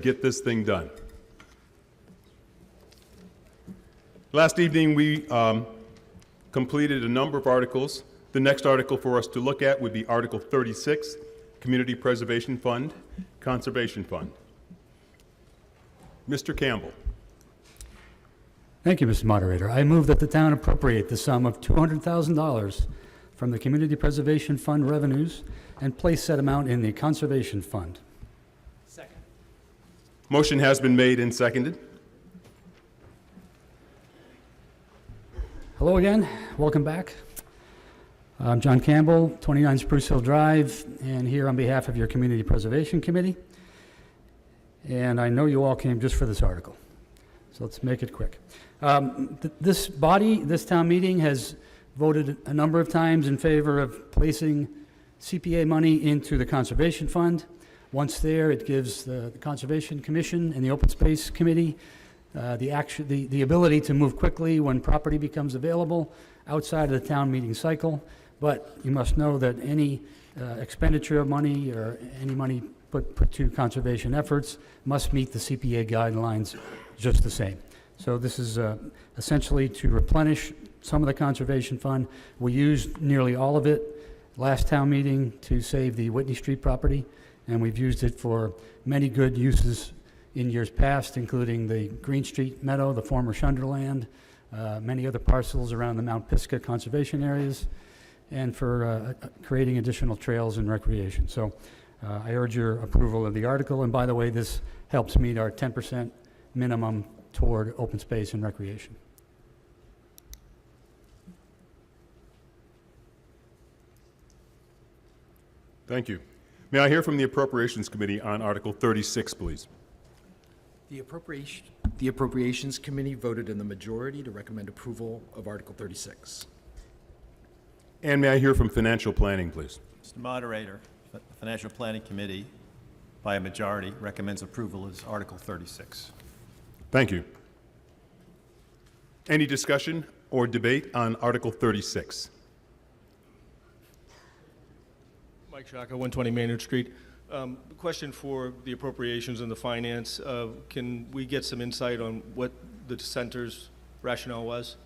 get this thing done. Last evening, we completed a number of articles. The next article for us to look at would be Article 36, Community Preservation Fund, Conservation Fund. Mr. Campbell. Thank you, Mr. Moderator. I move that the town appropriate the sum of $200,000 from the Community Preservation Fund revenues and place said amount in the Conservation Fund. Second. Motion has been made and seconded. Hello again. Welcome back. I'm John Campbell, 29 Spruce Hill Drive, and here on behalf of your Community Preservation Committee. And I know you all came just for this article, so let's make it quick. This town meeting has voted a number of times in favor of placing CPA money into the Conservation Fund. Once there, it gives the Conservation Commission and the Open Space Committee the ability to move quickly when property becomes available outside of the town meeting cycle. But you must know that any expenditure of money or any money put to conservation efforts must meet the CPA guidelines just the same. So this is essentially to replenish some of the conservation fund. We used nearly all of it last town meeting to save the Whitney Street property, and we've used it for many good uses in years past, including the Green Street Meadow, the former Shunderland, many other parcels around the Mount Pisgah conservation areas, and for creating additional trails and recreation. So I urge your approval of the article, and by the way, this helps meet our 10% minimum toward open space and recreation. Thank you. May I hear from the Appropriations Committee on Article 36, please? The Appropriations Committee voted in the majority to recommend approval of Article 36. And may I hear from Financial Planning, please? Mr. Moderator, the Financial Planning Committee, by a majority, recommends approval as Article 36. Thank you. Any discussion or debate on Article 36? Mike Shaka, 120 Maynard Street. Question for the appropriations and the finance. Can we get some insight on what the dissenter's rationale was?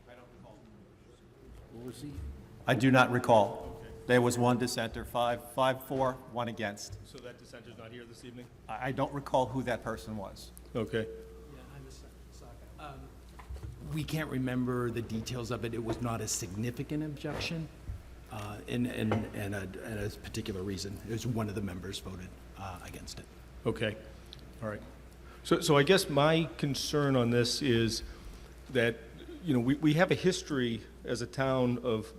I don't recall. What was he? I do not recall. Okay. There was one dissenter, 5 for, 1 against. So that dissenter's not here this evening? I don't recall who that person was. Okay. Yeah, I'm Saka. We can't remember the details of it. It was not a significant objection, and a particular reason. It was one of the members voted against it. Okay. All right. So I guess my concern on this is that, you know, we have a history as a town of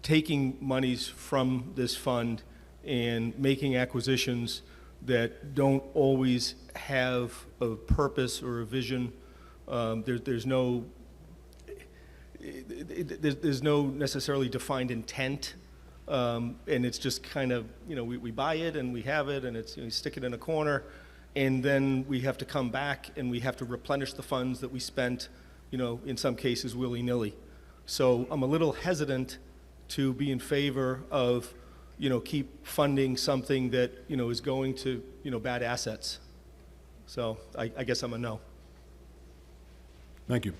taking monies from this fund and making acquisitions that don't always have a purpose or a vision. There's no necessarily defined intent, and it's just kind of, you know, we buy it and we have it, and it's, you know, you stick it in a corner, and then we have to come back and we have to replenish the funds that we spent, you know, in some cases willy-nilly. So I'm a little hesitant to be in favor of, you know, keep funding something that, you know, is going to, you know, bad assets. So I guess I'm a no. Thank you.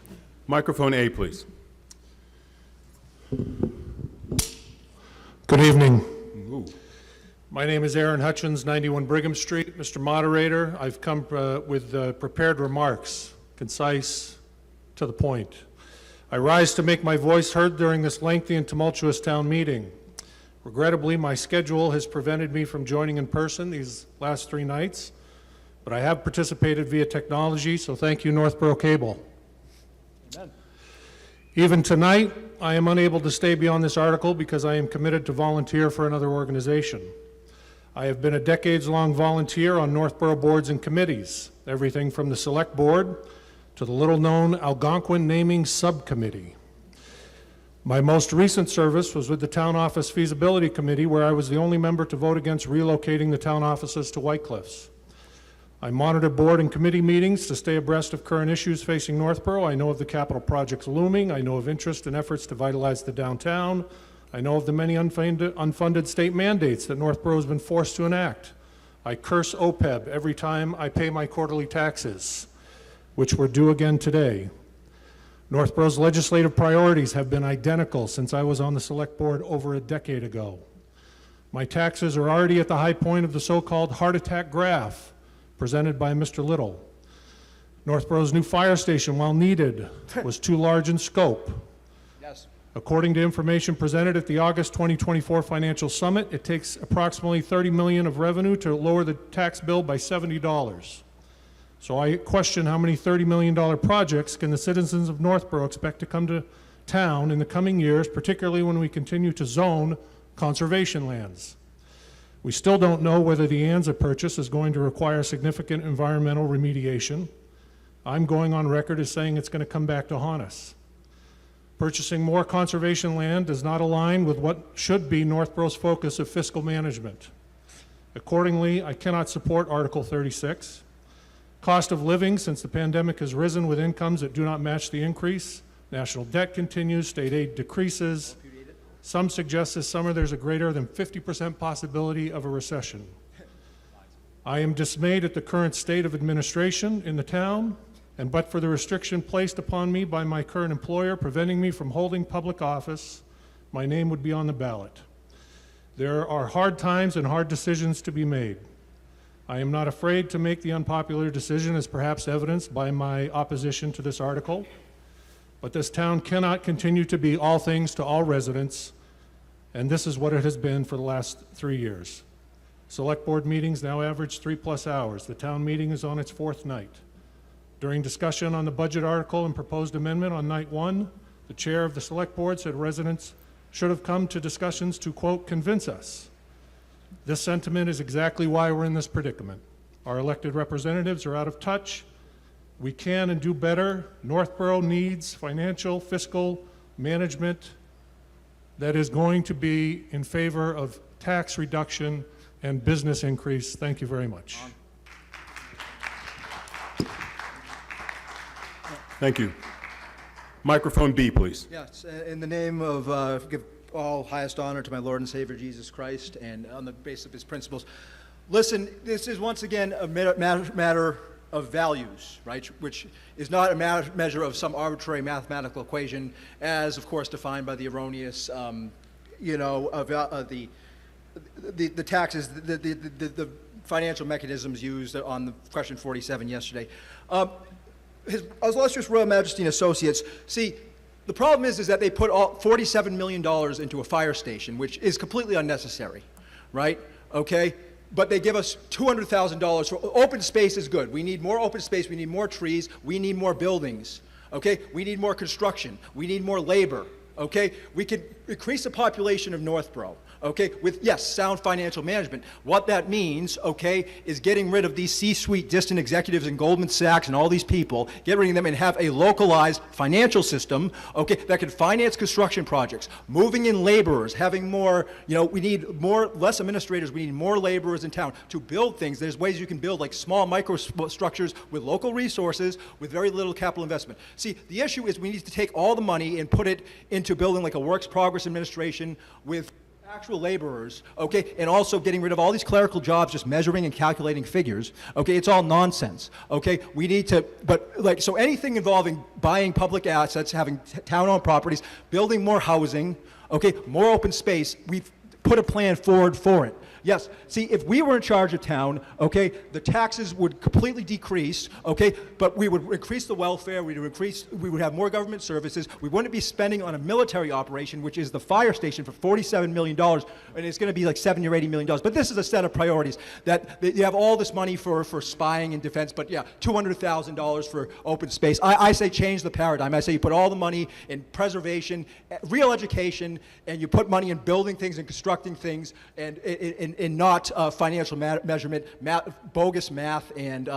Microphone A, please. Good evening. Ooh. My name is Aaron Hutchins, 91 Brigham Street. Mr. Moderator, I've come with prepared remarks, concise, to the point. I rise to make my voice heard during this lengthy and tumultuous town meeting. Regrettably, my schedule has prevented me from joining in person these last 3 nights, but I have participated via technology, so thank you, Northborough Cable. Amen. Even tonight, I am unable to stay beyond this article because I am committed to volunteer for another organization. I have been a decades-long volunteer on Northborough boards and committees, everything from the Select Board to the little-known Algonquin Naming Subcommittee. My most recent service was with the Town Office Feasibility Committee, where I was the only member to vote against relocating the town offices to White Cliffs. I monitor board and committee meetings to stay abreast of current issues facing Northborough. I know of the capital projects looming. I know of interest and efforts to vitalize the downtown. I know of the many unfunded state mandates that Northborough has been forced to enact. I curse OPEB every time I pay my quarterly taxes, which were due again today. Northborough's legislative priorities have been identical since I was on the select board over a decade ago. My taxes are already at the high point of the so-called heart attack graph presented by Mr. Little. Northborough's new fire station, while needed, was too large in scope. Yes. According to information presented at the August 2024 Financial Summit, it takes approximately $30 million of revenue to lower the tax bill by $70. So I question how many $30 million projects can the citizens of Northborough expect to come to town in the coming years, particularly when we continue to zone conservation lands. We still don't know whether the Anza purchase is going to require significant environmental remediation. I'm going on record as saying it's going to come back to haunt us. Purchasing more conservation land does not align with what should be Northborough's focus of fiscal management. Accordingly, I cannot support Article 36. Cost of living since the pandemic has risen with incomes that do not match the increase. National debt continues, state aid decreases. Some suggest this summer there's a greater than 50% possibility of a recession. I am dismayed at the current state of administration in the town, and but for the restriction placed upon me by my current employer preventing me from holding public office, my name would be on the ballot. There are hard times and hard decisions to be made. I am not afraid to make the unpopular decision, as perhaps evidenced by my opposition to this article, but this town cannot continue to be all things to all residents, and this is what it has been for the last 3 years. Select board meetings now average 3+ hours. The town meeting is on its 4th night. During discussion on the budget article and proposed amendment on night 1, the chair of the select board said residents should have come to discussions to, quote, convince us. This sentiment is exactly why we're in this predicament. Our elected representatives are out of touch. We can and do better. Northborough needs financial, fiscal management that is going to be in favor of tax reduction and business increase. Thank you very much. Thank you. Microphone B, please. Yes, in the name of, give all highest honor to my Lord and Savior Jesus Christ, and on the basis of his principles. Listen, this is once again a matter of values, right? Which is not a measure of some arbitrary mathematical equation, as of course defined by the erroneous, the taxes, the financial mechanisms used on the question 47 yesterday. His illustrious Royal Majesty and Associates, see, the problem is that they put $47 million into a fire station, which is completely unnecessary, right? Okay? But they give us $200,000 for open space is good. We need more open space. We need more trees. We need more buildings. Okay? We need more construction. We need more labor. Okay? We could increase the population of Northborough. Okay, with, yes, sound financial management. What that means, okay, is getting rid of these C-suite distant executives and Goldman Sachs and all these people, get rid of them and have a localized financial system, okay, that can finance construction projects, moving in laborers, having more, we need less administrators, we need more laborers in town to build things. There's ways you can build like small microstructures with local resources with very little capital investment. See, the issue is we need to take all the money and put it into building like a works progress administration with actual laborers, okay, and also getting rid of all these clerical jobs, just measuring and calculating figures, okay, it's all nonsense, okay, we need to, so anything involving buying public assets, having town-owned properties, building more housing, okay, more open space, we've put a plan forward for it. Yes, see, if we were in charge of town, okay, the taxes would completely decrease, okay, but we would increase the welfare, we would have more government services, we wouldn't be spending on a military operation, which is the fire station, for $47 million, and it's going to be like $70 or $80 million. But this is a set of priorities that you have all this money for spying and defense, but yeah, $200,000 for open space. I say change the paradigm. I say you put all the money in preservation, real education, and you put money in building things and constructing things, and not financial measurement, bogus math, and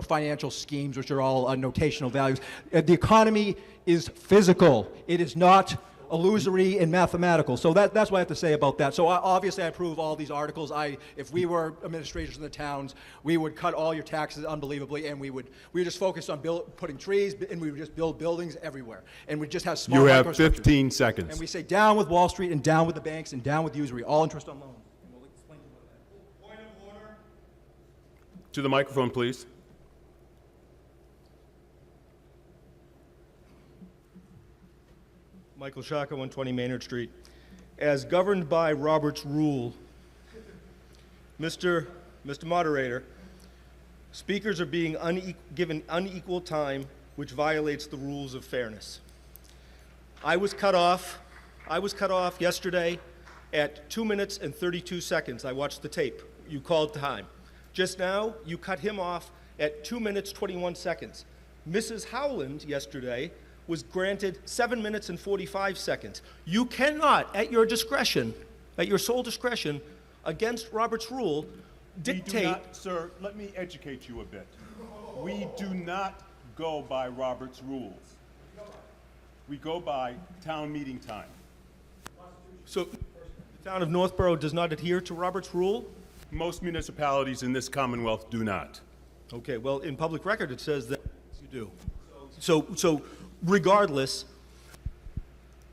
financial schemes, which are all notational values. The economy is physical. It is not illusory and mathematical. So that's what I have to say about that. So obviously I approve all these articles. If we were administrators in the towns, we would cut all your taxes unbelievably, and we would just focus on putting trees, and we would just build buildings everywhere. And we just have small You have microstructures. 15 seconds. And we say down with Wall Street and down with the banks and down with usury, all interest on loans. And we'll explain to you about that. Point of order. To the microphone, please. Michael Shaka, 120 Maynard Street. As governed by Robert's Rule, Mr. Moderator, speakers are being given unequal time, which violates the rules of fairness. I was cut off yesterday at 2 minutes and 32 seconds. I watched the tape. You called time. Just now, you cut him off at 2 minutes, 21 seconds. Mrs. Howland yesterday was granted 7 minutes and 45 seconds. You cannot, at your discretion, at your sole discretion, against Robert's rule, dictate. Sir, let me educate you a bit. We do not go by Robert's rules. We go by town meeting time. So the town of Northborough does not adhere to Robert's rule? Most municipalities in this Commonwealth do not. Okay, well, in public record, it says that you do. So regardless,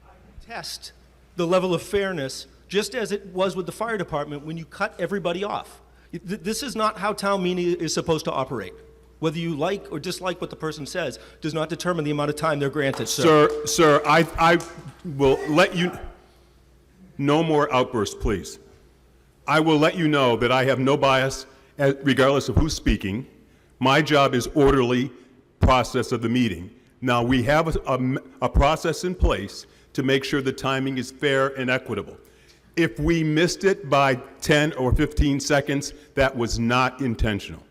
I contest the level of fairness, just as it was with the fire department when you cut everybody off. This is not how town meeting is supposed to operate. Whether you like or dislike what the person says does not determine the amount of time they're granted, sir. Sir, I will let you, no more outbursts, please. I will let you know that I have no bias, regardless of who's speaking. My job is orderly process of the meeting. Now, we have a process in place to make sure the timing is fair and equitable. If we missed it by 10 or 15 seconds, that was not intentional.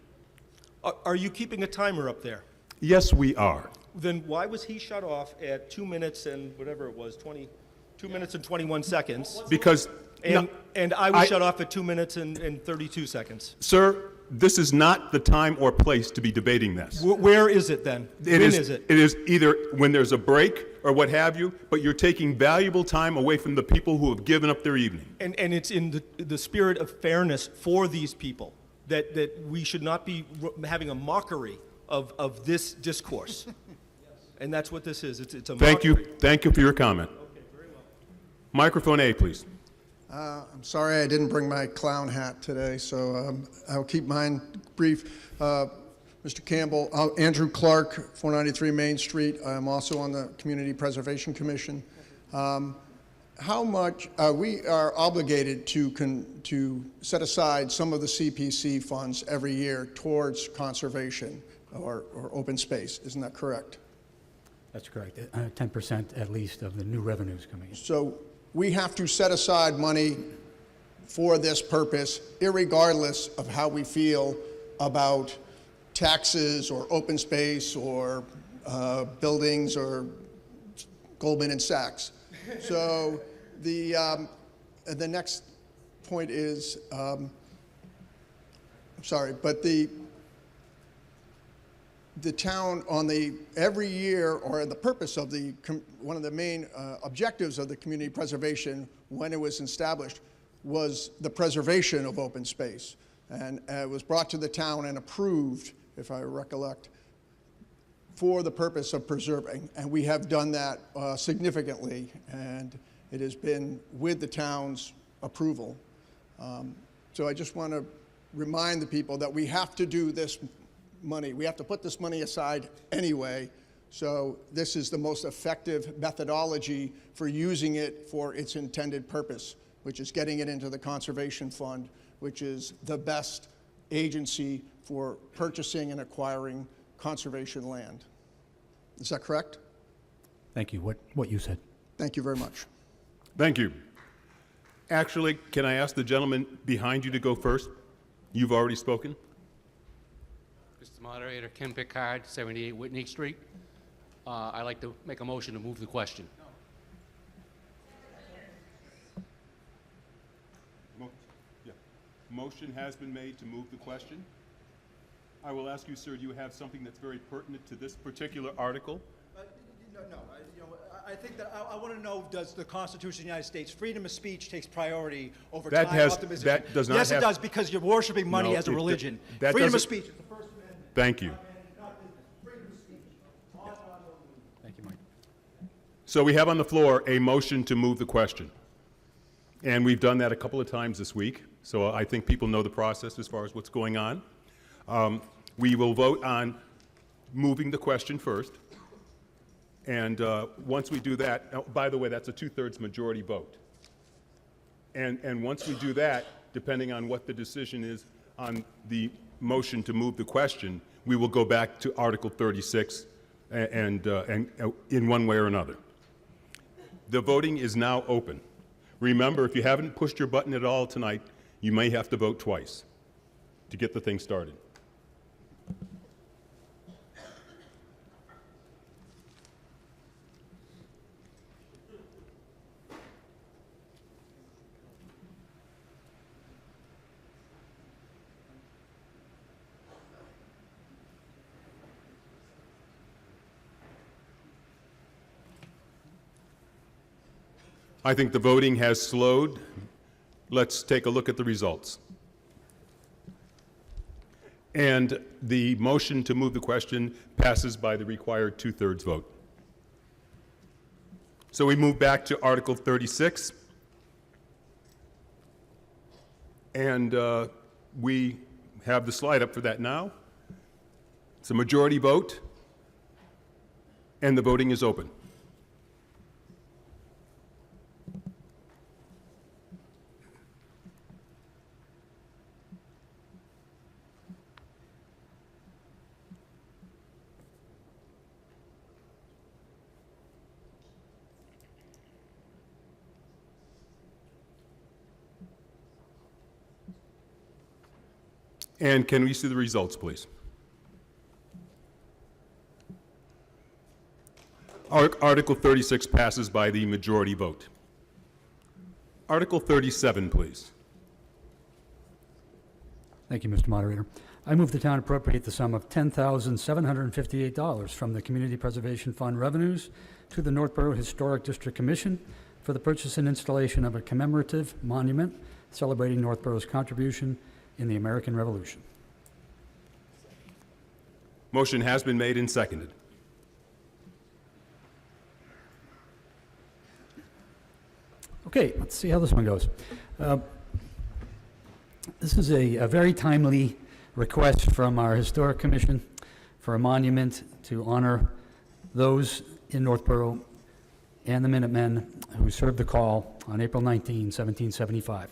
Are you keeping a timer up there? Yes, we are. Then why was he shut off at 2 minutes and whatever it was, 2 minutes and 21 seconds? Because, no, And I was I- shut off at 2 minutes and 32 seconds. sir, this is not the time or place to be debating this. Where is it then? When is it? It is either when there's a break or what have you, but you're taking valuable time away from the people who have given up their evening. And it's in the spirit of fairness for these people that we should not be having a mockery of this discourse. And that's what this is. It's a Thank mockery. you. Thank you for your comment. Microphone A, please. I'm sorry I didn't bring my clown hat today, so I'll keep mine brief. Mr. Campbell, Andrew Clark, 493 Main Street. I'm also on the Community Preservation Commission. How much we are obligated to set aside some of the CPC funds every year towards conservation or open space? Isn't that correct? That's correct. 10% at least of the new revenues coming in. So we have to set aside money for this purpose, irregardless of how we feel about taxes or open space or buildings or Goldman and Sachs. So the next point is, I'm sorry, but the town on every year, or the purpose of one of the main objectives of the community preservation when it was established was the preservation of open space. And it was brought to the town and approved, if I recollect, for the purpose of preserving. And we have done that significantly, and it has been with the town's approval. So I just want to remind the people that we have to do this money. We have to put this money aside anyway. So this is the most effective methodology for using it for its intended purpose, which is getting it into the Conservation Fund, which is the best agency for purchasing and acquiring conservation land. Is that correct? Thank you. What you said. Thank you very much. Thank you. Actually, can I ask the gentleman behind you to go first? You've already spoken. Mr. Moderator, Ken Pickard, 78 Whitney Street. I'd like to make a motion to move the question. Motion has been made to move the question. I will ask you, sir, do you have something that's very pertinent to this particular article? No, I think that, I want to know, does the Constitution of the United States, freedom of speech takes priority over That time has- optimization? that does not Yes, it have- does, because you're worshiping money No, as a it- religion. that Freedom of doesn't- speech is the First Amendment. Thank you. Not business. Freedom of speech. Thank you, Mike. So we have on the floor a motion to move the question. And we've done that a couple of times this week, so I think people know the process as far as what's going on. We will vote on moving the question first. And once we do that, oh, by the way, that's a two-thirds majority vote. And once we do that, depending on what the decision is on the motion to move the question, we will go back to Article 36 and in one way or another. The voting is now open. Remember, if you haven't pushed your button at all tonight, you may have to vote twice to get the thing started. I think the voting has slowed. Let's take a look at the results. And the motion to move the question passes by the required two-thirds vote. So we move back to Article 36. And we have the slide up for that now. It's a majority vote, and the voting is open. And can we see the results, please? Article 36 passes by the majority vote. Article 37, please. Thank you, Mr. Moderator. I move the town appropriate the sum of $10,758 from the Community Preservation Fund revenues to the Northborough Historic District Commission for the purchase and installation of a commemorative monument celebrating Northborough's contribution in the American Revolution. Motion has been made and seconded. Okay, let's see how this one goes. This is a very timely request from our Historic Commission for a monument to honor those in Northborough and the Minutemen who served the call on April 19, 1775.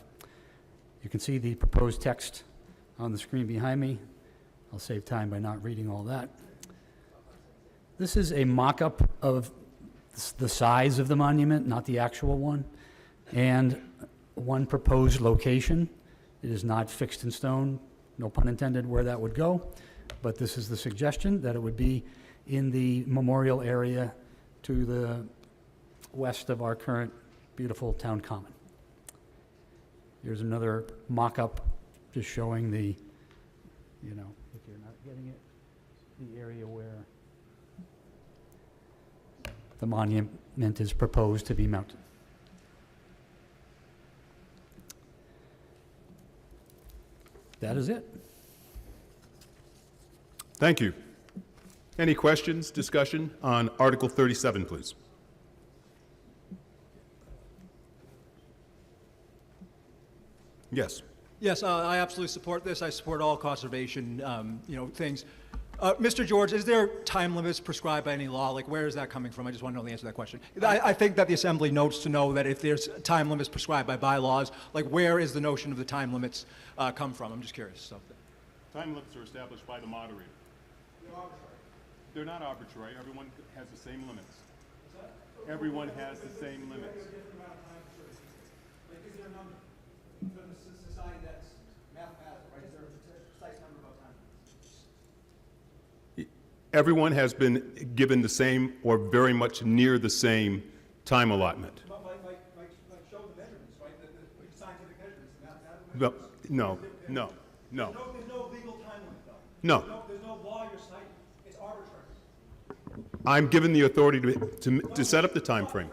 You can see the proposed text on the screen behind me. I'll save time by not reading all that. This is a mock-up of the size of the monument, not the actual one, and one proposed location. It is not fixed in stone, no pun intended, where that would go, but this is the suggestion, that it would be in the memorial area to the west of our current beautiful town common. Here's another mock-up just showing the, you know, if you're not getting it, the area where the monument is proposed to be mounted. That is it. Thank you. Any questions, discussion on Article 37, please? Yes. Yes, I absolutely support this. I support all conservation, things. Mr. George, is there time limits prescribed by any law? Like, where is that coming from? I just want to know the answer to that question. I think that the Assembly notes to know that if there's time limits prescribed by bylaws, like, where is the notion of the time limits come from? I'm just curious. So. Time limits are established by the moderator. They're arbitrary. They're not arbitrary. Everyone has the same limits. Everyone has the same limits. Is there a number for the society that's mathematical, right? Is there a precise number about time? Everyone has been given the same or very much near the same time allotment. Like show the measurements, right? The scientific measurements, the mathematical No, measurements. no. There's no legal time limit, though. No. There's no law you're citing. It's arbitrary. I'm given the authority to set up the time frame.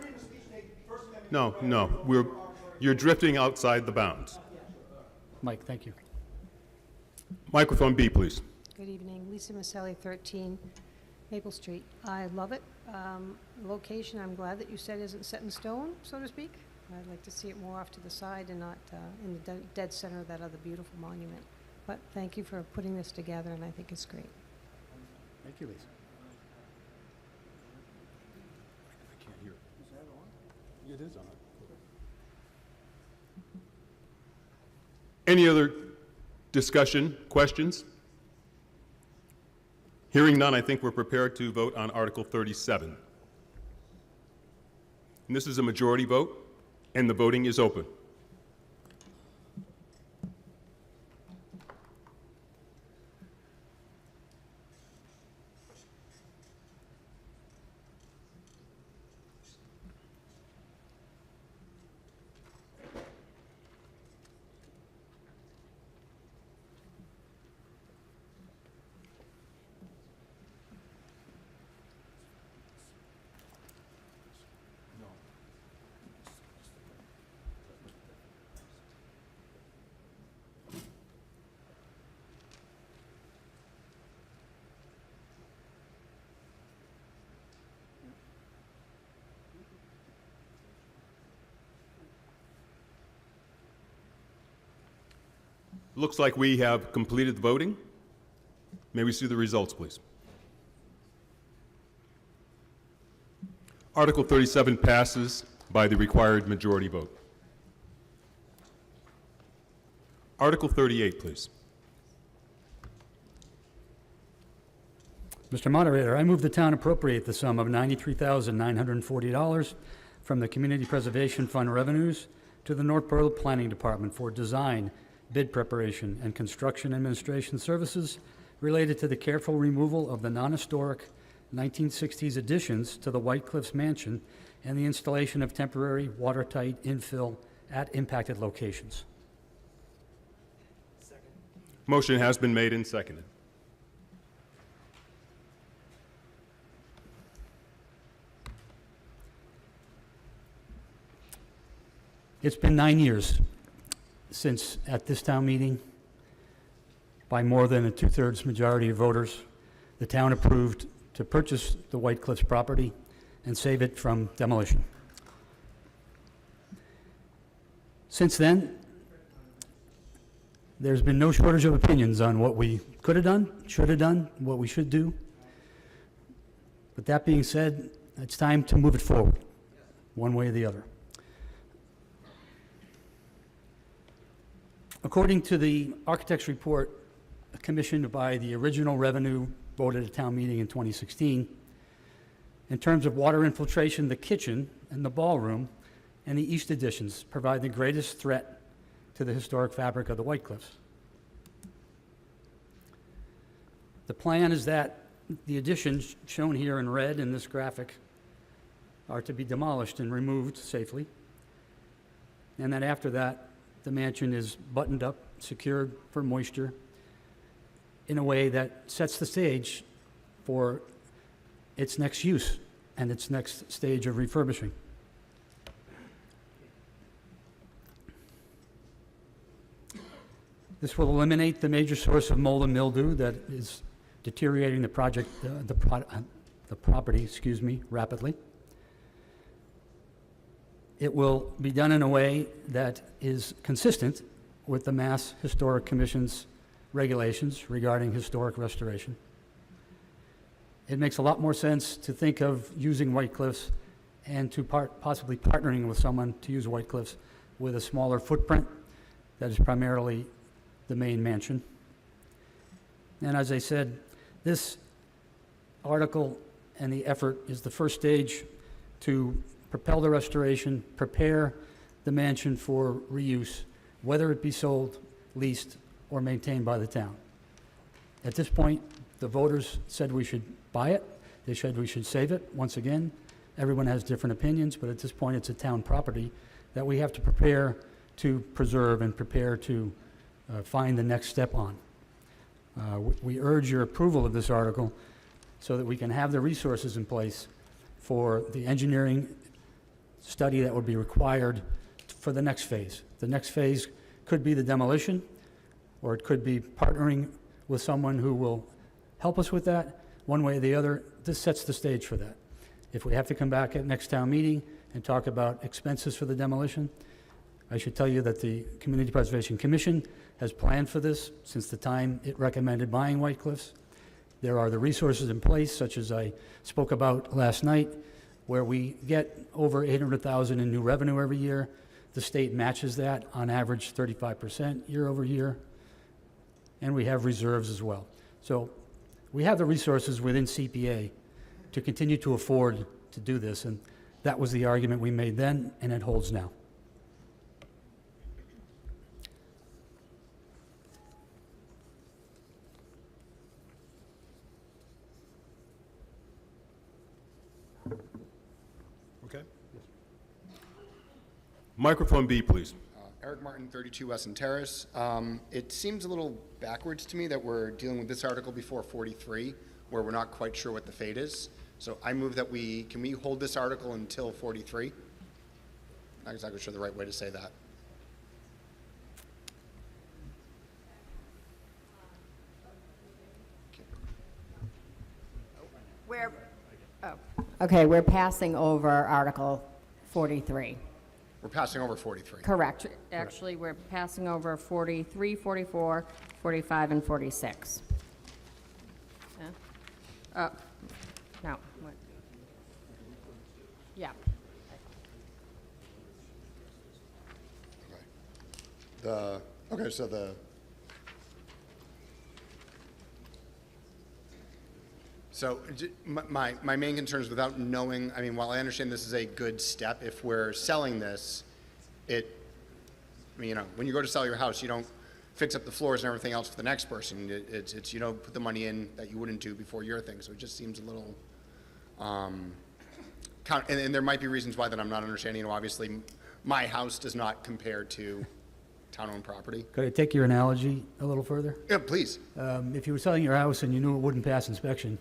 No, you're drifting outside the bounds. Mike, thank you. Microphone B, please. Good evening, Lisa Maselli, 13 Maple Street. I love it. Location, I'm glad that you said isn't set in stone, so to speak. I'd like to see it more off to the side and not in the dead center of that other beautiful monument. But thank you for putting this together, and I think it's great. Thank you, Lisa. I can't hear. Is that on? It is on. Any other discussion, questions? Hearing none, I think we're prepared to vote on Article 37. And this is a majority vote, and the voting is open. Looks like we have completed the voting. May we see the results, please? Article 37 passes by the required majority vote. Article 38, please. Mr. Moderator, I move the town appropriate the sum of $93,940 from the Community Preservation Fund revenues to the Northborough Planning Department for design, bid preparation, and construction administration services related to the careful removal of the non-historic 1960s additions to the White Cliffs Mansion and the installation of temporary watertight infill at impacted locations. Motion has been made and seconded. It's been 9 years since, at this town meeting, by more than a two-thirds majority of voters, the town approved to purchase the White Cliffs property and save it from demolition. Since then, there's been no shortage of opinions on what we could have done, should have done, what we should do. But that being said, it's time to move it forward, one way or the other. According to the architect's report commissioned by the original revenue voted at town meeting in 2016, in terms of water infiltration, the kitchen and the ballroom and the east additions provide the greatest threat to the historic fabric of the White Cliffs. The plan is that the additions shown here in red in this graphic are to be demolished and removed safely, and that after that, the mansion is buttoned up, secured for moisture in a way that sets the stage for its next use and its next stage of refurbishing. This will eliminate the major source of mold and mildew that is deteriorating the property, rapidly. It will be done in a way that is consistent with the Mass Historic Commission's regulations regarding historic restoration. It makes a lot more sense to think of using White Cliffs and to possibly partnering with someone to use White Cliffs with a smaller footprint that is primarily the main mansion. And as I said, this article and the effort is the first stage to propel the restoration, prepare the mansion for reuse, whether it be sold, leased, or maintained by the town. At this point, the voters said we should buy it. They said we should save it. Once again, everyone has different opinions, but at this point, it's a town property that we have to prepare to preserve and prepare to find the next step on. We urge your approval of this article so that we can have the resources in place for the engineering study that would be required for the next phase. The next phase could be the demolition, or it could be partnering with someone who will help us with that. One way or the other, this sets the stage for that. If we have to come back at next town meeting and talk about expenses for the demolition, I should tell you that the Community Preservation Commission has planned for this since the time it recommended buying White Cliffs. There are the resources in place, such as I spoke about last night, where we get over $800,000 in new revenue every year. The state matches that on average 35% year over year. And we have reserves as well. So we have the resources within CPA to continue to afford to do this, and that was the argument we made then, and it holds now. Okay. Microphone B, please. Eric Martin, 32 Weston Terrace. It seems a little backwards to me that we're dealing with this article before 43, where we're not quite sure what the fate is. So I move that can we hold this article until 43? Not exactly sure the right way to say that. Okay, we're passing over Article 43. We're passing over 43. Correct. Actually, we're passing over 43, 44, 45, and 46. No. What? Yeah. My main concern is without knowing, I mean, while I understand this is a good step, if we're selling this, when you go to sell your house, you don't fix up the floors and everything else for the next person. It's you don't put the money in that you wouldn't do before your thing. So it just seems a little, and there might be reasons why that I'm not understanding. Obviously, my house does not compare to town-owned property. Could I take your analogy a little further? Yeah, please. If you were selling your house and you knew it wouldn't pass inspection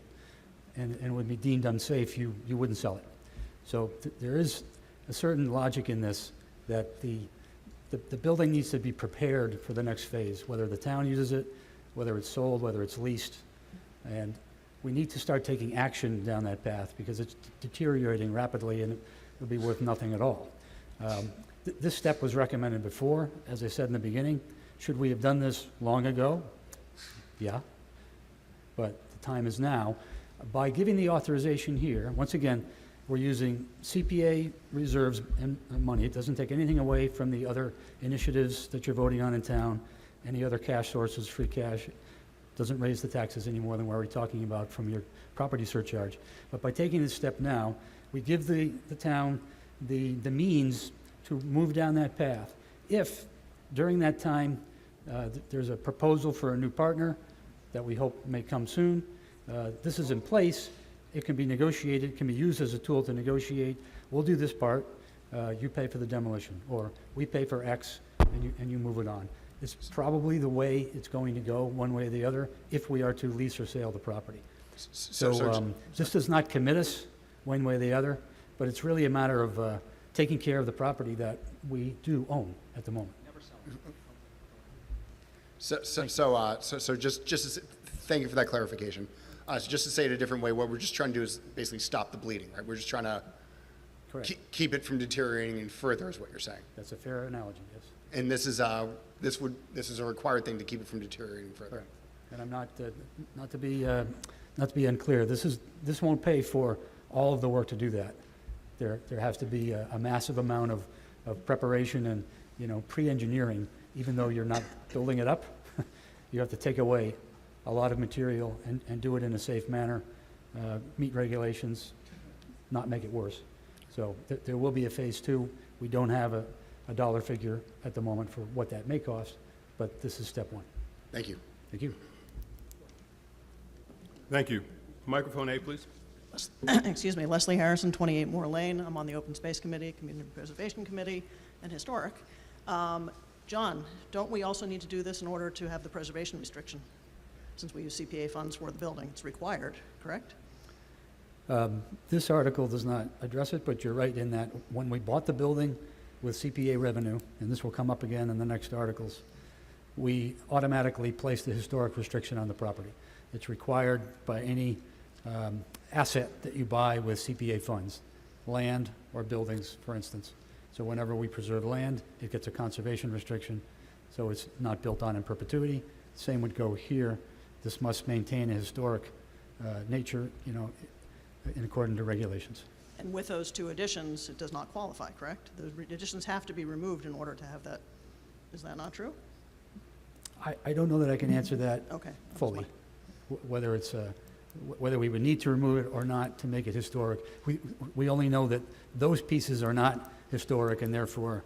and would be deemed unsafe, you wouldn't sell it. So there is a certain logic in this that the building needs to be prepared for the next phase, whether the town uses it, whether it's sold, whether it's leased. And we need to start taking action down that path because it's deteriorating rapidly and it'll be worth nothing at all. This step was recommended before, as I said in the beginning. Should we have done this long ago? Yeah. But the time is now. By giving the authorization here, once again, we're using CPA reserves and money. It doesn't take anything away from the other initiatives that you're voting on in town, any other cash sources, free cash. Doesn't raise the taxes any more than we're already talking about from your property surcharge. But by taking this step now, we give the town the means to move down that path. If during that time there's a proposal for a new partner that we hope may come soon, this is in place, it can be negotiated, can be used as a tool to negotiate. We'll do this part, you pay for the demolition, or we pay for X and you move it on. It's probably the way it's going to go, one way or the other, if we are to lease or sale the property. So this does not commit us one way or the other, but it's really a matter of taking care of the property that we do own at the moment. So just thank you for that clarification. So just to say it a different way, what we're just trying to do is basically stop the bleeding, right? We're just trying to keep it from deteriorating any further, is what you're saying. That's a fair analogy, yes. And this is a required thing to keep it from deteriorating further. Correct. And I'm not to be unclear. This won't pay for all of the work to do that. There has to be a massive amount of preparation and pre-engineering. Even though you're not building it up, you have to take away a lot of material and do it in a safe manner, meet regulations, not make it worse. So there will be a phase two. We don't have a dollar figure at the moment for what that may cost, but this is step one. Thank you. Thank you. Thank you. Microphone A, please. Excuse me, Leslie Harrison, 28 Moore Lane. I'm on the Open Space Committee, Community Preservation Committee, and Historic. John, don't we also need to do this in order to have the preservation restriction? Since we use CPA funds for the building, it's required, correct? This article does not address it, but you're right in that when we bought the building with CPA revenue, and this will come up again in the next articles, we automatically placed a historic restriction on the property. It's required by any asset that you buy with CPA funds, land or buildings, for instance. So whenever we preserve land, it gets a conservation restriction, so it's not built on in perpetuity. Same would go here. This must maintain a historic nature, you know, in accordance to regulations. And with those two additions, it does not qualify, correct? The additions have to be removed in order to have that. Is that not true? I don't know that I can answer that Okay. fully, whether it's, whether we would need to remove it or not to make it historic. We only know that those pieces are not historic and therefore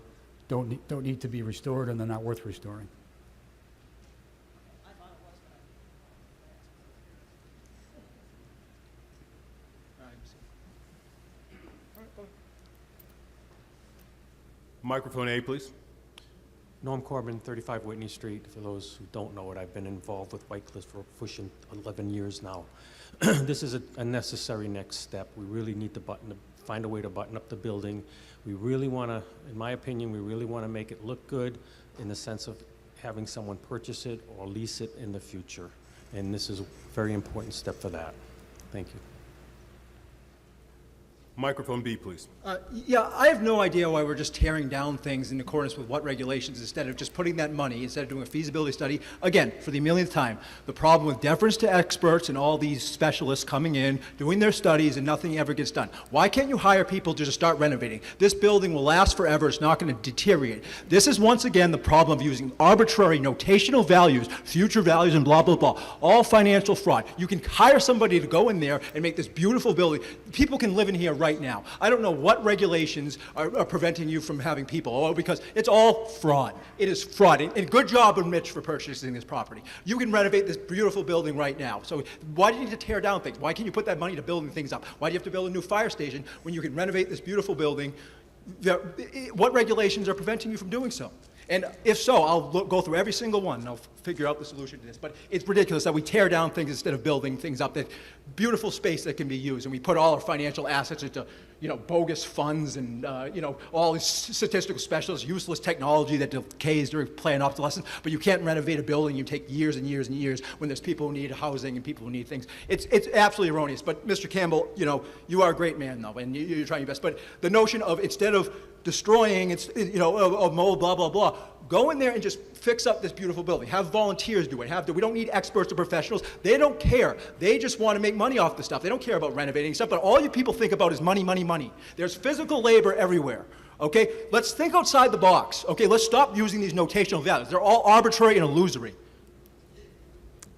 don't need to be restored, and they're not worth restoring. Microphone A, please. Norm Corbin, 35 Whitney Street. For those who don't know it, I've been involved with White Cliffs for pushing 11 years now. This is a necessary next step. We really need to find a way to button up the building. We really want to, in my opinion, we really want to make it look good in the sense of having someone purchase it or lease it in the future. And this is a very important step for that. Thank you. Microphone B, please. Yeah, I have no idea why we're just tearing down things in accordance with what regulations instead of just putting that money, instead of doing a feasibility study. Again, for the millionth time, the problem with deference to experts and all these specialists coming in, doing their studies, and nothing ever gets done. Why can't you hire people to just start renovating? This building will last forever. It's not going to deteriorate. This is once again the problem of using arbitrary notational values, future values, and blah, blah, blah. All financial fraud. You can hire somebody to go in there and make this beautiful building. People can live in here right now. I don't know what regulations are preventing you from having people. Oh, because it's all fraud. It is fraud. And good job on Mitch for purchasing this property. You can renovate this beautiful building right now. So why do you need to tear down things? Why can't you put that money to building things up? Why do you have to build a new fire station when you can renovate this beautiful building? What regulations are preventing you from doing so? And if so, I'll go through every single one and I'll figure out the solution to this. But it's ridiculous that we tear down things instead of building things up. That beautiful space that can be used, and we put all our financial assets into, you know, bogus funds and you know, all these statistical specialists, useless technology that decays during planned obsolescence. But you can't renovate a building. You take years and years and years when there's people who need housing and people who need things. It's absolutely erroneous. But Mr. Campbell, you know, you are a great man though, and you're trying your best. But the notion of instead of destroying, it's, you know, of mold, blah, blah, blah. Go in there and just fix up this beautiful building. Have volunteers do it. We don't need experts or professionals. They don't care. They just want to make money off the stuff. They don't care about renovating stuff, but all you people think about is money, money, money. There's physical labor everywhere. Okay? Let's think outside the box. Okay? Let's stop using these notational values. They're all arbitrary and illusory.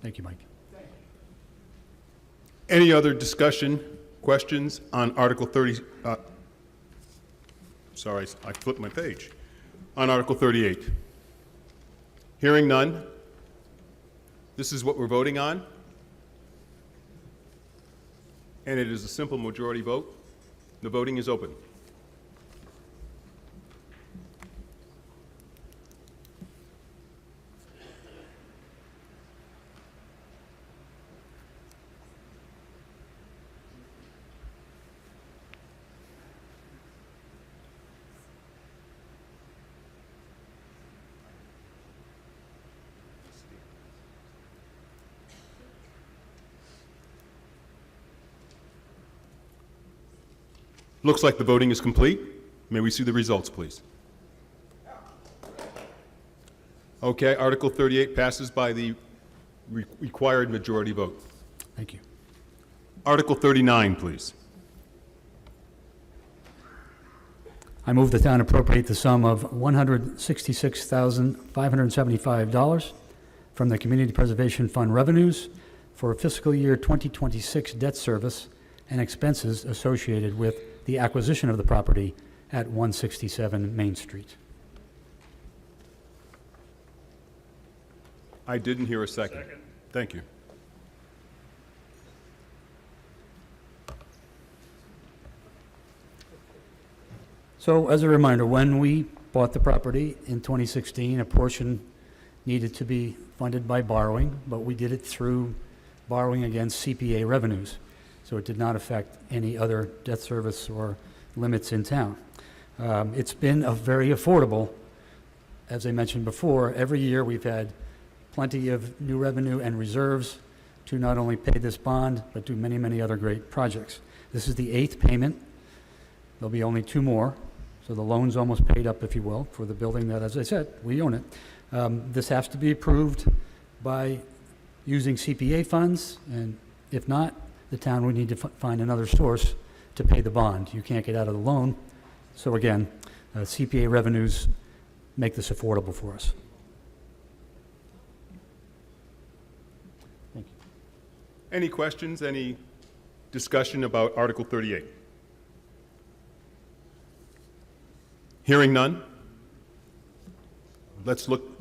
Thank you, Mike. Any other discussion, questions on Article 30? Sorry, I flipped my page. On Article 38. Hearing none, this is what we're voting on, and it is a simple majority vote. The voting is open. Looks like the voting is complete. May we see the results, please? Okay, Article 38 passes by the required majority vote. Thank you. Article 39, please. I move the town appropriate the sum of $166,575 from the Community Preservation Fund revenues for fiscal year 2026 debt service and expenses associated with the acquisition of the property at 167 Main Street. I didn't hear a second. Thank you. So as a reminder, when we bought the property in 2016, a portion needed to be funded by borrowing, but we did it through borrowing against CPA revenues. so it did not affect any other debt service or limits in town. It's been very affordable. As I mentioned before, every year we've had plenty of new revenue and reserves to not only pay this bond, but do many, many other great projects. This is the 8th payment. There'll be only 2 more, so the loan's almost paid up, if you will, for the building that, as I said, we own it. This has to be approved by using CPA funds, and if not, the town would need to find another source to pay the bond. You can't get out of the loan. So again, CPA revenues make this affordable for us. Thank you. Any questions, any discussion about Article 38? Hearing none, let's look.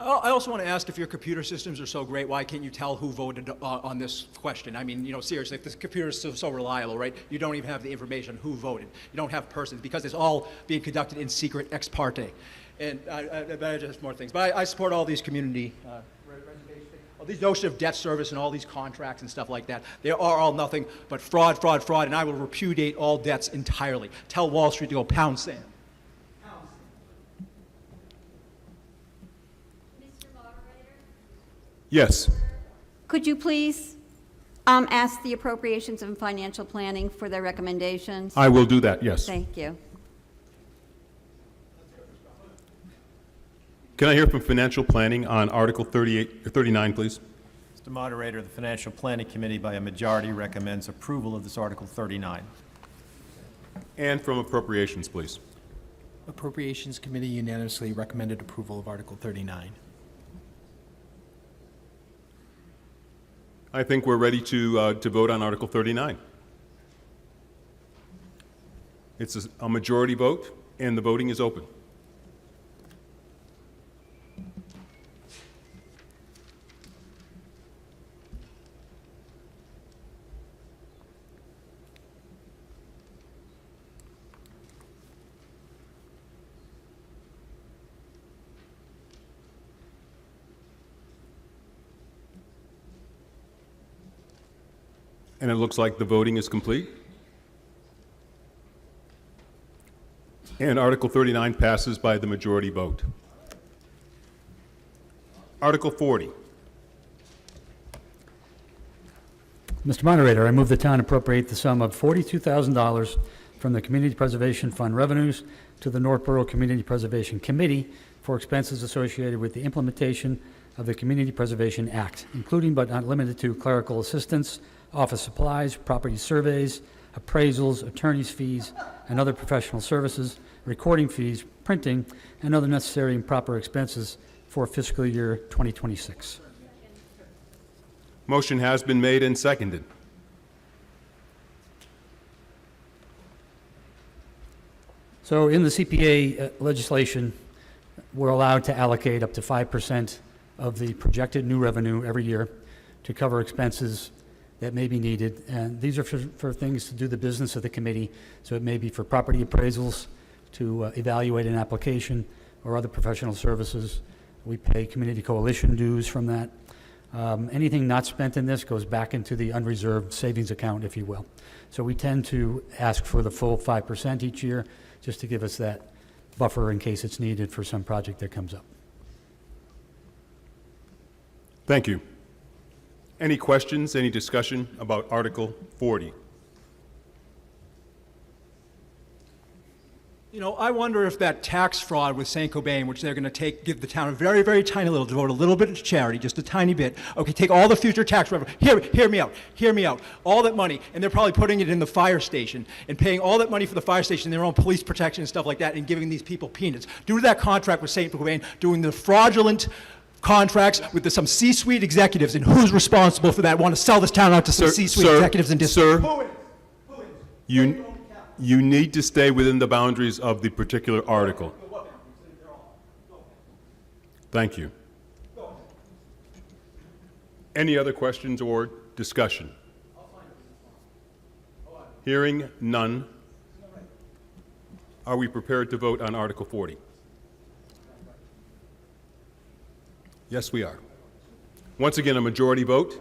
I also want to ask, if your computer systems are so great, why can't you tell who voted on this question? I mean, seriously, if this computer is so reliable, right, you don't even have the information who voted. You don't have persons, because it's all being conducted in secret ex parte. And I just more things. But I support all these community all these notions of debt service and all these contracts and stuff like that. They are all nothing but fraud, fraud, fraud, and I will repudiate all debts entirely. Tell Wall Street to go pound sand. Yes. Could you please ask the Appropriations and Financial Planning for their recommendations? I will do that, yes. Thank you. Can I hear from Financial Planning on Article 39, please? Mr. Moderator, the Financial Planning Committee by a majority recommends approval of this Article 39. And from Appropriations, please. Appropriations Committee unanimously recommended approval of Article 39. I think we're ready to vote on Article 39. It's a majority vote, and the voting is open. And it looks like the voting is complete. And Article 39 passes by the majority vote. Article 40. Mr. Moderator, I move the town appropriate the sum of $42,000 from the Community Preservation Fund revenues to the Northborough Community Preservation Committee for expenses associated with the implementation of the Community Preservation Act, including but not limited to clerical assistance, office supplies, property surveys, appraisals, attorney's fees, and other professional services, recording fees, printing, and other necessary and proper expenses for fiscal year 2026. Motion has been made and seconded. So in the CPA legislation, we're allowed to allocate up to 5% of the projected new revenue every year to cover expenses that may be needed. And these are for things to do the business of the committee. So it may be for property appraisals, to evaluate an application, or other professional services. We pay community coalition dues from that. Anything not spent in this goes back into the unreserved savings account, if you will. So we tend to ask for the full 5% each year, just to give us that buffer in case it's needed for some project that comes up. Thank you. Any questions, any discussion about Article 40? I wonder if that tax fraud with St. Cobain, which they're going to give the town a very, very tiny little, devote a little bit to charity, just a tiny bit. Okay, take all the future tax revenue. Hear me out. All that money, and they're probably putting it in the fire station and paying all that money for the fire station, their own police protection and stuff like that, and giving these people peanuts. Due to that contract with St. Cobain, doing the fraudulent contracts with some C-suite executives, and who's responsible for that? Want to sell this town out to some C-suite executives and Sir, you need to stay within the boundaries of the particular article. Thank you. Any other questions or discussion? Hearing none, are we prepared to vote on Article 40? Yes, we are. Once again, a majority vote,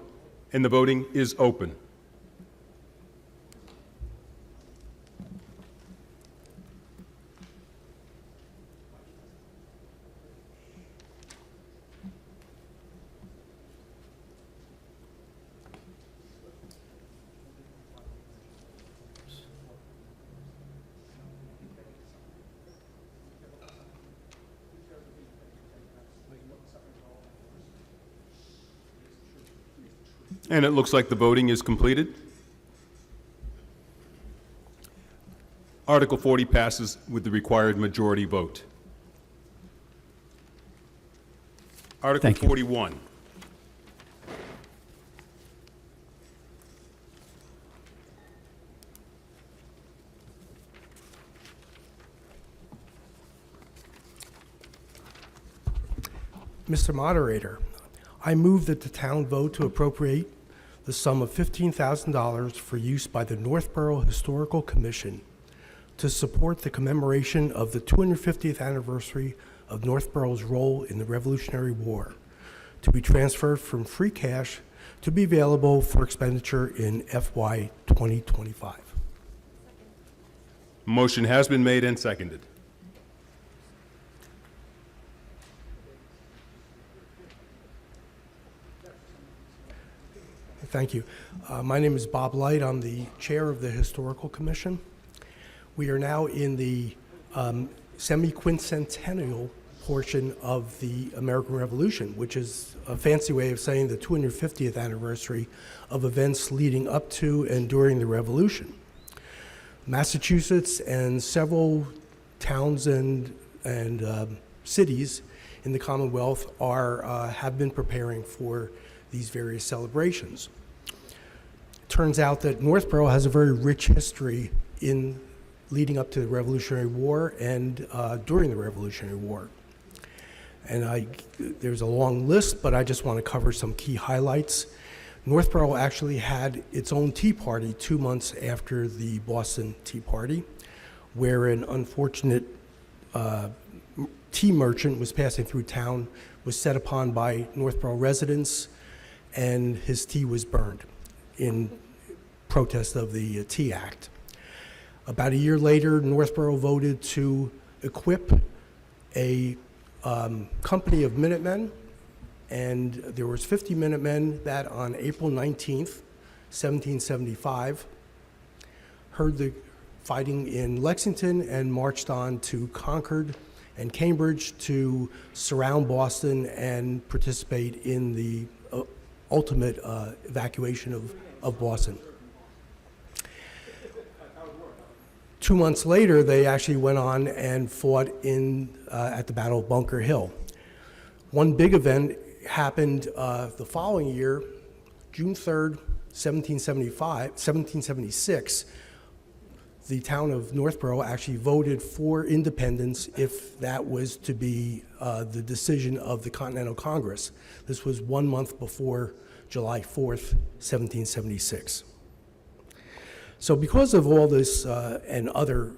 and the voting is open. And it looks like the voting is completed. Article 40 passes with the required majority vote. Article Thank you. 41. Mr. Moderator, I move that the town vote to appropriate the sum of $15,000 for use by the Northborough Historical Commission to support the commemoration of the 250th anniversary of Northborough's role in the Revolutionary War, to be transferred from free cash to be available for expenditure in FY 2025. Motion has been made and seconded. Thank you. My name is Bob Light. I'm the chair of the Historical Commission. We are now in the semi-quincentennial portion of the American Revolution, which is a fancy way of saying the 250th anniversary of events leading up to and during the Revolution. Massachusetts and several towns and cities in the Commonwealth have been preparing for these various celebrations. Turns out that Northborough has a very rich history in leading up to the Revolutionary War and during the Revolutionary War. And there's a long list, but I just want to cover some key highlights. Northborough actually had its own Tea Party 2 months after the Boston Tea Party, where an unfortunate tea merchant was passing through town, was set upon by Northborough residents, and his tea was burned in protest of the Tea Act. About a year later, Northborough voted to equip a company of Minutemen, and there was 50 Minutemen that on April 19th, 1775, heard the fighting in Lexington and marched on to Concord and Cambridge to surround Boston and participate in the ultimate evacuation of Boston. 2 months later, they actually went on and fought at the Battle of Bunker Hill. One big event happened the following year, June 3rd, 1776. The town of Northborough actually voted for independence if that was to be the decision of the Continental Congress. This was 1 month before July 4th, 1776. So because of all this and other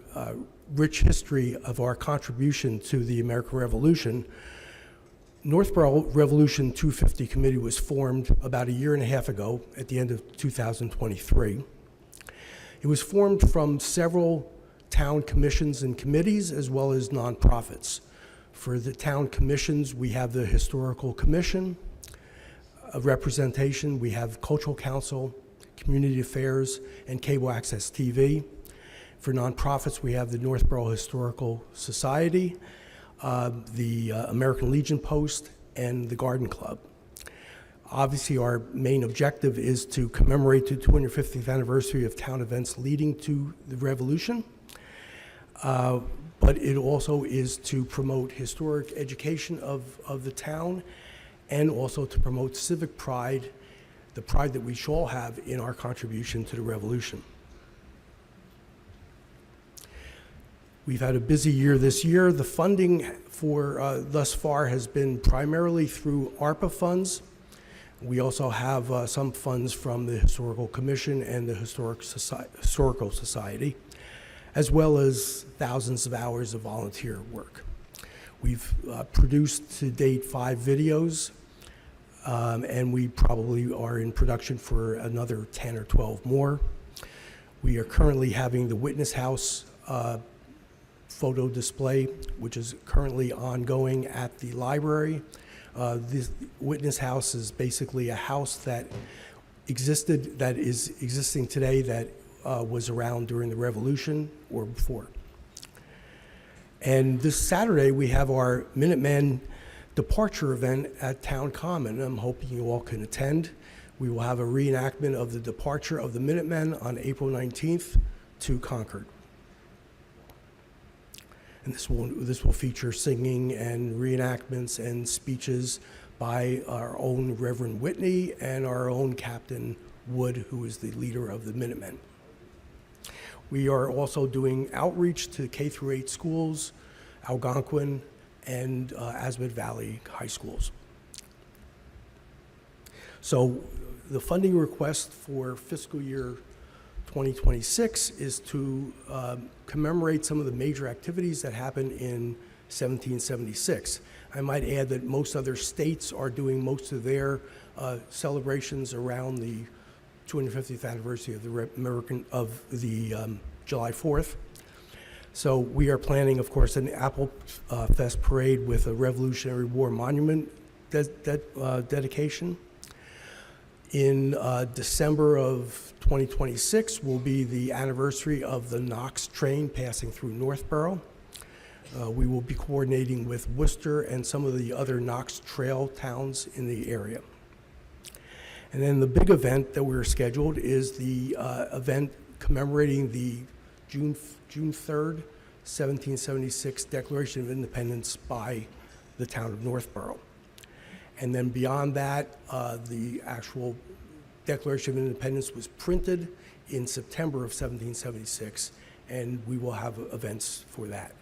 rich history of our contribution to the American Revolution, Northborough Revolution 250 Committee was formed about a year and a half ago at the end of 2023. It was formed from several town commissions and committees as well as nonprofits. For the town commissions, we have the Historical Commission, a representation, we have Cultural Council, Community Affairs, and Cable Access TV. For nonprofits, we have the Northborough Historical Society, the American Legion Post, and the Garden Club. Obviously, our main objective is to commemorate the 250th anniversary of town events leading to the Revolution, but it also is to promote historic education of the town and also to promote civic pride, the pride that we should all have in our contribution to the Revolution. We've had a busy year this year. The funding for thus far has been primarily through ARPA funds. We also have some funds from the Historical Commission and the Historical Society, as well as thousands of hours of volunteer work. We've produced to date 5 videos and we probably are in production for another 10 or 12 more. We are currently having the Witness House photo display, which is currently ongoing at the library. This Witness House is basically a house that existed, that is existing today, that was around during the Revolution or before. And this Saturday, we have our Minutemen departure event at Town Common. I'm hoping you all can attend. We will have a reenactment of the departure of the Minutemen on April 19th to Concord. And this will feature singing and reenactments and speeches by our own Reverend Whitney and our own Captain Wood, who is the leader of the Minutemen. We are also doing outreach to K-8 schools, Algonquin, and Asmid Valley High Schools. So the funding request for fiscal year 2026 is to commemorate some of the major activities that happened in 1776. I might add that most other states are doing most of their celebrations around the 250th anniversary of the July 4th. So we are planning, of course, an Apple Fest parade with a Revolutionary War monument dedication. In December of 2026 will be the anniversary of the Knox train passing through Northborough. We will be coordinating with Worcester and some of the other Knox Trail towns in the area. And then the big event that we're scheduled is the event commemorating the June 3rd, 1776 Declaration of Independence by the town of Northborough. And then beyond that, the actual Declaration of Independence was printed in September of 1776, and we will have events for that.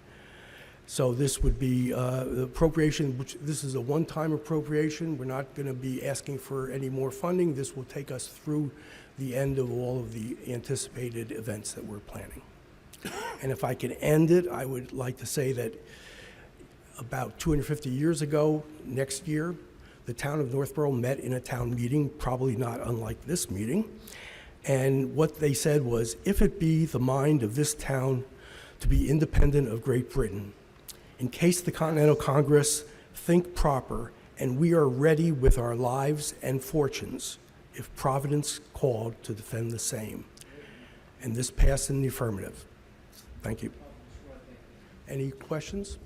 So this would be the appropriation, which this is a one-time appropriation. We're not going to be asking for any more funding. This will take us through the end of all of the anticipated events that we're planning. And if I can end it, I would like to say that about 250 years ago, next year, the town of Northborough met in a town meeting, probably not unlike this meeting. And what they said was, if it be the mind of this town to be independent of Great Britain, in case the Continental Congress think proper, and we are ready with our lives and fortunes, if Providence called to defend the same. And this passed in the affirmative. Thank you. Any questions?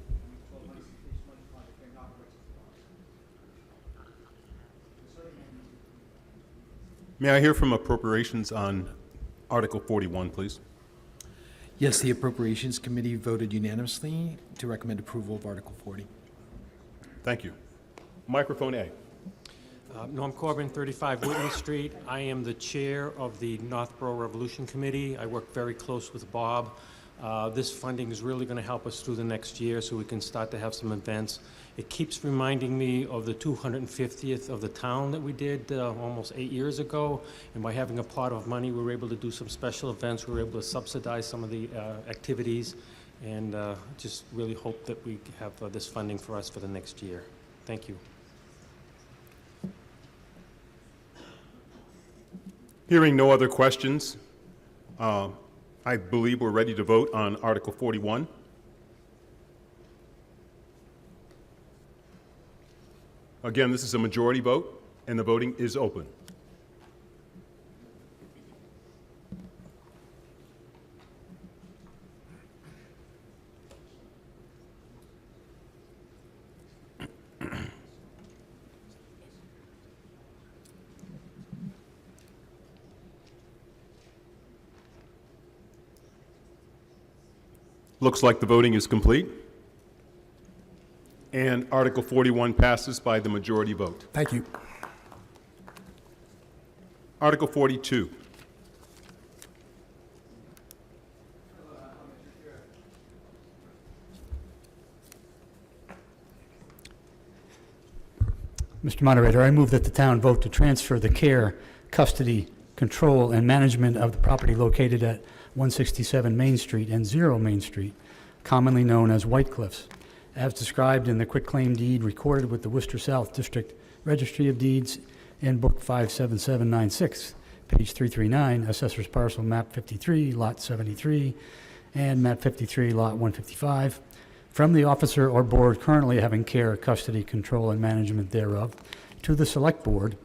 May I hear from Appropriations on Article 41, please? Yes, the Appropriations Committee voted unanimously to recommend approval of Article 40. Thank you. Microphone A. Norm Corbin, 35 Whitney Street. I am the chair of the Northborough Revolution Committee. I work very close with Bob. This funding is really going to help us through the next year so we can start to have some events. It keeps reminding me of the 250th of the town that we did almost 8 years ago. And by having a pot of money, we were able to do some special events. We were able to subsidize some of the activities. And just really hope that we have this funding for us for the next year. Thank you. Hearing no other questions, I believe we're ready to vote on Article 41. Again, this is a majority vote, and the voting is open. Looks like the voting is complete. And Article 41 passes by the majority vote. Thank you. Article 42. Mr. Moderator, I move that the town vote to transfer the care, custody, control, and management of the property located at 167 Main Street and 0 Main Street, commonly known as White Cliffs, as described in the quitclaim deed recorded with the Worcester South District Registry of Deeds, and Book 57796, page 339, Assessor's Parcel Map 53, Lot 73, and Map 53, Lot 155, from the officer or board currently having care, custody, control, and management thereof, to the Select Board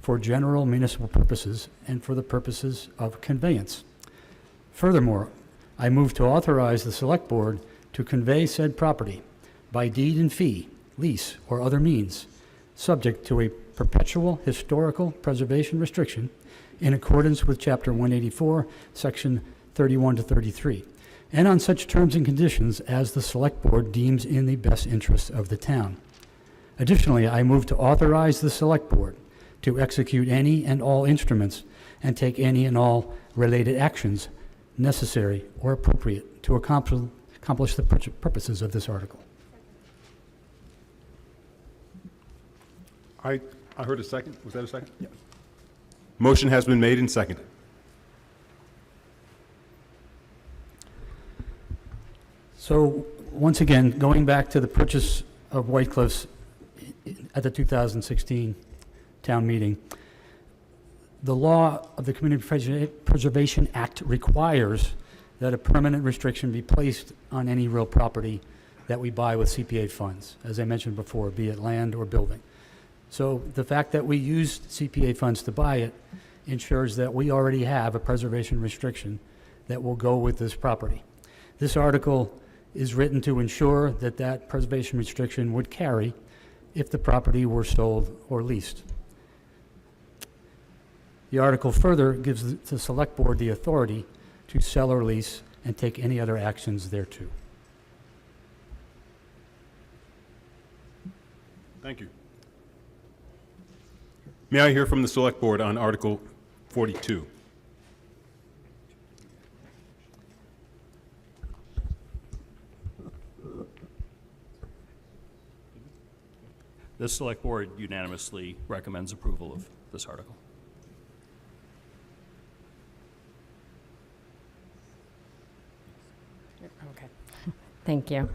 for general municipal purposes and for the purposes of conveyance. Furthermore, I move to authorize the Select Board to convey said property by deed and fee, lease, or other means, subject to a perpetual historical preservation restriction in accordance with Chapter 184, Section 31 to 33, and on such terms and conditions as the Select Board deems in the best interest of the town. Additionally, I move to authorize the Select Board to execute any and all instruments and take any and all related actions necessary or appropriate to accomplish the purposes of this article. I heard a second. Was that a second? Yeah. Motion has been made and seconded. So, once again, going back to the purchase of White Cliffs at the 2016 town meeting, the law of the Community Preservation Act requires that a permanent restriction be placed on any real property that we buy with CPA funds, as I mentioned before, be it land or building. So the fact that we used CPA funds to buy it ensures that we already have a preservation restriction that will go with this property. This article is written to ensure that that preservation restriction would carry if the property were sold or leased. The article further gives the Select Board the authority to sell or lease and take any other actions thereto. Thank you. May I hear from the Select Board on Article 42? The Select Board unanimously recommends approval of this article. Okay. Thank you.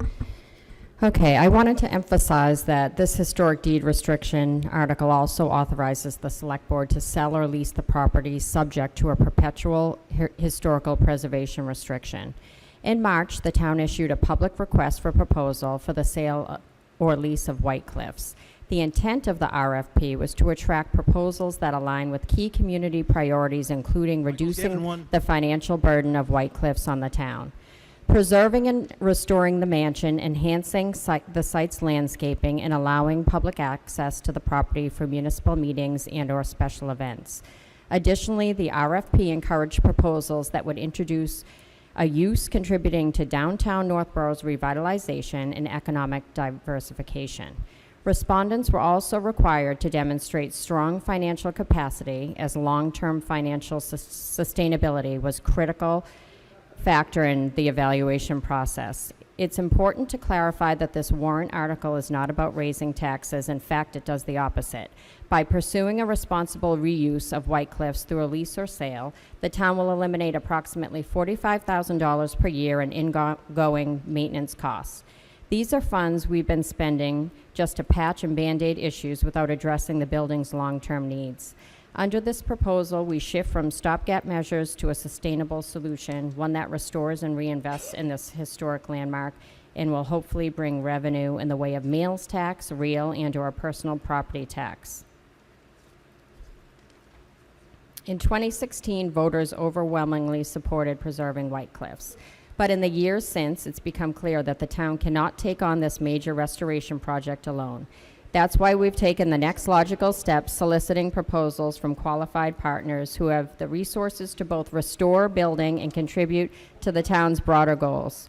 Okay, I wanted to emphasize that this historic deed restriction article also authorizes the Select Board to sell or lease the property subject to a perpetual historical preservation restriction. In March, the town issued a public request for proposal for the sale or lease of White Cliffs. The intent of the RFP was to attract proposals that align with key community priorities, including reducing the financial burden of White Cliffs on the town, preserving and restoring the mansion, enhancing the site's landscaping, and allowing public access to the property for municipal meetings and/or special events. Additionally, the RFP encouraged proposals that would introduce a use contributing to downtown Northborough's revitalization and economic diversification. Respondents were also required to demonstrate strong financial capacity, as long-term financial sustainability was critical factor in the evaluation process. It's important to clarify that this warrant article is not about raising taxes. In fact, it does the opposite. By pursuing a responsible reuse of White Cliffs through a lease or sale, the town will eliminate approximately $45,000 per year in ingoing maintenance costs. These are funds we've been spending just to patch and Band-Aid issues without addressing the building's long-term needs. Under this proposal, we shift from stopgap measures to a sustainable solution, one that restores and reinvests in this historic landmark and will hopefully bring revenue in the way of meals tax, real and/or personal property tax. In 2016, voters overwhelmingly supported preserving White Cliffs. But in the years since, it's become clear that the town cannot take on this major restoration project alone. That's why we've taken the next logical step, soliciting proposals from qualified partners who have the resources to both restore building and contribute to the town's broader goals.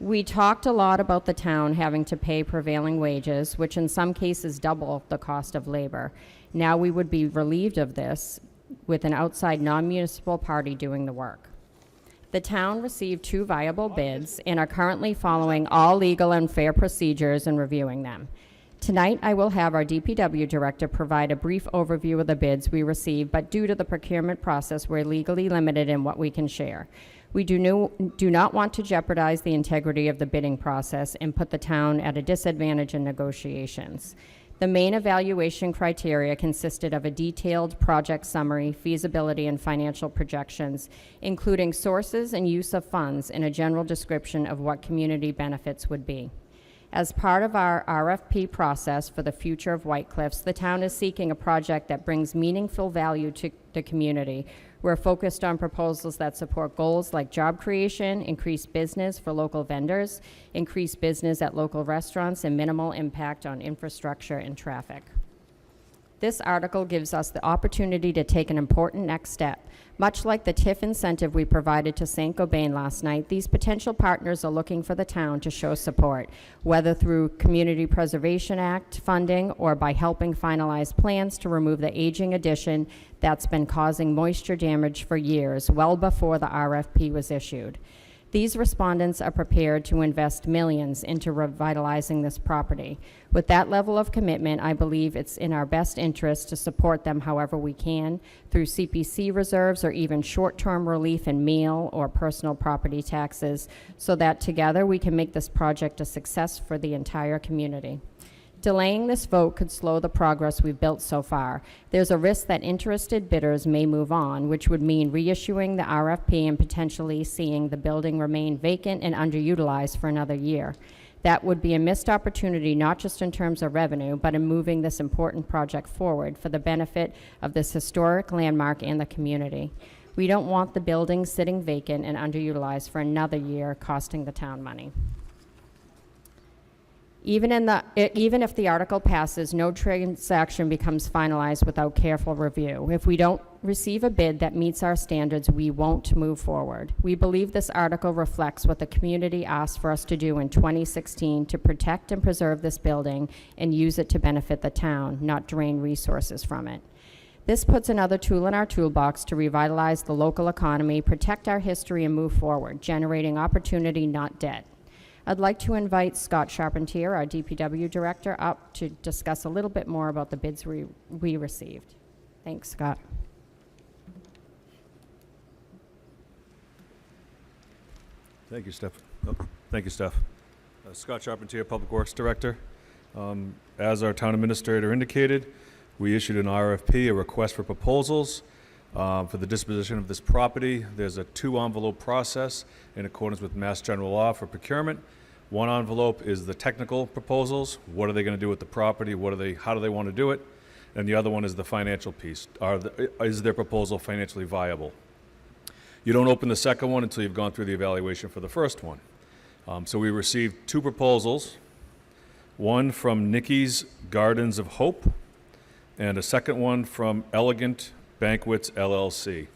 We talked a lot about the town having to pay prevailing wages, which in some cases double the cost of labor. Now we would be relieved of this with an outside non-municipal party doing the work. The town received 2 viable bids and are currently following all legal and fair procedures and reviewing them. Tonight, I will have our DPW director provide a brief overview of the bids we received, but due to the procurement process, we're legally limited in what we can share. We do not want to jeopardize the integrity of the bidding process and put the town at a disadvantage in negotiations. The main evaluation criteria consisted of a detailed project summary, feasibility, and financial projections, including sources and use of funds, and a general description of what community benefits would be. As part of our RFP process for the future of White Cliffs, the town is seeking a project that brings meaningful value to the community. We're focused on proposals that support goals like job creation, increased business for local vendors, increased business at local restaurants, and minimal impact on infrastructure and traffic. This article gives us the opportunity to take an important next step. Much like the TIF incentive we provided to St. Gobain last night, these potential partners are looking for the town to show support, whether through Community Preservation Act funding or by helping finalize plans to remove the aging addition that's been causing moisture damage for years, well before the RFP was issued. These respondents are prepared to invest millions into revitalizing this property. With that level of commitment, I believe it's in our best interest to support them however we can, through CPC reserves or even short-term relief in meal or personal property taxes, so that together we can make this project a success for the entire community. Delaying this vote could slow the progress we've built so far. There's a risk that interested bidders may move on, which would mean reissuing the RFP and potentially seeing the building remain vacant and underutilized for another year. That would be a missed opportunity, not just in terms of revenue, but in moving this important project forward for the benefit of this historic landmark and the community. We don't want the building sitting vacant and underutilized for another year, costing the town money. Even if the article passes, no transaction becomes finalized without careful review. If we don't receive a bid that meets our standards, we won't move forward. We believe this article reflects what the community asked for us to do in 2016 to protect and preserve this building and use it to benefit the town, not drain resources from it. This puts another tool in our toolbox to revitalize the local economy, protect our history, and move forward, generating opportunity, not debt. I'd like to invite Scott Charpentier, our DPW director, up to discuss a little bit more about the bids we received. Thanks, Scott. Thank you, Steph. Thank you, Steph. Scott Charpentier, Public Works Director. As our town administrator indicated, we issued an RFP, a request for proposals, for the disposition of this property. There's a 2-envelope process in accordance with Mass General Law for procurement. One envelope is the technical proposals. What are they going to do with the property? How do they want to do it? And the other one is the financial piece. Is their proposal financially viable? You don't open the second one until you've gone through the evaluation for the first one. So we received 2 proposals, one from Nikki's Gardens of Hope and a second one from Elegant Banquets LLC.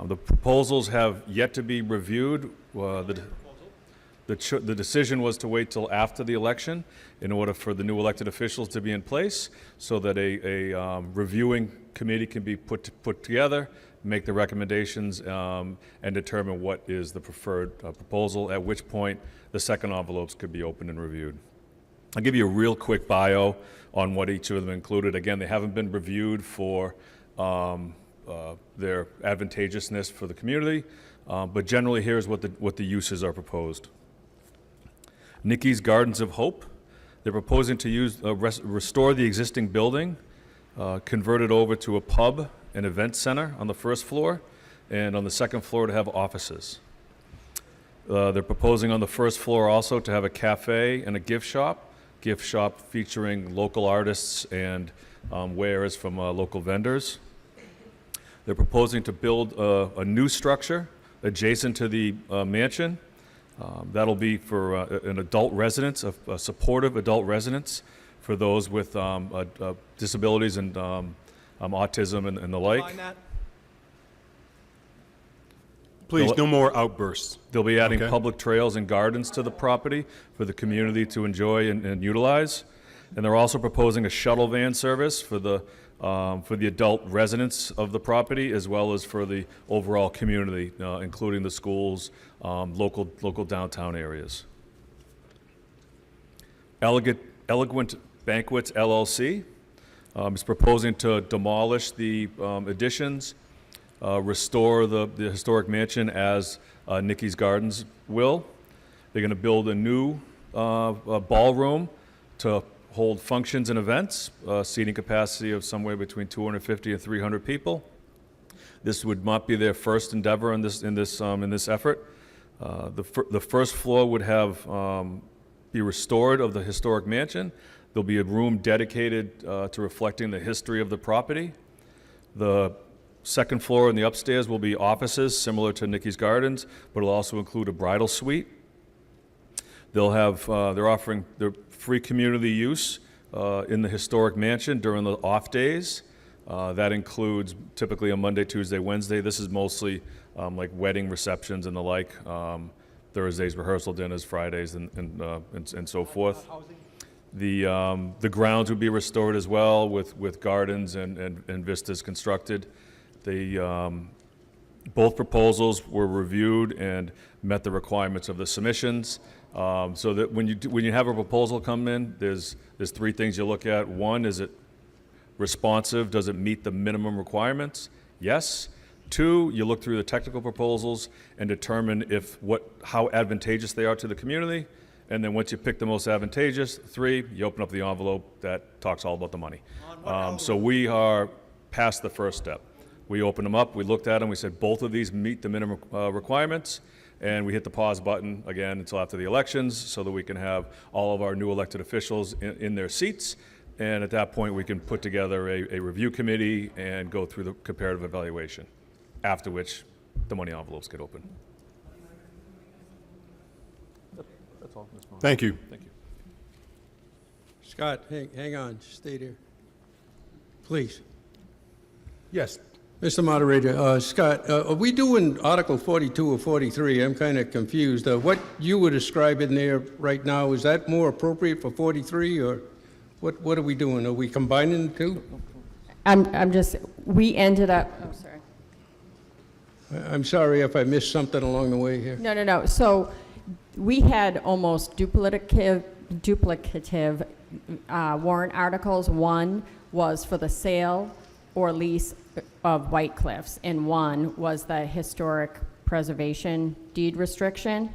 The proposals have yet to be reviewed. The decision was to wait till after the election in order for the new elected officials to be in place so that a reviewing committee can be put together, make the recommendations, and determine what is the preferred proposal, at which point the second envelopes could be opened and reviewed. I'll give you a real quick bio on what each of them included. Again, they haven't been reviewed for their advantageousness for the community, but generally here's what the uses are proposed. Nikki's Gardens of Hope, they're proposing to restore the existing building, convert it over to a pub and event center on the first floor, and on the second floor to have offices. They're proposing on the first floor also to have a cafe and a gift shop featuring local artists and wares from local vendors. They're proposing to build a new structure adjacent to the mansion. That'll be for an adult residence, a supportive adult residence for those with disabilities and autism and the like. Please, no more outbursts. They'll be adding Okay. public trails and gardens to the property for the community to enjoy and utilize. And they're also proposing a shuttle van service for the adult residents of the property, as well as for the overall community, including the schools, local downtown areas. Elegant Banquets LLC is proposing to demolish the additions, restore the historic mansion as Nikki's Gardens will. They're going to build a new ballroom to hold functions and events, seating capacity of somewhere between 250 and 300 people. This would not be their first endeavor in this effort. The first floor would have be restored of the historic mansion. There'll be a room dedicated to reflecting the history of the property. The second floor and the upstairs will be offices similar to Nikki's Gardens, but it'll also include a bridal suite. They'll have, they're offering their free community use in the historic mansion during the off days. That includes typically a Monday, Tuesday, Wednesday. This is mostly like wedding receptions and the like. Thursdays, rehearsal dinners, Fridays, and so forth. The grounds would be restored as well with gardens and vistas constructed. Both proposals were reviewed and met the requirements of the submissions. So that when you have a proposal come in, there's three things you look at. One, is it responsive? Does it meet the minimum requirements? Yes. Two, you look through the technical proposals and determine how advantageous they are to the community. And then once you pick the most advantageous, three, you open up the envelope that talks all about the money. So we are past the first step. We opened them up, we looked at them, we said both of these meet the minimum requirements, and we hit the pause button again until after the elections so that we can have all of our new elected officials in their seats. And at that point, we can put together a review committee and go through the comparative evaluation, after which the money envelopes get open. That's all, Ms. Moore. Thank you. Thank you. Scott, hang on, stay there. Please. Yes. Mr. Moderator, Scott, are we doing Article 42 or 43? I'm kind of confused. What you were describing there right now, is that more appropriate for 43, or what are we doing? Are we combining the two? We ended up, oh, sorry. I'm sorry if I missed something along the way here. No. So we had almost duplicative warrant articles. One was for the sale or lease of White Cliffs, and one was the historic preservation deed restriction.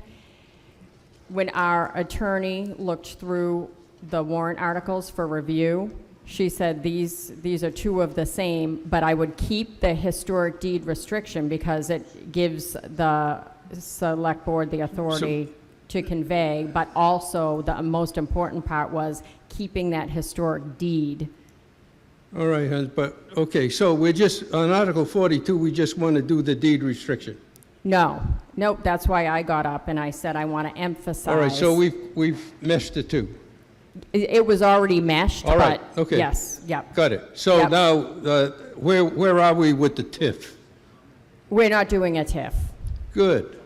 When our attorney looked through the warrant articles for review, she said these are two of the same, but I would keep the historic deed restriction because it gives the select board the authority to convey, but also the most important part was keeping that historic deed. All right, Hans, but, okay, so we're just, on Article 42, we just want to do the deed restriction. Nope, that's why I got up and I said I want to emphasize. All right, so we've meshed the two. It was already meshed, All right, but okay. yes, yep. Got it. So Yep. now, where are we with the TIF? We're not doing a TIF. Good.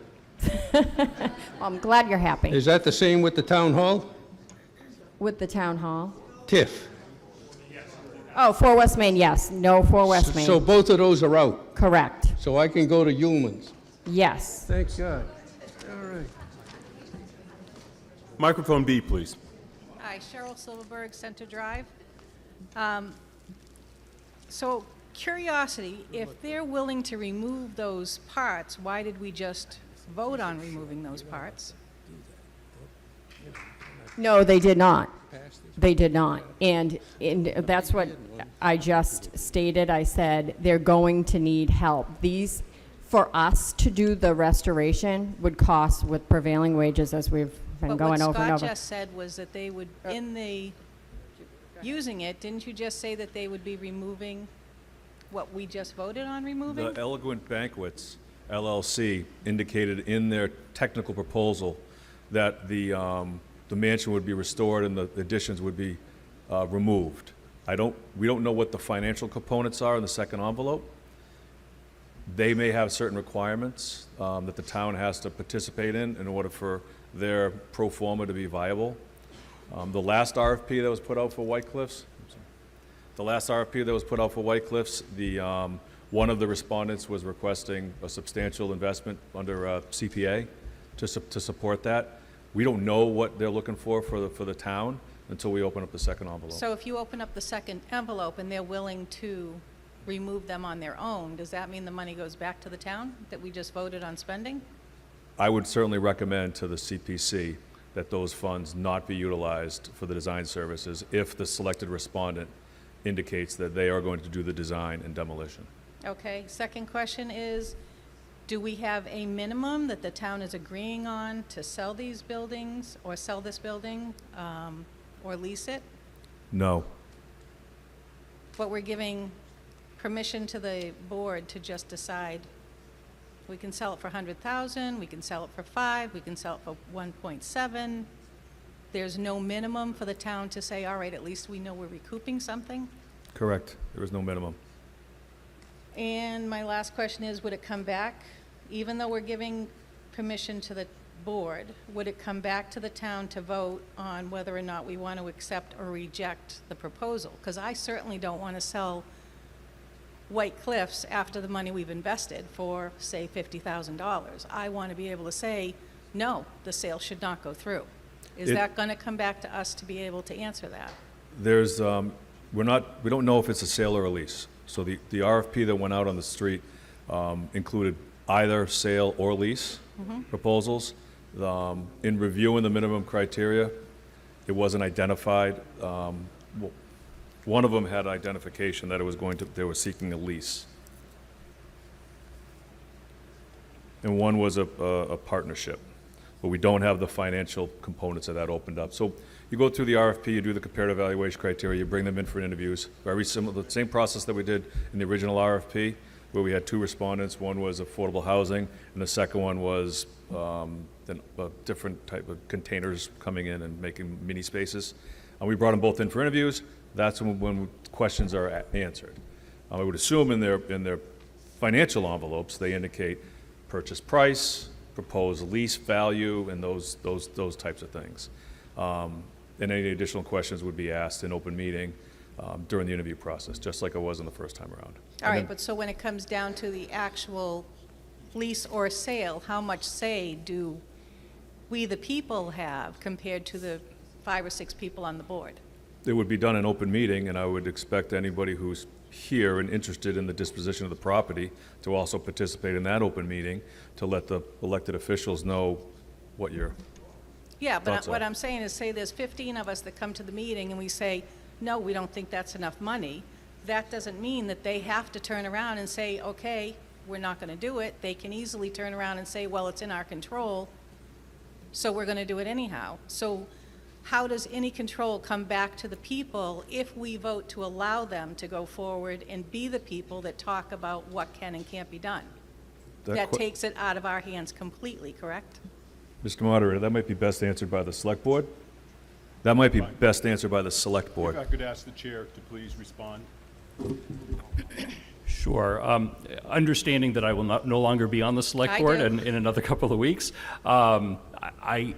Well, I'm glad you're happy. Is that the same with the town hall? With the town hall? TIF. Oh, for West Main, yes. No for West Main. So both of those are out? Correct. So I can go to Ullman's? Yes. Thank God. All right. Microphone B, please. Hi, Cheryl Silverberg, Center Drive. So, curiosity, if they're willing to remove those parts, why did we just vote on removing those parts? No, they did not. They did not. And that's what I just stated. I said they're going to need help. These, for us to do the restoration, would cost with prevailing wages, as we've been going over and But what over. Scott just said was that they would, using it, didn't you just say that they would be removing what we just voted on removing? The Elegant Banquets LLC indicated in their technical proposal that the mansion would be restored and the additions would be removed. We don't know what the financial components are in the second envelope. They may have certain requirements that the town has to participate in order for their pro forma to be viable. The last RFP that was put out for White Cliffs, one of the respondents was requesting a substantial investment under CPA to support that. We don't know what they're looking for the town until we open up the second envelope. So if you open up the second envelope and they're willing to remove them on their own, does that mean the money goes back to the town that we just voted on spending? I would certainly recommend to the CPC that those funds not be utilized for the design services if the selected respondent indicates that they are going to do the design and demolition. Okay, second question is, do we have a minimum that the town is agreeing on to sell these buildings, or sell this building, or lease it? No. But we're giving permission to the board to just decide, we can sell it for 100,000, we can sell it for 5, we can sell it for 1.7. There's no minimum for the town to say, all right, at least we know we're recouping something? Correct. There is no minimum. And my last question is, would it come back, even though we're giving permission to the board, would it come back to the town to vote on whether or not we want to accept or reject the proposal? Because I certainly don't want to sell White Cliffs after the money we've invested for, say, $50,000. I want to be able to say, no, the sale should not go through. Is that going to come back to us to be able to answer that? There's, we don't know if it's a sale or a lease. So the RFP that went out on the street included either sale or lease proposals. In reviewing the minimum criteria, it wasn't identified. One of them had identification that it was they were seeking a lease. And one was a partnership, but we don't have the financial components of that opened up. So you go through the RFP, you do the comparative evaluation criteria, you bring them in for interviews. Very similar, the same process that we did in the original RFP, where we had 2 respondents. One was affordable housing, and the second one was a different type of containers coming in and making mini spaces. And we brought them both in for interviews. That's when questions are answered. I would assume in their financial envelopes, they indicate purchase price, proposed lease value, and those types of things. And any additional questions would be asked in open meeting during the interview process, just like it was in the first time around. All right, but so when it comes down to the actual lease or sale, how much say do we, the people, have compared to the 5 or 6 people on the board? It would be done in open meeting, and I would expect anybody who's here and interested in the disposition of the property to also participate in that open meeting to let the elected officials know what your Yeah, but thoughts are. what I'm saying is, say there's 15 of us that come to the meeting and we say, no, we don't think that's enough money. That doesn't mean that they have to turn around and say, okay, we're not going to do it. They can easily turn around and say, well, it's in our control, so we're going to do it anyhow. So how does any control come back to the people if we vote to allow them to go forward and be the people that talk about what can and can't be done? That takes it out of our hands completely, correct? Mr. Moderator, that might be best answered by the Select Board. That might be best answered by the Select Board. If I could ask the chair to please respond. Sure. Understanding that I will no longer be on the Select I Board do. in another couple of weeks, I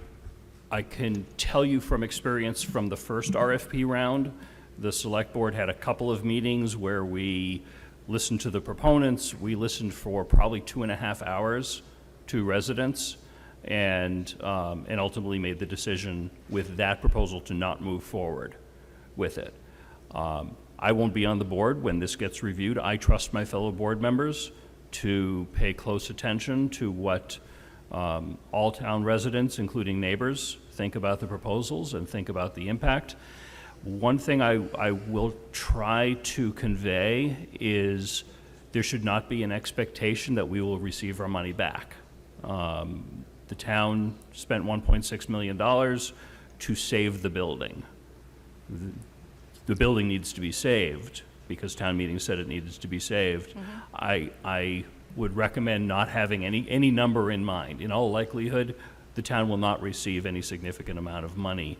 can tell you from experience from the first RFP round, the Select Board had a couple of meetings where we listened to the proponents. We listened for probably 2.5 hours to residents, and ultimately made the decision with that proposal to not move forward with it. I won't be on the board when this gets reviewed. I trust my fellow board members to pay close attention to what all town residents, including neighbors, think about the proposals and think about the impact. One thing I will try to convey is there should not be an expectation that we will receive our money back. The town spent $1.6 million to save the building. The building needs to be saved because town meeting said it needed to be saved. I would recommend not having any number in mind. In all likelihood, the town will not receive any significant amount of money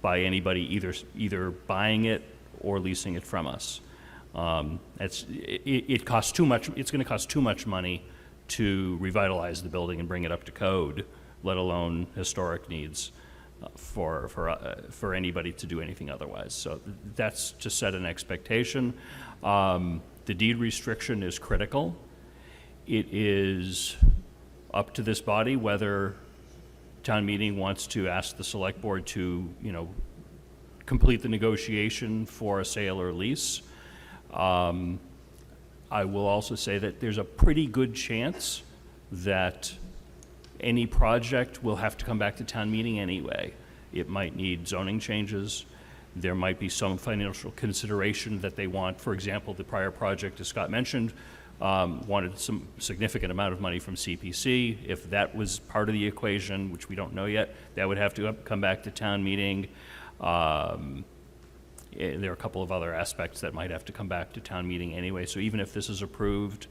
by anybody either buying it or leasing it from us. It costs too much. It's going to cost too much money to revitalize the building and bring it up to code, let alone historic needs for anybody to do anything otherwise. So that's to set an expectation. The deed restriction is critical. It is up to this body whether town meeting wants to ask the Select Board to, complete the negotiation for a sale or lease. I will also say that there's a pretty good chance that any project will have to come back to town meeting anyway. It might need zoning changes. There might be some financial consideration that they want. For example, the prior project, as Scott mentioned, wanted some significant amount of money from CPC. If that was part of the equation, which we don't know yet, that would have to come back to town meeting. There are a couple of other aspects that might have to come back to town meeting anyway. So even if this is approved,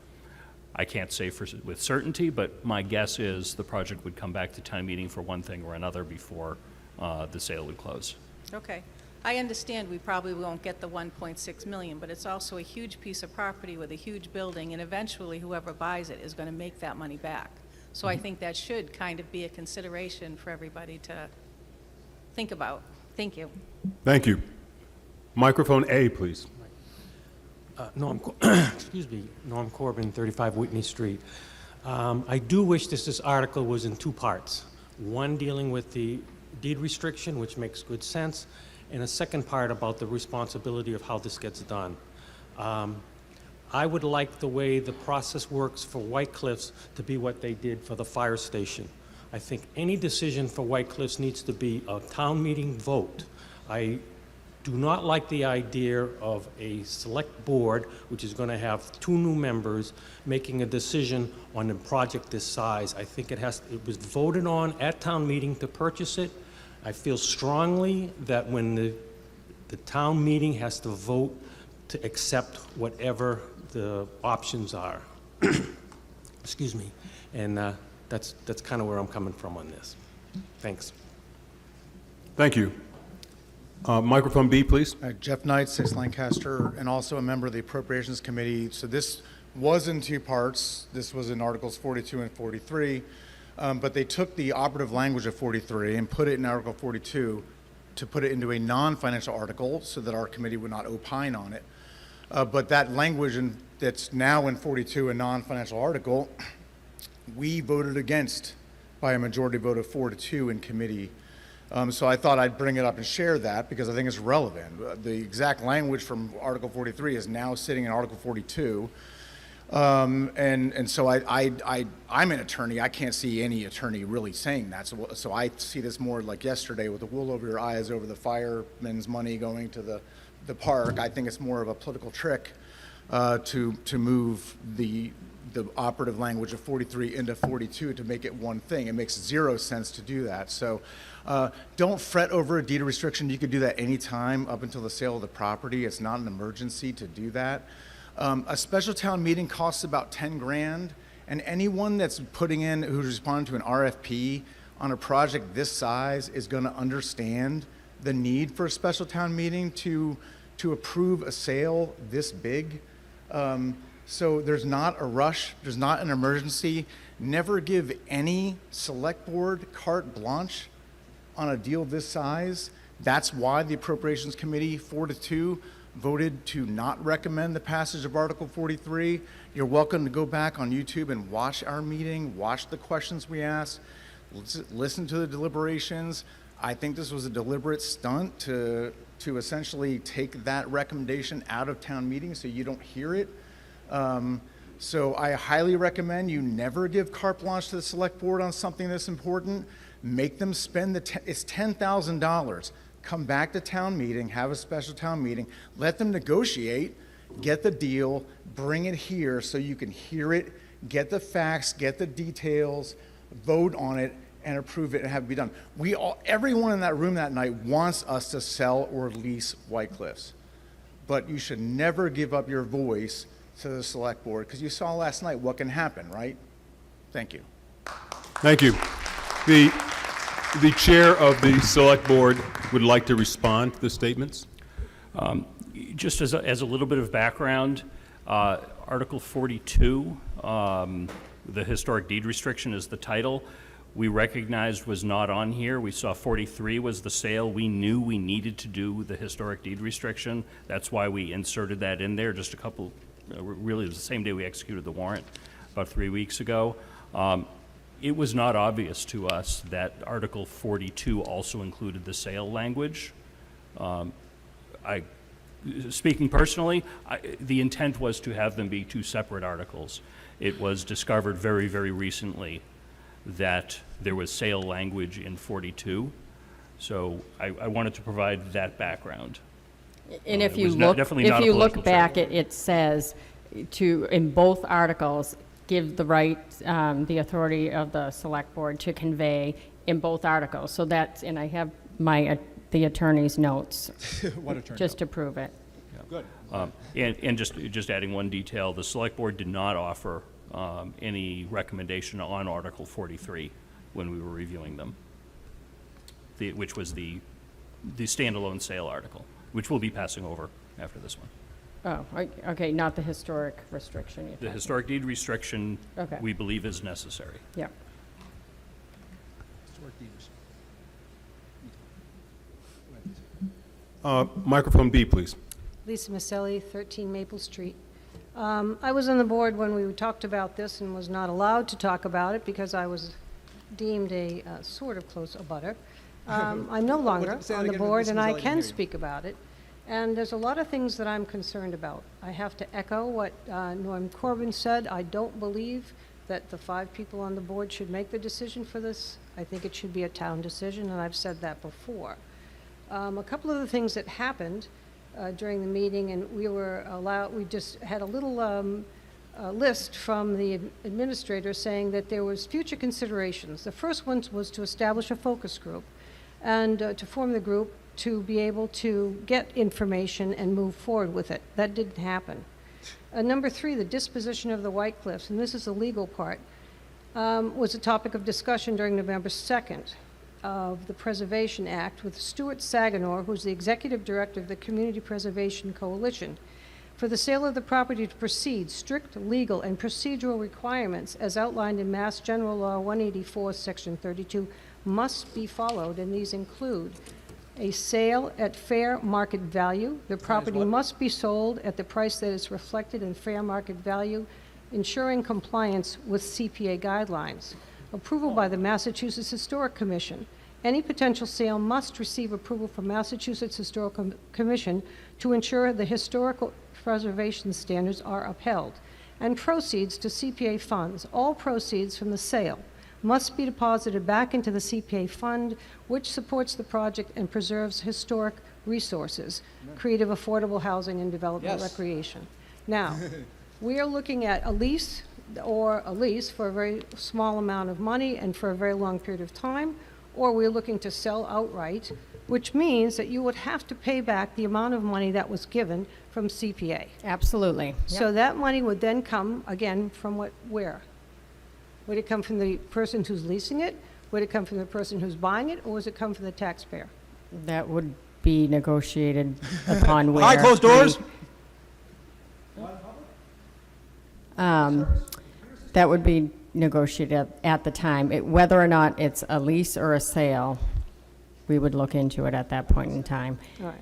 I can't say with certainty, but my guess is the project would come back to town meeting for one thing or another before the sale would close. Okay. I understand we probably won't get the 1.6 million, but it's also a huge piece of property with a huge building, and eventually whoever buys it is going to make that money back. So I think that should kind of be a consideration for everybody to think about. Thank you. Thank you. Microphone A, please. Excuse me, Norm Corbin, 35 Whitney Street. I do wish this article was in two parts. One dealing with the deed restriction, which makes good sense, and a second part about the responsibility of how this gets done. I would like the way the process works for White Cliffs to be what they did for the fire station. I think any decision for White Cliffs needs to be a town meeting vote. I do not like the idea of a select board, which is going to have 2 new members, making a decision on a project this size. I think it was voted on at town meeting to purchase it. I feel strongly that when the town meeting has to vote to accept whatever the options are. Excuse me. And that's kind of where I'm coming from on this. Thanks. Thank you. Microphone B, please. Jeff Knight, 6 Lancaster, and also a member of the Appropriations Committee. So this was in 2 parts. This was in Articles 42 and 43, but they took the operative language of 43 and put it in Article 42 to put it into a non-financial article so that our committee would not opine on it. But that language that's now in 42, a non-financial article, we voted against by a majority vote of 4-2 in committee. So I thought I'd bring it up and share that because I think it's relevant. The exact language from Article 43 is now sitting in Article 42. And so I'm an attorney. I can't see any attorney really saying that. So I see this more like yesterday with the wool over your eyes over the firemen's money going to the park. I think it's more of a political trick to move the operative language of 43 into 42 to make it one thing. It makes 0 sense to do that. So don't fret over a deed of restriction. You could do that anytime up until the sale of the property. It's not an emergency to do that. A special town meeting costs about 10 grand, and anyone that's putting in, who's responding to an RFP on a project this size is going to understand the need for a special town meeting to approve a sale this big. So there's not a rush, there's not an emergency. Never give any select board carte blanche on a deal this size. That's why the Appropriations Committee, 4-2, voted to not recommend the passage of Article 43. You're welcome to go back on YouTube and watch our meeting, watch the questions we asked, listen to the deliberations. I think this was a deliberate stunt to essentially take that recommendation out of town meeting so you don't hear it. So I highly recommend you never give carte blanche to the select board on something this important. Make them spend it's $10,000. Come back to town meeting, have a special town meeting, let them negotiate, get the deal, bring it here so you can hear it, get the facts, get the details, vote on it, and approve it and have it be done. Everyone in that room that night wants us to sell or lease White Cliffs, but you should never give up your voice to the select board because you saw last night what can happen, right? Thank you. Thank you. The chair of the select board would like to respond to the statements. Just as a little bit of background, Article 42, the historic deed restriction is the title. We recognized was not on here. We saw 43 was the sale. We knew we needed to do the historic deed restriction. That's why we inserted that in there just really it was the same day we executed the warrant about 3 weeks ago. It was not obvious to us that Article 42 also included the sale language. Speaking personally, the intent was to have them be 2 separate articles. It was discovered very, very recently that there was sale language in 42. So I wanted to provide that background. And if it you was look, definitely not if a you political look back, it says to, in both articles, give the right, the authority of the select board to convey in both articles. So that's, and I have my, the attorney's notes. What attorney? Just to prove it. Good. And just adding one detail, the select board did not offer any recommendation on Article 43 when we were reviewing them, which was the standalone sale article, which we'll be passing over after this one. Oh, okay, not the historic restriction. The historic deed restriction, Okay. we believe is necessary. Yeah. Microphone B, please. Lisa Maselli, 13 Maple Street. I was on the board when we talked about this and was not allowed to talk about it because I was deemed a sort of close abutter. I'm no longer Say that on the again, board, Ms. and Maselli, I I didn't can hear you. speak about it. And there's a lot of things that I'm concerned about. I have to echo what Norm Corbin said. I don't believe that the 5 people on the board should make the decision for this. I think it should be a town decision, and I've said that before. A couple of the things that happened during the meeting, and we just had a little list from the administrator saying that there was future considerations. The first one was to establish a focus group and to form the group to be able to get information and move forward with it. That didn't happen. Number 3, the disposition of the White Cliffs, and this is the legal part, was a topic of discussion during November 2nd of the Preservation Act with Stuart Saganor, who's the executive director of the Community Preservation Coalition. For the sale of the property to proceed, strict legal and procedural requirements as outlined in Mass General Law 184, Section 32, must be followed, and these include a sale at fair market value. The property must be sold at the price that is reflected in fair market value, ensuring compliance with CPA guidelines. Approval by the Massachusetts Historic Commission. Any potential sale must receive approval from Massachusetts Historical Commission to ensure the historical preservation standards are upheld. And proceeds to CPA funds. All proceeds from the sale must be deposited back into the CPA fund, which supports the project and preserves historic resources, creative affordable housing and development recreation. Now, we are looking at a lease for a very small amount of money and for a very long period of time, or we're looking to sell outright, which means that you would have to pay back the amount of money that was given from CPA. Absolutely. So that money would then come, again, from where? Would it come from the person who's leasing it? Would it come from the person who's buying it, or would it come from the taxpayer? That would be negotiated upon where. Behind closed doors? That would be negotiated at the time. Whether or not it's a lease or a sale, we would look into it at that point in time. All right.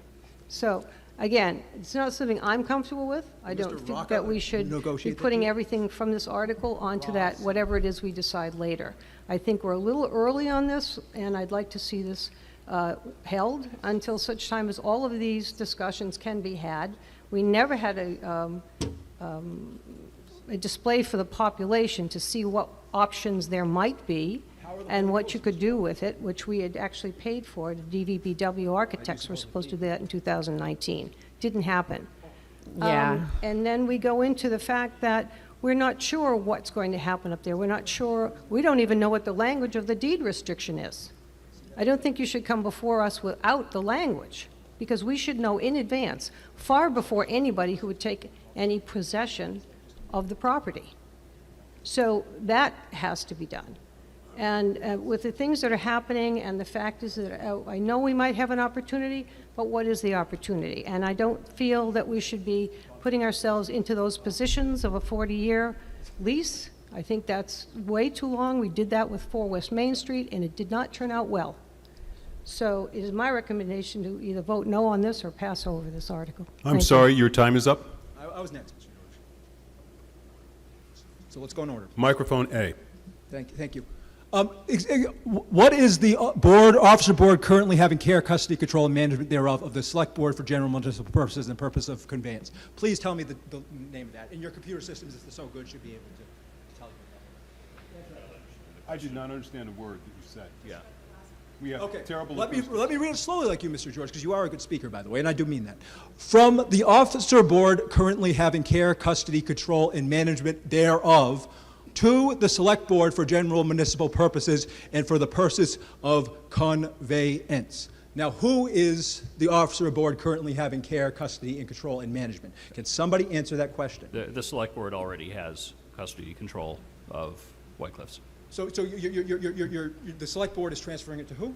So, again, it's not something I'm comfortable with. I don't think that we should be putting everything from this article onto that, whatever it is we decide later. I think we're a little early on this, and I'd like to see this held until such time as all of these discussions can be had. We never had a display for the population to see what options there might be and what you could do with it, which we had actually paid for. The DVBW architects were supposed to do that in 2019. Didn't happen. Yeah. And then we go into the fact that we're not sure what's going to happen up there. We're not sure, we don't even know what the language of the deed restriction is. I don't think you should come before us without the language, because we should know in advance, far before anybody who would take any possession of the property. So that has to be done. And with the things that are happening, and the fact is that I know we might have an opportunity, but what is the opportunity? And I don't feel that we should be putting ourselves into those positions of a 40-year lease. I think that's way too long. We did that with 4 West Main Street, and it did not turn out well. So it is my recommendation to either vote no on this or pass over this article. I'm Thank you. sorry, your time is up. I was next, Mr. George. So let's go in order. Microphone A. Thank you. What is the officer board currently having care, custody, control, and management thereof of the select board for general municipal purposes and purpose of conveyance? Please tell me the name of that. And your computer systems, if they're so good, should be able to tell you I did not understand a word that you said. Yeah. We have Okay, terrible. let acoustics. me read it slowly like you, Mr. George, because you are a good speaker, by the way, and I do mean that. From the officer board currently having care, custody, control, and management thereof, to the select board for general municipal purposes and for the purposes of conveyance. Now, who is the officer board currently having care, custody, and control and management? Can somebody answer that question? The select board already has custody control of White Cliffs. So the select board is transferring it to who?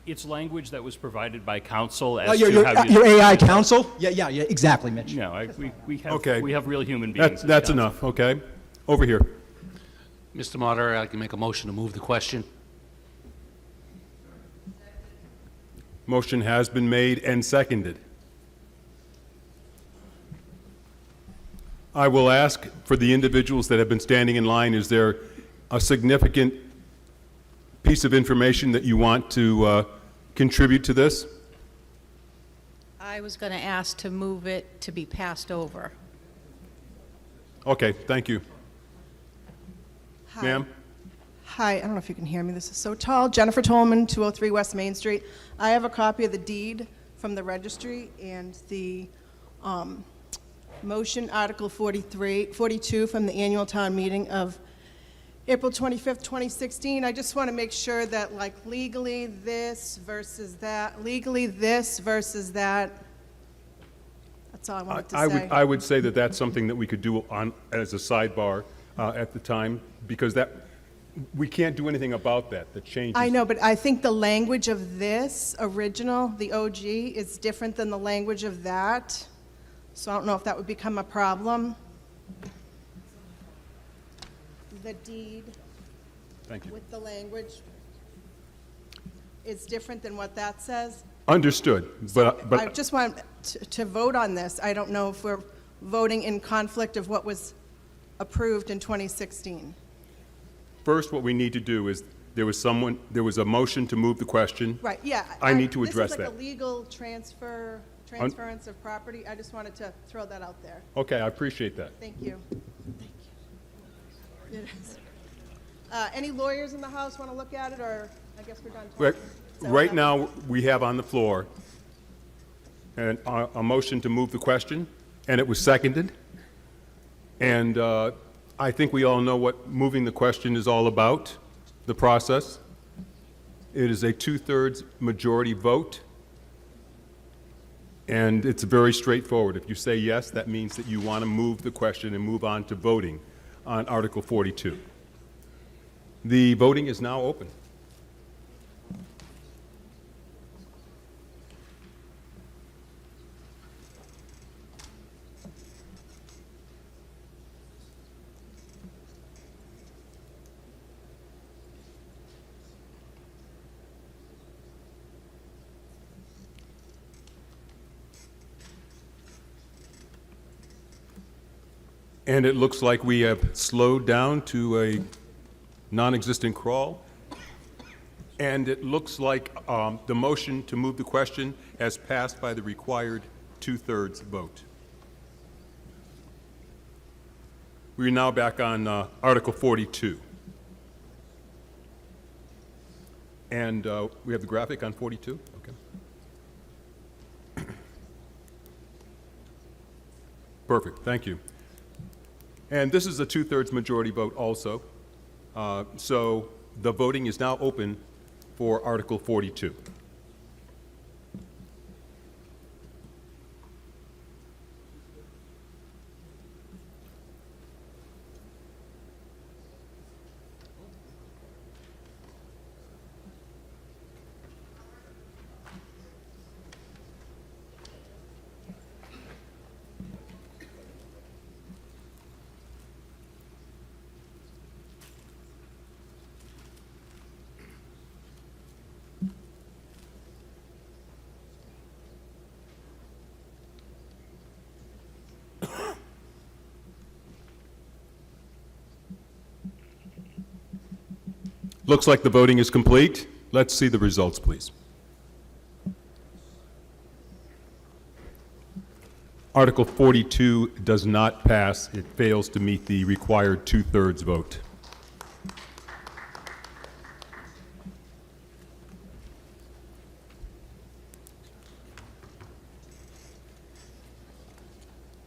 It's language that was provided by council as Your to how you... your AI council? Yeah, exactly, Mitch. No, Okay. we have real human beings. That's enough, okay? Over here. Mr. Moderator, I can make a motion to move the question. Motion has been made and seconded. I will ask for the individuals that have been standing in line, is there a significant piece of information that you want to contribute to this? I was going to ask to move it to be passed over. Okay, thank you. Hi. Ma'am? Hi, I don't know if you can hear me. This is so tall. Jennifer Tolman, 203 West Main Street. I have a copy of the deed from the registry and the motion Article 42 from the annual town meeting of April 25th, 2016. I just want to make sure that, like, legally this versus that, That's all I wanted to say. I would say that that's something that we could do as a sidebar at the time, because we can't do anything about that, the changes. I know, but I think the language of this original, the OG, is different than the language of that. So I don't know if that would become a problem. The deed Thank you. with the language is different than what that says. Understood, but I just want to vote on this. I don't know if we're voting in conflict of what was approved in 2016. first what we need to do is, there was a motion to move the question. Right, yeah. I need to address This is like that. a legal transference of property. I just wanted to throw that out there. Okay, I appreciate that. Thank you. Thank you. It is. Any lawyers in the house want to look at it, or I guess we're done talking? Right now, we have on the floor a motion to move the question, and it was seconded. And I think we all know what moving the question is all about, the process. It is a 2/3 majority vote, and it's very straightforward. If you say yes, that means that you want to move the question and move on to voting on Article 42. The voting is now open. And it looks like we have slowed down to a non-existent crawl. And it looks like the motion to move the question has passed by the required 2/3 vote. We are now back on Article 42. And we have the graphic on 42? Okay. Perfect, thank you. And this is a 2/3 majority vote also. So the voting is now open for Article 42. Looks like the voting is complete. Let's see the results, please. Article 42 does not pass. It fails to meet the required 2/3 vote.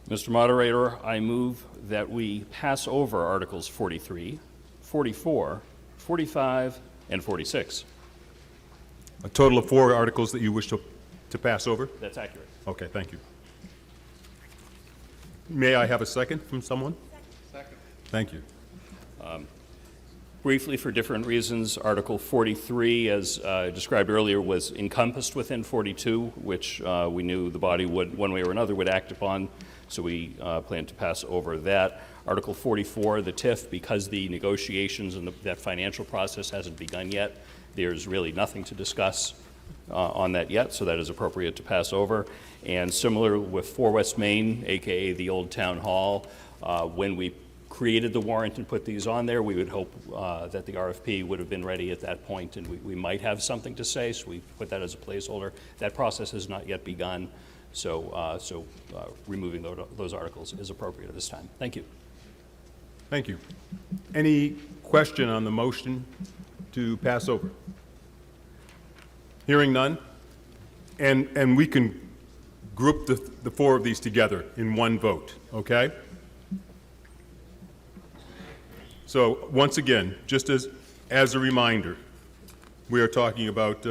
Mr. Moderator, I move that we pass over Articles 43, 44, 45, and 46. A total of 4 articles that you wish to pass over? That's accurate. Okay, thank you. May I have a second from someone? Second. Thank you. Briefly, for different reasons, Article 43, as described earlier, was encompassed within 42, which we knew the body would, one way or another, would act upon, so we plan to pass over that. Article 44, the TIF, because the negotiations and that financial process hasn't begun yet, there's really nothing to discuss on that yet, so that is appropriate to pass over. And similar with 4 West Main, AKA the Old Town Hall, when we created the warrant and put these on there, we would hope that the RFP would have been ready at that point, and we might have something to say, so we put that as a placeholder. That process has not yet begun, so removing those articles is appropriate at this time. Thank you. Thank you. Any question on the motion to pass over? Hearing none, and we can group the 4 of these together in one vote, okay? So once again, just as a reminder, we are talking about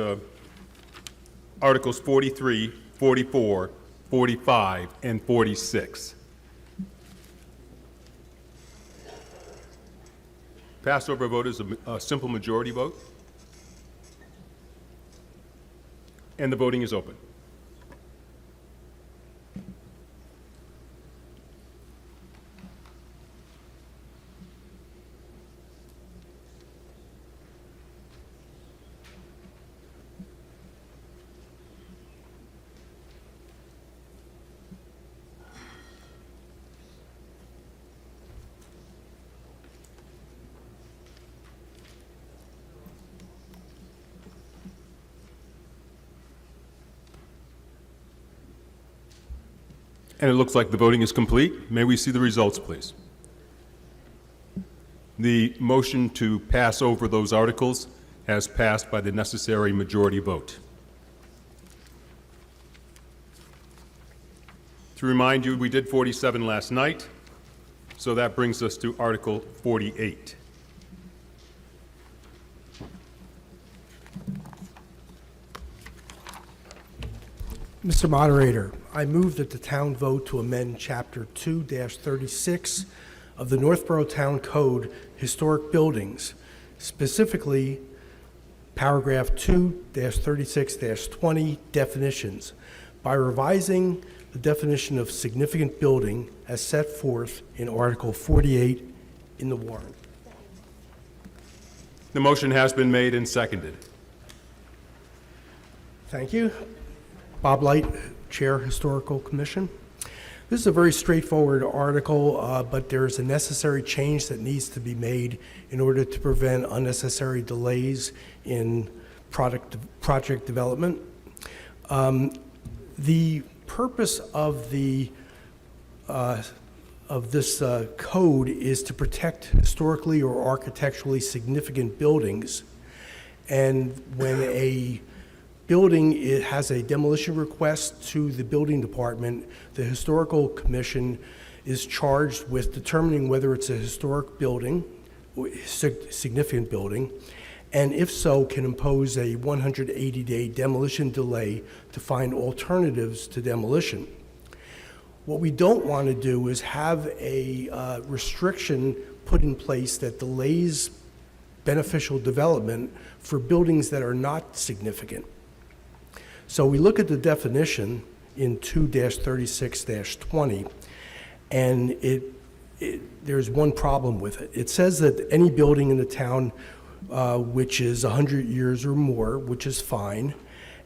Articles 43, 44, 45, and 46. Passover vote is a simple majority vote, and the voting is open. And it looks like the voting is complete. May we see the results, please? The motion to pass over those articles has passed by the necessary majority vote. To remind you, we did 47 last night, so that brings us to Article 48. Mr. Moderator, I move that the town vote to amend Chapter 2-36 of the Northborough Town Code, Historic Buildings, specifically Paragraph 2-36-20, Definitions, by revising the definition of significant building as set forth in Article 48 in the warrant. The motion has been made and seconded. Thank you. Bob Light, Chair, Historical Commission. This is a very straightforward article, but there's a necessary change that needs to be made in order to prevent unnecessary delays in project development. The purpose of this code is to protect historically or architecturally significant buildings, and when a building has a demolition request to the building department, the Historical Commission is charged with determining whether it's a historic building, significant building, and if so, can impose a 180-day demolition delay to find alternatives to demolition. What we don't want to do is have a restriction put in place that delays beneficial development for buildings that are not significant. So we look at the definition in 2-36-20, and there's one problem with it. It says that any building in the town which is 100 years or more, which is fine,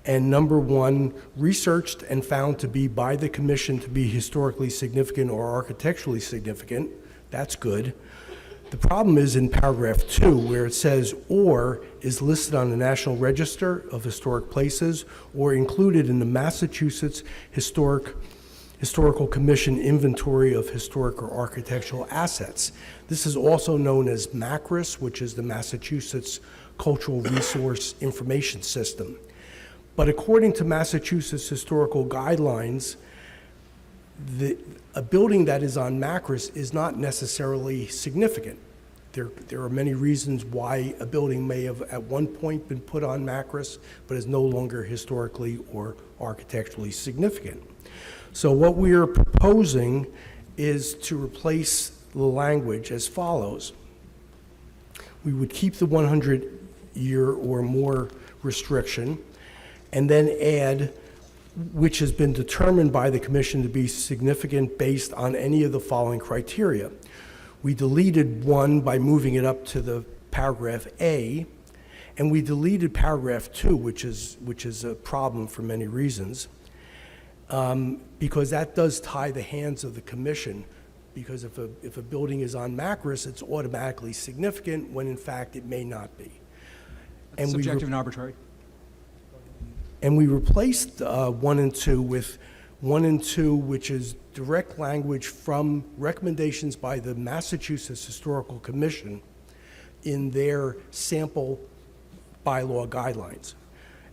and number 1, researched and found to be by the commission to be historically significant or architecturally significant, that's good. The problem is in paragraph 2, where it says, or is listed on the National Register of Historic Places or included in the Massachusetts Historical Commission Inventory of Historic or Architectural Assets. This is also known as MACRIS, which is the Massachusetts Cultural Resource Information System. But according to Massachusetts historical guidelines, a building that is on Macris is not necessarily significant. There are many reasons why a building may have at one point been put on Macris, but is no longer historically or architecturally significant. So what we are proposing is to replace the language as follows. We would keep the 100-year or more restriction, and then add, which has been determined by the commission to be significant based on any of the following criteria. We deleted one by moving it up to the paragraph A, and we deleted paragraph 2, which is a problem for many reasons, because that does tie the hands of the commission, because if a building is on Macris, it's automatically significant, when in fact it may not be. And Subjective and arbitrary. And we replaced 1 and 2 with 1 and 2, which is direct language from recommendations by the Massachusetts Historical Commission in their sample bylaw guidelines.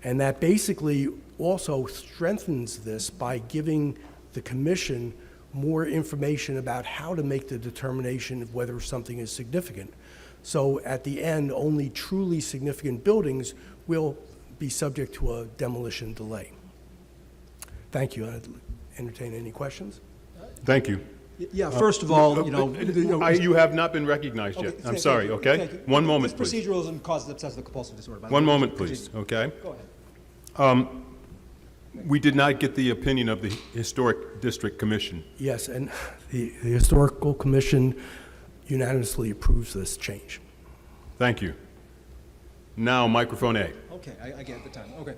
And that basically also strengthens this by giving the commission more information about how to make the determination of whether something is significant. So at the end, only truly significant buildings will be subject to a demolition delay. Thank you. I'd entertain any questions. Thank you. Yeah, first of all, You have not been recognized yet. I'm sorry, okay? Thank you. One moment, This please. proceduralism causes obsessive compulsive disorder. by the One way. moment, Proceed. please, okay? Go ahead. We did not get the opinion of the Historic District Commission. Yes, and the Historical Commission unanimously approves this change. Thank you. Now, microphone A. Okay, I get the time, okay.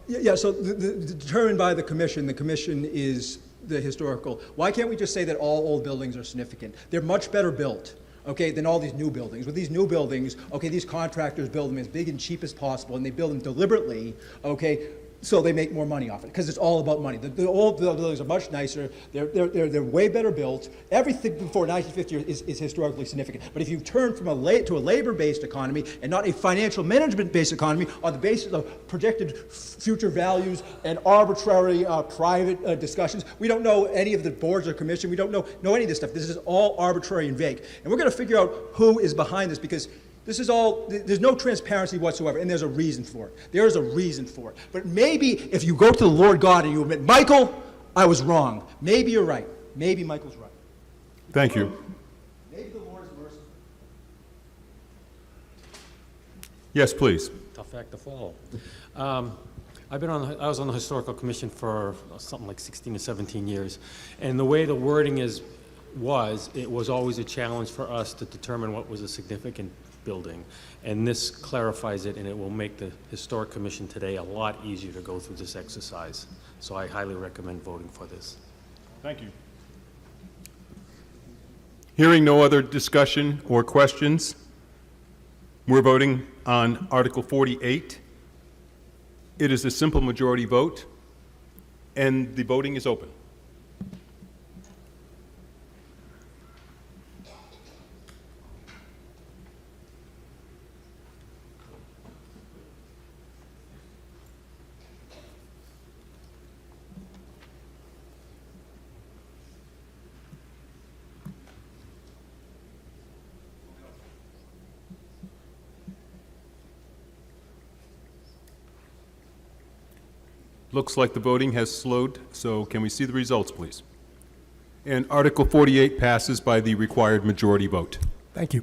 Yeah, so determined by the commission is the historical. Why can't we just say that all old buildings are significant? They're much better built, okay, than all these new buildings. With these new buildings, okay, these contractors build them as big and cheap as possible, and they build them deliberately, okay, so they make more money off it, because it's all about money. The old buildings are much nicer, they're way better built. Everything before 1950 is historically significant. But if you turn from to a labor-based economy and not a financial management-based economy on the basis of projected future values and arbitrary private discussions, we don't know any of the boards or commission, we don't know any of this stuff. This is all arbitrary and vague. And we're gonna figure out who is behind this, because this is all, there's no transparency whatsoever, and there's a reason for it. There is a reason for it. But maybe if you go to the Lord God and you admit, Michael, I was wrong. Maybe you're right. Maybe Michael's right. Thank you. Maybe the Lord is merciful. Yes, please. Tough act to follow. I was on the Historical Commission for something like 16 or 17 years, and the way the wording it was always a challenge for us to determine what was a significant building, and this clarifies it, and it will make the Historic Commission today a lot easier to go through this exercise. So I highly recommend voting for this. Thank you. Hearing no other discussion or questions, we're voting on Article 48. It is a simple majority vote, and the voting is open. Looks like the voting has slowed, so can we see the results, please? And Article 48 passes by the required majority vote. Thank you.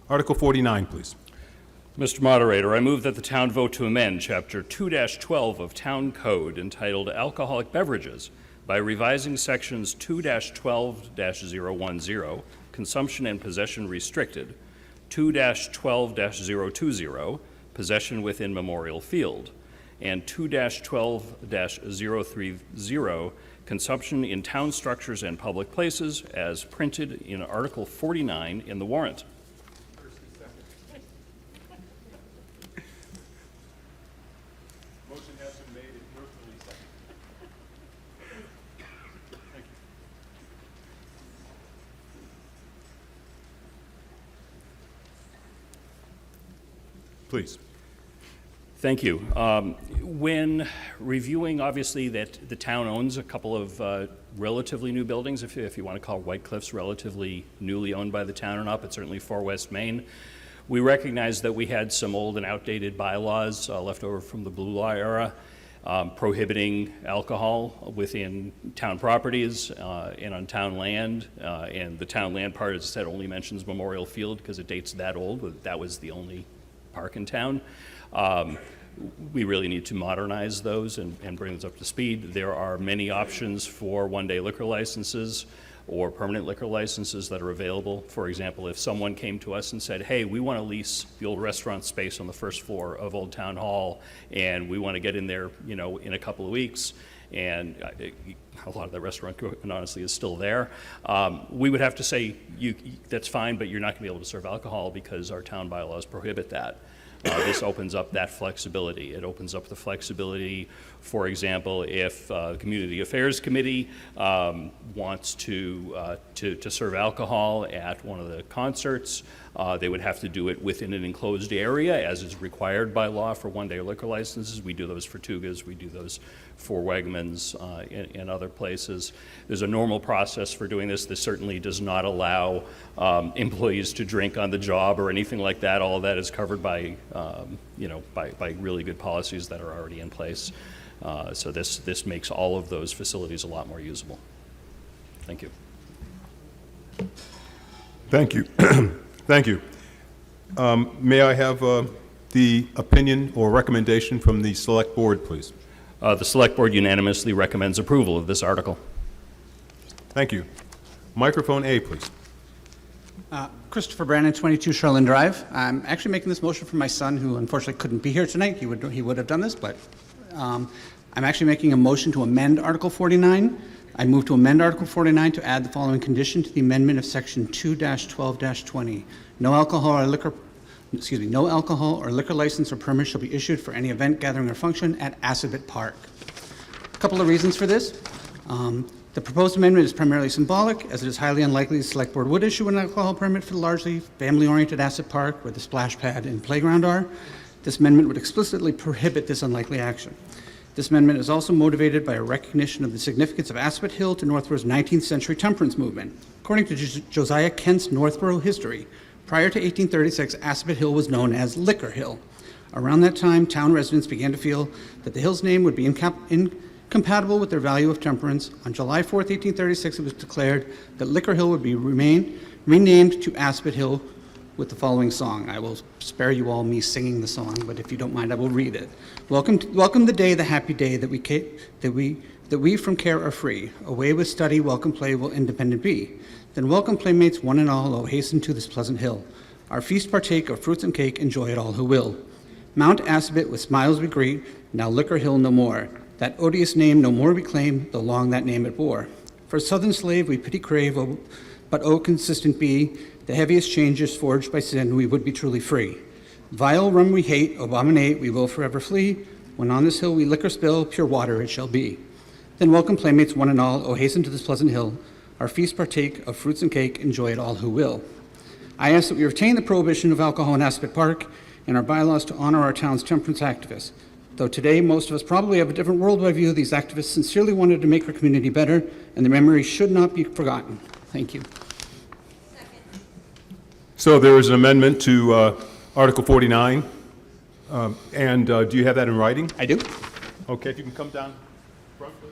Article 49, please. Mr. Moderator, I move that the town vote to amend Chapter 2-12 of Town Code entitled Alcoholic Beverages by revising Sections 2-12-010, Consumption and Possession Restricted, 2-12-020, Possession within Memorial Field, and 2-12-030, Consumption in Town Structures and Public Places, as printed in Article 49 in the warrant. Motion has been made and personally seconded. Thank you. Please. Thank you. When reviewing, obviously, that the town owns a couple of relatively new buildings, if you want to call White Cliffs relatively newly owned by the town or not, but certainly for West Main. We recognized that we had some old and outdated bylaws left over from the Blue Law era, prohibiting alcohol within town properties and on town land. And the town land part, as I said, only mentions Memorial Field because it dates that old, but that was the only park in town. We really need to modernize those and bring those up to speed. There are many options for one-day liquor licenses or permanent liquor licenses that are available. For example, if someone came to us and said, hey, we want to lease the old restaurant space on the first floor of Old Town Hall, and we want to get in there, you know, in a couple of weeks, and a lot of the restaurant equipment honestly is still there, we would have to say, that's fine, but you're not going to be able to serve alcohol because our town bylaws prohibit that. This opens up that flexibility. It opens up the flexibility, for example, if the Community Affairs Committee wants to serve alcohol at one of the concerts, they would have to do it within an enclosed area, as is required by law for one-day liquor licenses. We do those for Tugas, we do those for Wegmans and other places. There's a normal process for doing this. This certainly does not allow employees to drink on the job or anything like that. All of that is covered by, by really good policies that are already in place. So this makes all of those facilities a lot more usable. Thank you. Thank you. Thank you. May I have the opinion or recommendation from the Select Board, please? The Select Board unanimously recommends approval of this article. Thank you. Microphone A, please. Christopher Brandon, 22 Sherlin Drive. I'm actually making this motion for my son, who unfortunately couldn't be here tonight. He would have done this, but I'm actually making a motion to amend Article 49. I move to amend Article 49 to add the following condition to the amendment of Section 2-12-20. No alcohol or liquor license or permit shall be issued for any event, gathering, or function at Assabet Park. A couple of reasons for this. The proposed amendment is primarily symbolic, as it is highly unlikely the Select Board would issue an alcohol permit for the largely family-oriented Assabet Park, where the splash pad and playground are. This amendment would explicitly prohibit this unlikely action. This amendment is also motivated by a recognition of the significance of Assabet Hill to Northborough's 19th century temperance movement. According to Josiah Kent's Northborough history, prior to 1836, Assabet Hill was known as Liquor Hill. Around that time, town residents began to feel that the hill's name would be incompatible with their value of temperance. On July 4th, 1836, it was declared that Liquor Hill would be renamed to Assabet Hill with the following song. I will spare you all me singing the song, but if you don't mind, I will read it. Welcome the day, the happy day that we from care are free. Away with study, welcome play will independent be. Then welcome playmates one and all, oh hasten to this pleasant hill. Our feast partake of fruits and cake, enjoy it all who will. Mount Assabet with smiles we greet, now Liquor Hill no more. That odious name no more we claim, though long that name it bore. For southern slave we pity crave, but oh consistent be, the heaviest changes forged by sin, we would be truly free. Vile rum we hate, abominate, we will forever flee. When on this hill we liquor spill, pure water it shall be. Then welcome playmates one and all, oh hasten to this pleasant hill. Our feast partake of fruits and cake, enjoy it all who will. I ask that we retain the prohibition of alcohol in Assabet Park and our bylaws to honor our town's temperance activists. Though today most of us probably have a different worldwide view, these activists sincerely wanted to make our community better, and their memory should not be forgotten. Thank you. So there is an amendment to Article 49. And do you have that in writing? I do. Okay, if you can come down front, please.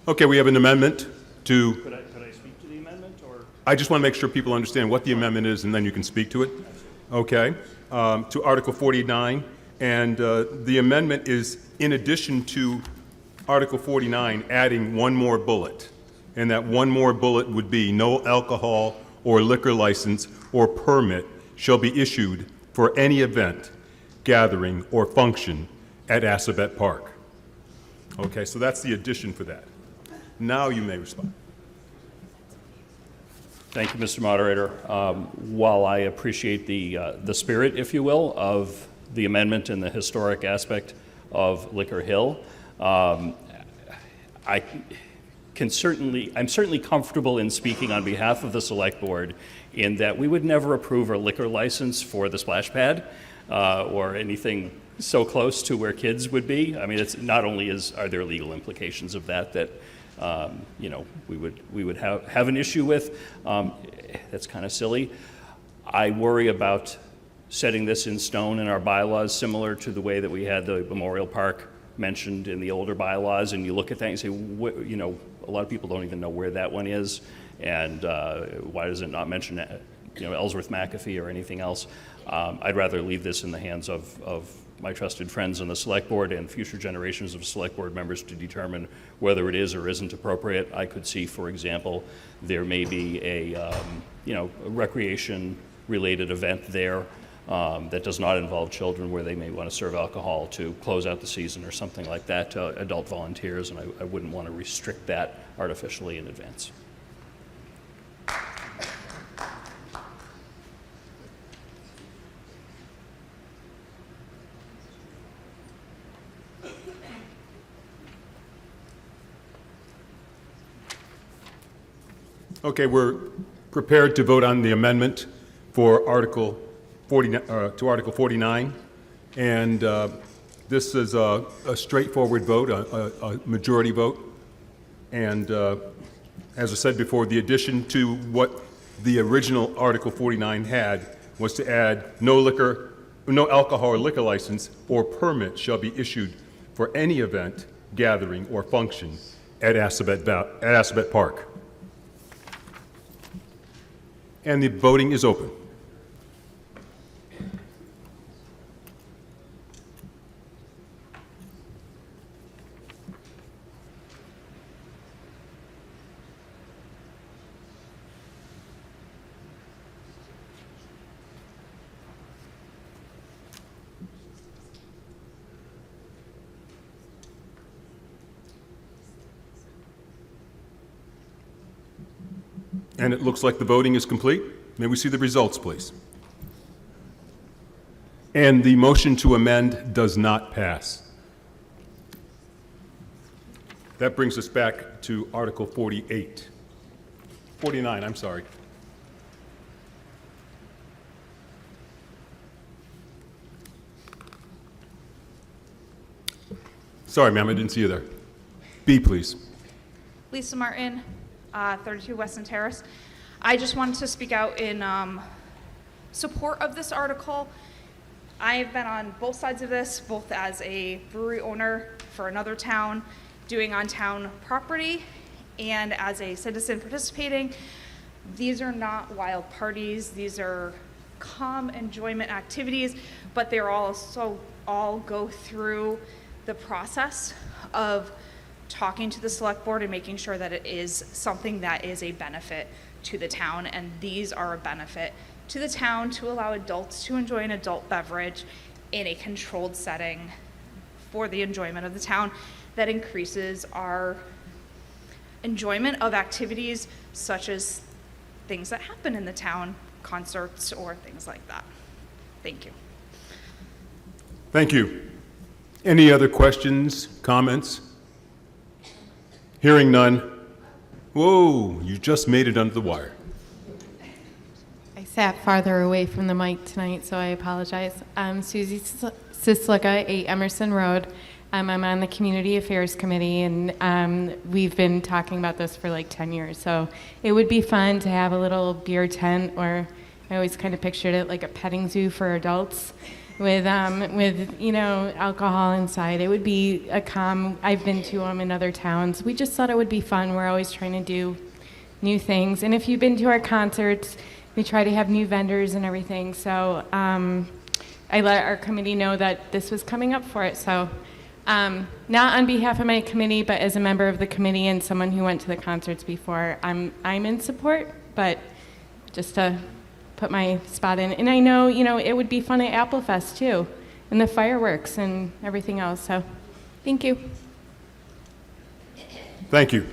Okay, we have an amendment to... Could I speak to the amendment, or? I just want to make sure people understand what the amendment is, and then you can speak to it. okay, to Article 49. And the amendment is in addition to Article 49, adding one more bullet. And that one more bullet would be, no alcohol or liquor license or permit shall be issued for any event, gathering, or function at Assabet Park. Okay, so that's the addition for that. Now you may respond. Thank you, Mr. Moderator. While I appreciate the spirit, if you will, of the amendment and the historic aspect of Liquor Hill, I'm certainly comfortable in speaking on behalf of the Select Board in that we would never approve a liquor license for the splash pad or anything so close to where kids would be. I mean, it's not only are there legal implications of that you know, we would have an issue with. That's kind of silly. I worry about setting this in stone in our bylaws, similar to the way that we had the Memorial Park mentioned in the older bylaws, and you look at that and say, you know, a lot of people don't even know where that one is, and why does it not mention, you know, Ellsworth McAfee or anything else? I'd rather leave this in the hands of my trusted friends on the Select Board and future generations of Select Board members to determine whether it is or isn't appropriate. I could see, for example, there may be a, you know, a recreation-related event there that does not involve children, where they may want to serve alcohol to close out the season or something like that to adult volunteers, and I wouldn't want to restrict that artificially in advance. Okay, we're prepared to vote on the amendment for Article 49, and this is a straightforward vote, a majority vote. And as I said before, the addition to what the original Article 49 had was to add no alcohol or liquor license or permit shall be issued for any event, gathering, or function at Assabet Park. And the voting is open. And it looks like the voting is complete. May we see the results, please? And the motion to amend does not pass. That brings us back to Article 49, I'm sorry. Sorry, ma'am, I didn't see you there. B, please. Lisa Martin, 32 Weston Terrace. I just wanted to speak out in support of this article. I've been on both sides of this, both as a brewery owner for another town, doing on town property, and as a citizen participating. These are not wild parties. These are calm enjoyment activities, but they're also all go through the process of talking to the select board and making sure that it is something that is a benefit to the town, and these are a benefit to the town to allow adults to enjoy an adult beverage in a controlled setting for the enjoyment of the town that increases our enjoyment of activities such as things that happen in the town, concerts or things like that. Thank you. Thank you. Any other questions, comments? Hearing none. Whoa, you just made it under the wire. I sat farther away from the mic tonight, so I apologize. I'm Susie Sislika, 8 Emerson Road. I'm on the Community Affairs Committee, and we've been talking about this for like 10 years. So it would be fun to have a little beer tent, or I always kind of pictured it like a petting zoo for adults with you know, alcohol inside. It would be a calm. I've been to them in other towns. We just thought it would be fun. We're always trying to do new things. And if you've been to our concerts, we try to have new vendors and everything. So I let our committee know that this was coming up for it. So not on behalf of my committee, but as a member of the committee and someone who went to the concerts before, I'm in support, but just to put my spot in. And I know, it would be fun at Applefest too, and the fireworks and everything else. So thank you. Thank you.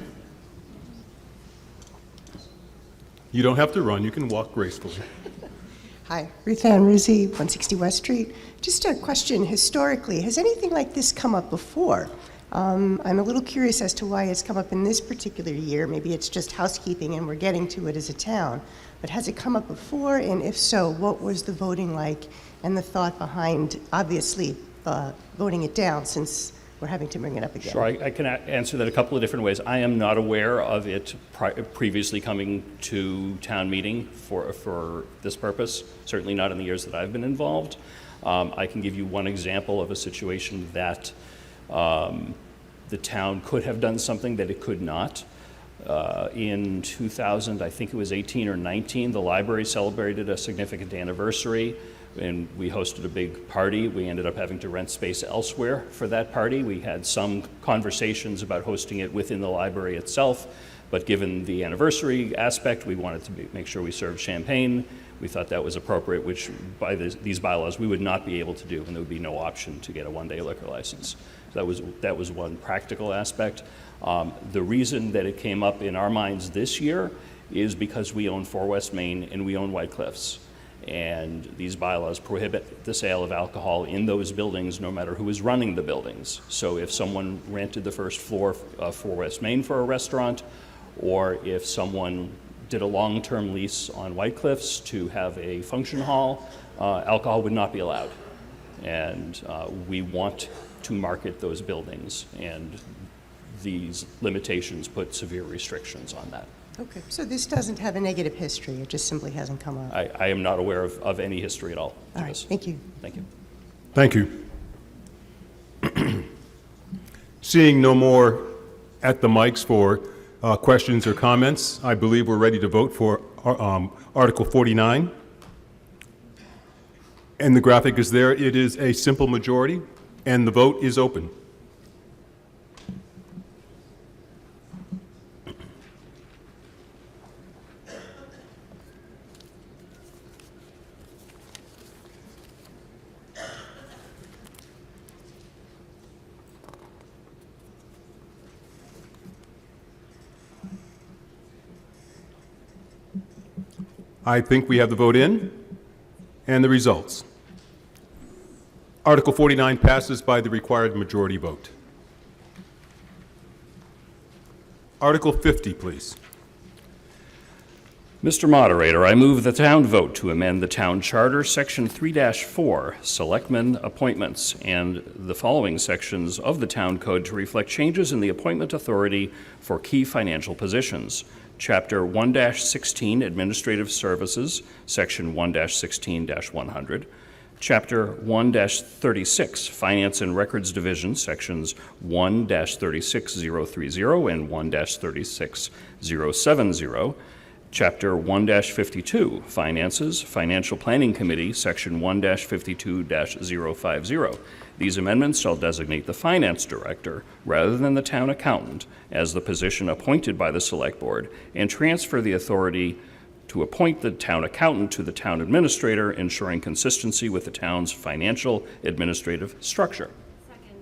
You don't have to run, you can walk gracefully. Hi, Ruth Ann Ruzzi, 160 West Street. Just a question, historically, has anything like this come up before? I'm a little curious as to why it's come up in this particular year. Maybe it's just housekeeping and we're getting to it as a town. But has it come up before? And if so, what was the voting like and the thought behind, obviously, voting it down since we're having to bring it up again? Sure, I can answer that a couple of different ways. I am not aware of it previously coming to town meeting for this purpose, certainly not in the years that I've been involved. I can give you one example of a situation that the town could have done something that it could not. In 2000, I think it was 18 or 19, the library celebrated a significant anniversary, and we hosted a big party. We ended up having to rent space elsewhere for that party. We had some conversations about hosting it within the library itself, but given the anniversary aspect, we wanted to make sure we served champagne. We thought that was appropriate, which by these bylaws we would not be able to do, and there would be no option to get a one-day liquor license. So that was one practical aspect. The reason that it came up in our minds this year is because we own 4 West Main and we own White Cliffs. And these bylaws prohibit the sale of alcohol in those buildings no matter who is running the buildings. So if someone rented the first floor of 4 West Main for a restaurant, or if someone did a long-term lease on White Cliffs to have a function hall, alcohol would not be allowed. And we want to market those buildings, and these limitations put severe restrictions on that. Okay, so this doesn't have a negative history, it just simply hasn't come up. I am not aware of any history at all. All right, thank you. Thank you. Thank you. Seeing no more at the mics for questions or comments, I believe we're ready to vote for Article 49. And the graphic is there. It is a simple majority, and the vote is open. I think we have the vote in, and the results. Article 49 passes by the required majority vote. Article 50, please. Mr. Moderator, I move the town vote to amend the town charter, section 3-4, selectmen appointments, and the following sections of the town code to reflect changes in the appointment authority for key financial positions. Chapter 1-16, Administrative Services, Section 1-16-100. Chapter 1-36, Finance and Records Division, Sections 1-36030 and 1-36070. Chapter 1-52, Finances, Financial Planning Committee, Section 1-52-050. These amendments shall designate the finance director, rather than the town accountant, as the position appointed by the Select Board, and transfer the authority to appoint the town accountant to the town administrator, ensuring consistency with the town's financial administrative structure. Second.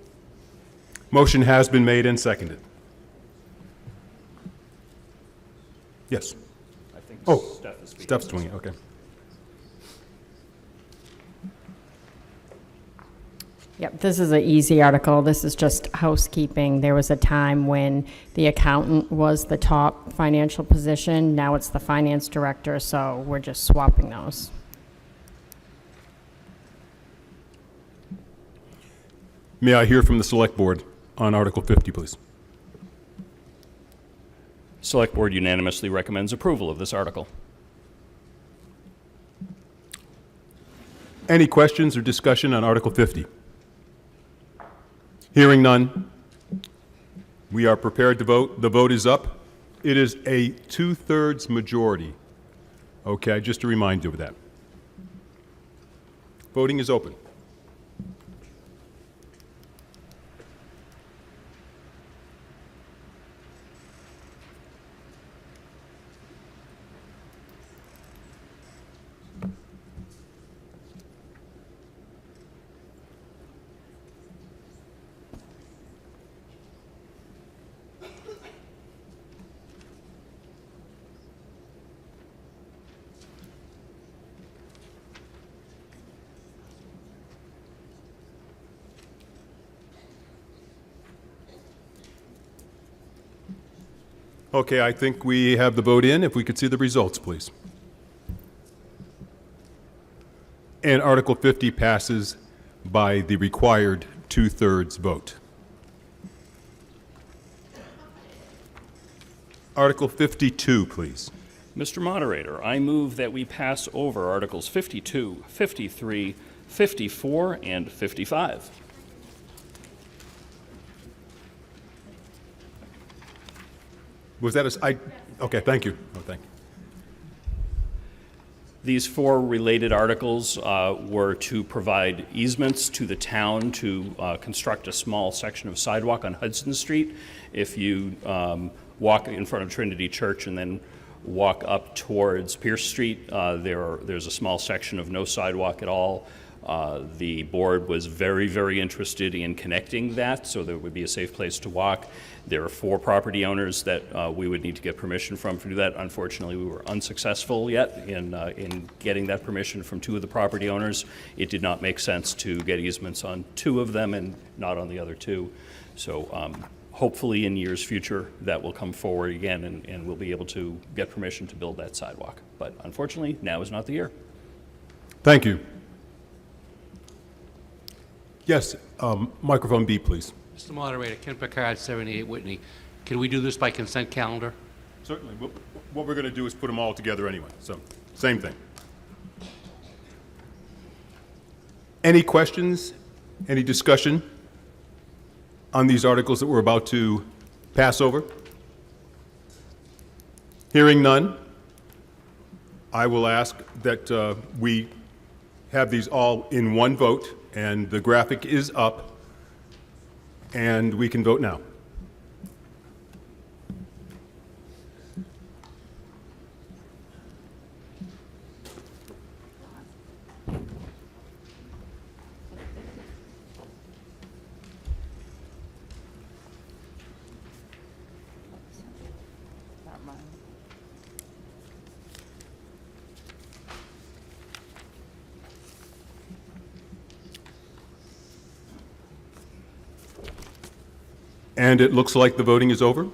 Motion has been made and seconded. Yes. I think Steph is speaking. Steph's doing it, okay. Yep, this is an easy article. This is just housekeeping. There was a time when the accountant was the top financial position. Now it's the finance director, so we're just swapping those. May I hear from the Select Board on Article 50, please? Select Board unanimously recommends approval of this article. Any questions or discussion on Article 50? Hearing none, we are prepared to vote. The vote is up. It is a 2/3 majority Okay, just to remind you of that. Voting is open. Okay, I think we have the vote in. If we could see the results, please. And Article 50 passes by the required two-thirds vote. Article 52, please. Mr. Moderator, I move that we pass over Articles 52, 53, 54, and 55. Was that okay, thank you. Oh, thank you. These four related articles were to provide easements to the town to construct a small section of sidewalk on Hudson Street. If you walk in front of Trinity Church and then walk up towards Pierce Street, there's a small section of no sidewalk at all. The board was very, very interested in connecting that so there would be a safe place to walk. There are 4 property owners that we would need to get permission from to do that. Unfortunately, we were unsuccessful yet in getting that permission from 2 of the property owners. It did not make sense to get easements on 2 of them and not on the other 2. So hopefully in years future that will come forward again and we'll be able to get permission to build that sidewalk. But unfortunately, now is not the year. Thank you. Yes, microphone B, please. Mr. Moderator, Ken Picard, 78 Whitney. Can we do this by consent calendar? Certainly. What we're going to do is put them all together anyway, so same thing. Any questions, any discussion on these articles that we're about to pass over? Hearing none, I will ask that we have these all in one vote, and the graphic is up, and we can vote now. And it looks like the voting is over.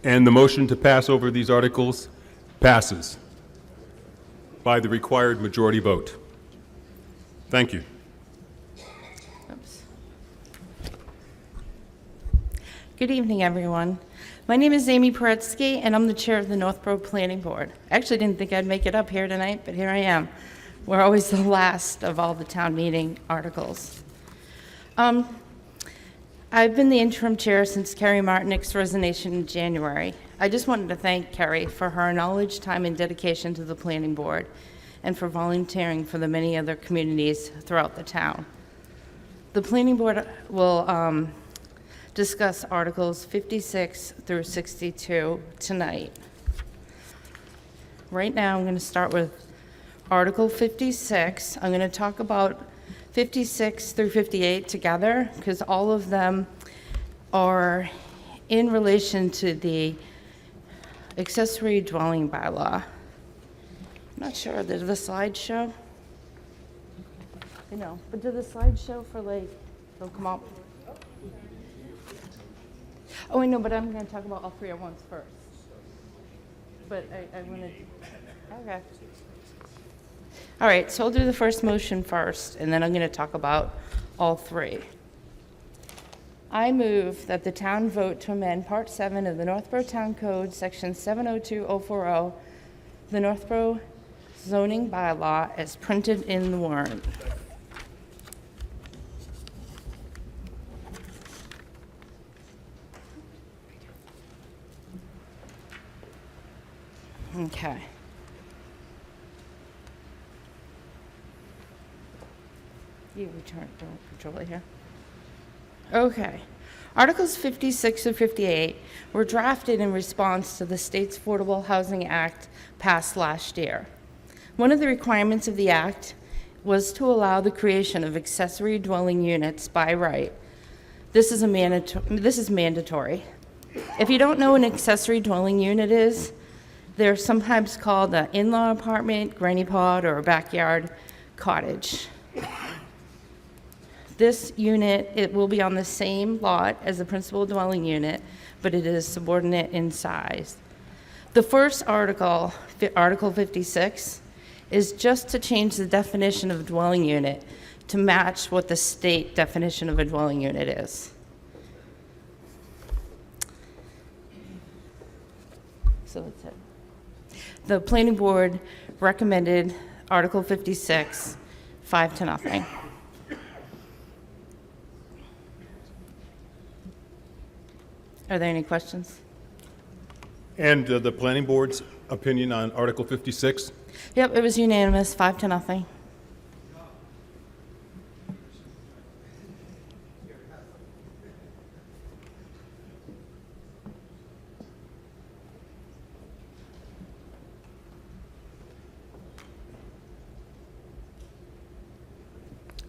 And the motion to pass over these articles passes by the required majority vote. Thank you. Oops. Good evening, everyone. My name is Amy Paretsky, and I'm the chair of the Northborough Planning Board. I actually didn't think I'd make it up here tonight, but here I am. We're always the last of all the town meeting articles. I've been the interim chair since Carrie Martinick's resignation in January. I just wanted to thank Carrie for her knowledge, time, and dedication to the planning board, and for volunteering for the many other communities throughout the town. The planning board will discuss Articles 56 through 62 tonight. Right now, I'm going to start with Article 56. I'm going to talk about 56 through 58 together because all of them are in relation to the accessory dwelling bylaw. I'm not sure, did the slide show? But did the slide show for they'll come up? Oh, I know, but I'm going to talk about all 3 at once first. But I want to, okay. All right, so I'll do the first motion first, and then I'm going to talk about all 3. I move that the town vote to amend Part 7 of the Northborough Town Code, Section 702040, the Northborough zoning bylaw as printed in the warrant. Okay. You return control here. Okay. Articles 56 and 58 were drafted in response to the state's Affordable Housing Act passed last year. One of the requirements of the act was to allow the creation of accessory dwelling units by right. This is mandatory. If you don't know what an accessory dwelling unit is, they're sometimes called an in-law apartment, granny pod, or a backyard cottage. This unit, it will be on the same lot as the principal dwelling unit, but it is subordinate in size. The first article, Article 56, is just to change the definition of dwelling unit to match what the state definition of a dwelling unit is. So that's it. The planning board recommended Article 56, 5-0. Are there any questions? And the planning board's opinion on Article 56? Yep, it was unanimous, 5-0.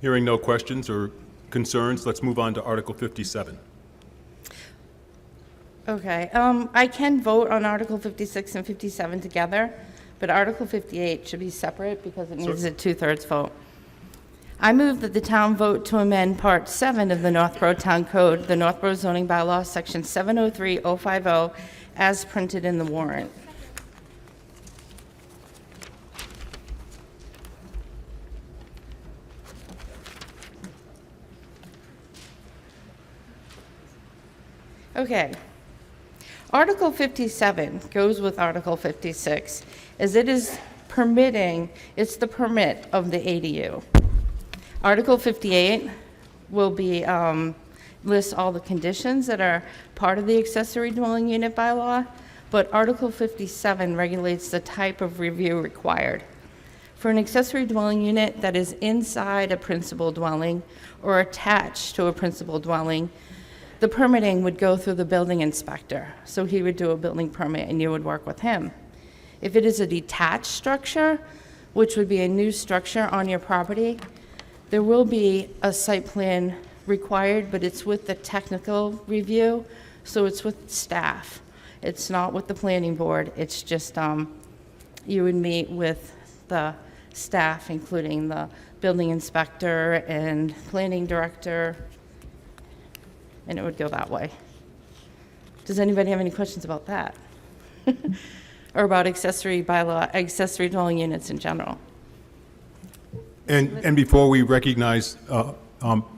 Hearing no questions or concerns, let's move on to Article 57. Okay, I can vote on Article 56 and 57 together, but Article 58 should be separate because it needs a 2/3 vote. I move that the town vote to amend Part 7 of the Northborough Town Code, the Northborough zoning bylaw, Section 703050, as printed in the warrant. Okay. Article 57 goes with Article 56, as it is permitting, it's the permit of the ADU. Article 58 will be, list all the conditions that are part of the accessory dwelling unit bylaw, but Article 57 regulates the type of review required. For an accessory dwelling unit that is inside a principal dwelling or attached to a principal dwelling, the permitting would go through the building inspector. So he would do a building permit and you would work with him. If it is a detached structure, which would be a new structure on your property, there will be a site plan required, but it's with the technical review, so it's with staff. It's not with the planning board. It's just, you would meet with the staff, including the building inspector and planning director, and it would go that way. Does anybody have any questions about that? Or about accessory bylaw, accessory dwelling units in general? And before we recognize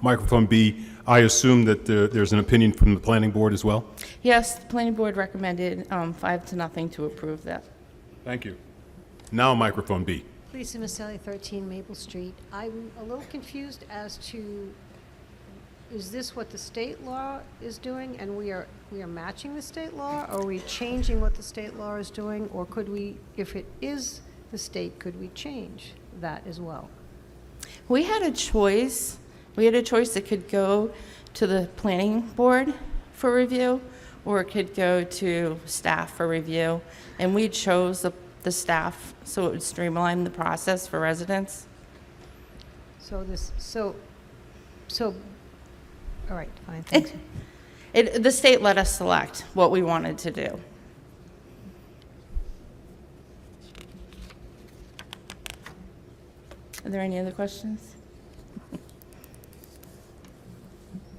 microphone B, I assume that there's an opinion from the planning board as well? Yes, the planning board recommended 5-0 to approve that. Thank you. Now microphone B. Lisa Maselli, 13 Maple Street. I'm a little confused as to, is this what the state law is doing and we are matching the state law? Or are we changing what the state law is doing? Or could we, if it is the state, could we change that as well? We had a choice. We had a choice that could go to the planning board for review, or it could go to staff for review. And we chose the staff so it would streamline the process for residents. So all right, fine, thanks. The state let us select what we wanted to do. Are there any other questions?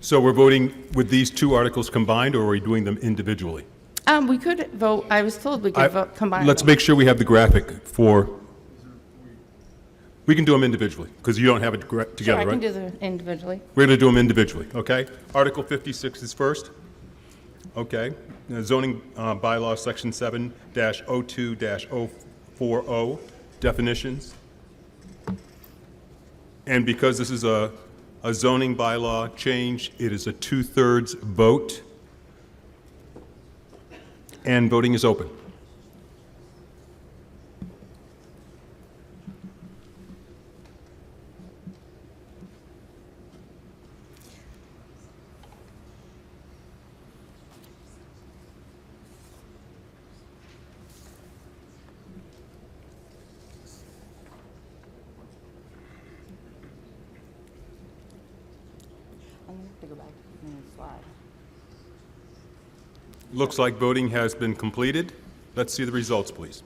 So we're voting with these two articles combined, or are we doing them individually? We could vote, I was told we could vote combine. Let's make sure we have the graphic for, we can do them individually, because you don't have it together, Sure, I right? can do them individually. We're going to do them individually, okay? Article 56 is first. Okay. Zoning bylaw, section 7-02-040, definitions. And because this is a zoning bylaw change, it is a 2/3 vote. And voting is open. Looks like voting has been completed. Let's see the results, please.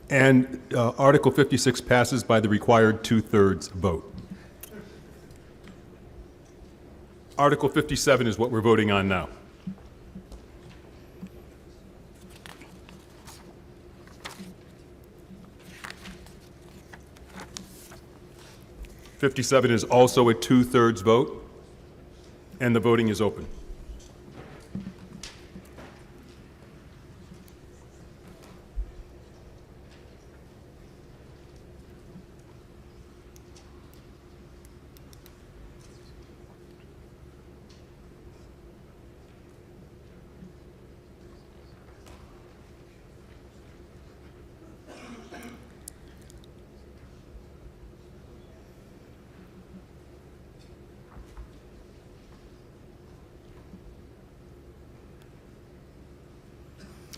And Article 56 passes by the required 2/3 vote. Article 57 is what we're voting on now. '57 is also a 2/3 vote, and the voting is open.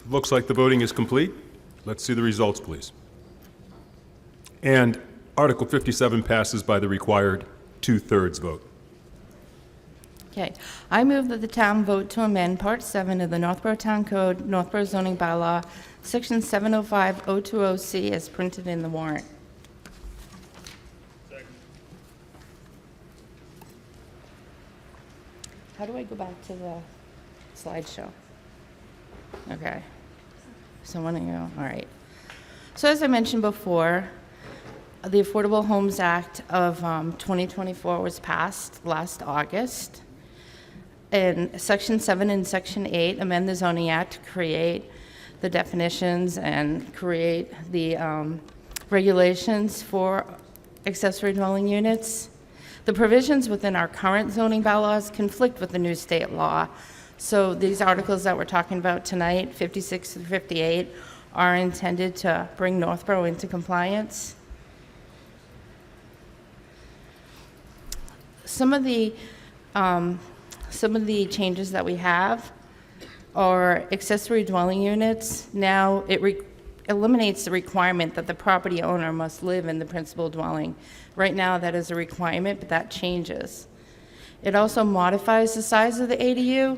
Looks like the voting is complete. Let's see the results, please. And Article 57 passes by the required 2/3 vote. Okay. I move that the town vote to amend Part 7 of the Northborough Town Code, Northborough zoning bylaw, Section 705-020C as printed in the warrant. How do I go back to the slideshow? Okay. So one of you, all right. So as I mentioned before, the Affordable Homes Act of 2024 was passed last August. And Section 7 and Section 8 amend the zoning act to create the definitions and create the regulations for accessory dwelling units. The provisions within our current zoning bylaws conflict with the new state law. So these articles that we're talking about tonight, 56 through 58, are intended to bring Northborough into compliance. Some of the changes that we have are accessory dwelling units. Now it eliminates the requirement that the property owner must live in the principal dwelling. Right now that is a requirement, but that changes. It also modifies the size of the ADU.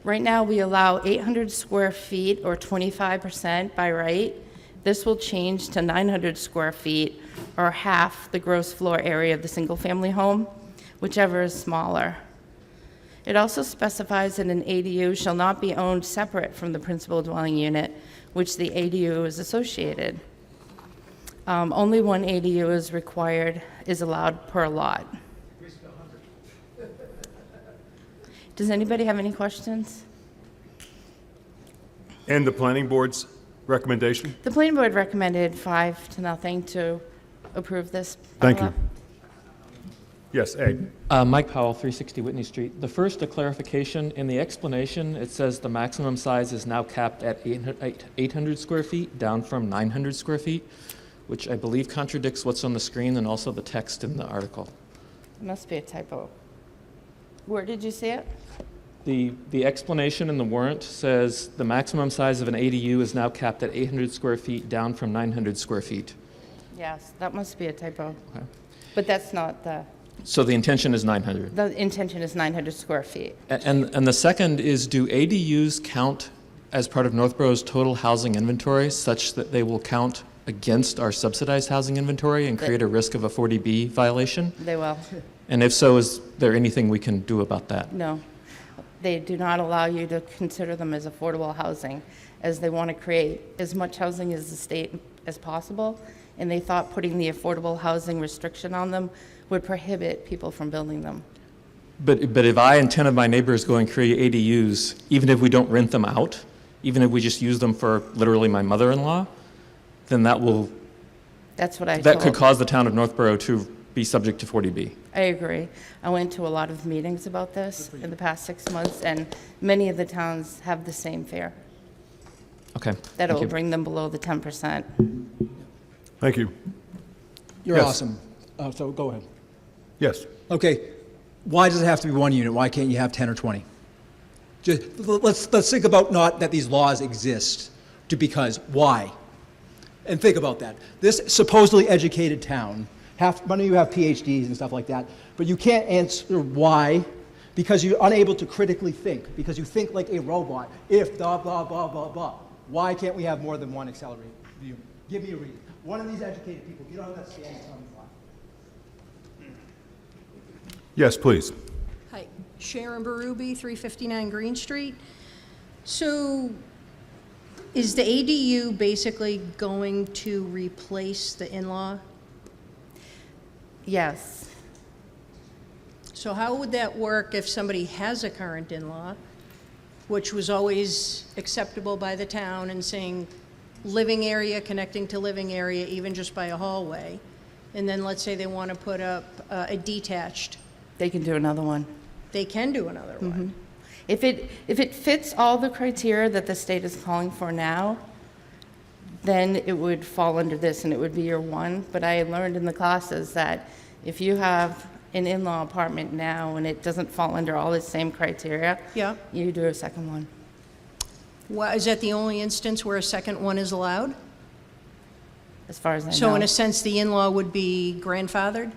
Right now, we allow 800 square feet or 25% by right. This will change to 900 square feet or half the gross floor area of the single-family home, whichever is smaller. It also specifies that an ADU shall not be owned separate from the principal dwelling unit, which the ADU is associated. Only one ADU is allowed per lot. Does anybody have any questions? And the planning board's recommendation? The planning board recommended 5-0 to approve this. Thank you. bylaw. Yes, Ed. Mike Powell, 360 Whitney Street. The first, a clarification. In the explanation, it says the maximum size is now capped at 800 square feet, down from 900 square feet, which I believe contradicts what's on the screen and also the text in the article. It must be a typo. Where did you see it? The explanation in the warrant says the maximum size of an ADU is now capped at 800 square feet, down from 900 square feet. Yes, that must be a typo. Okay. But that's not So the intention is 900. the intention is 900 square feet. And the second is, do ADUs count as part of Northborough's total housing inventory such that they will count against our subsidized housing inventory and create a risk of a 40B violation? They will. And if so, is there anything we can do about that? No. They do not allow you to consider them as affordable housing, as they want to create as much housing as the state as possible, and they thought putting the affordable housing restriction on them would prohibit people from building them. But if I and 10 of my neighbors go and create ADUs, even if we don't rent them out, even if we just use them for literally my mother-in-law, then that could cause the town of Northborough to be subject to 40B. I agree. I went to a lot of meetings about this in the past 6 months, and many of the towns have the same fear, Okay. that it Thank will you. bring them below the 10%. Thank you. You're Yes. awesome. So go ahead. Yes. Okay, why does it have to be one unit? Why can't you have 10 or 20? Just, let's think about not that these laws exist, why? And think about that. This supposedly educated town, none of you have PhDs and stuff like that, but you can't answer why because you're unable to critically think, because you think like a robot. If blah, blah, blah, blah, blah. Why can't we have more than one accelerated view? Give me a reason. One of these educated people, if you don't understand, tell me why. Yes, please. Hi, Sharon Berube, 359 Green Street. So is the ADU basically going to replace the in-law? Yes. So how would that work if somebody has a current in-law, which was always acceptable by the town and saying living area connecting to living area, even just by a hallway, and then let's say they want to put up a detached? They can do another one. They can do another one. If it fits all the criteria that the state is calling for now, then it would fall under this and it would be your one. But I learned in the classes that if you have an in-law apartment now and it doesn't fall under all the same criteria, Yeah. you do a second one. Why, is that the only instance where a second one is allowed? As far as I know. So in a sense, the in-law would be grandfathered?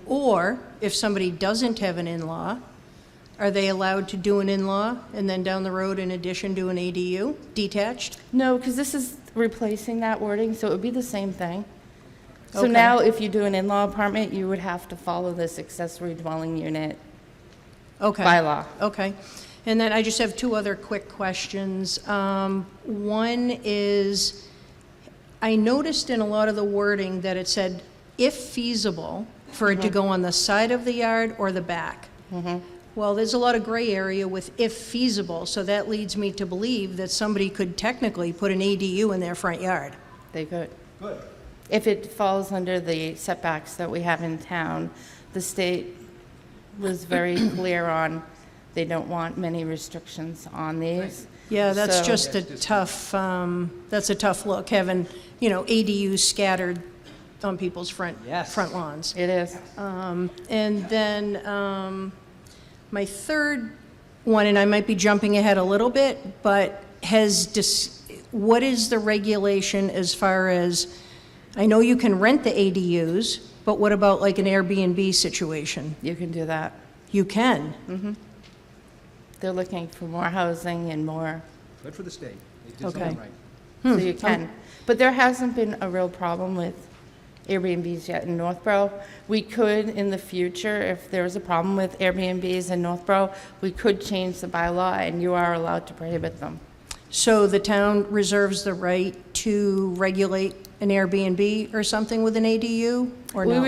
Or if somebody doesn't have an in-law, are they allowed to do an in-law and then down the road in addition do an ADU, detached? No, because this is replacing that wording, so it would be the same thing. So Okay. now if you do an in-law apartment, you would have to follow this accessory dwelling unit Okay. bylaw. Okay. And then I just have two other quick questions. One is, I noticed in a lot of the wording that it said, if feasible, for it to go on the side of the yard or the back. Well, there's a lot of gray area with if feasible, so that leads me to believe that somebody could technically put an ADU in their front yard. They could. Good. If it falls under the setbacks that we have in town, the state was very clear on they don't want many restrictions on these. Yeah, that's So- just a tough, that's a tough look, having, ADUs scattered on people's front lawns. It is. And then my third one, and I might be jumping ahead a little bit, but what is the regulation as far as, I know you can rent the ADUs, but what about like an Airbnb situation? You can do that. You can? They're looking for more housing and more, Good for the state. They did Okay. something right. so you can. But there hasn't been a real problem with Airbnbs yet in Northborough. We could, in the future, if there was a problem with Airbnbs in Northborough, we could change the bylaw and you are allowed to prohibit them. So the town reserves the right to regulate an Airbnb or something with an ADU, or no?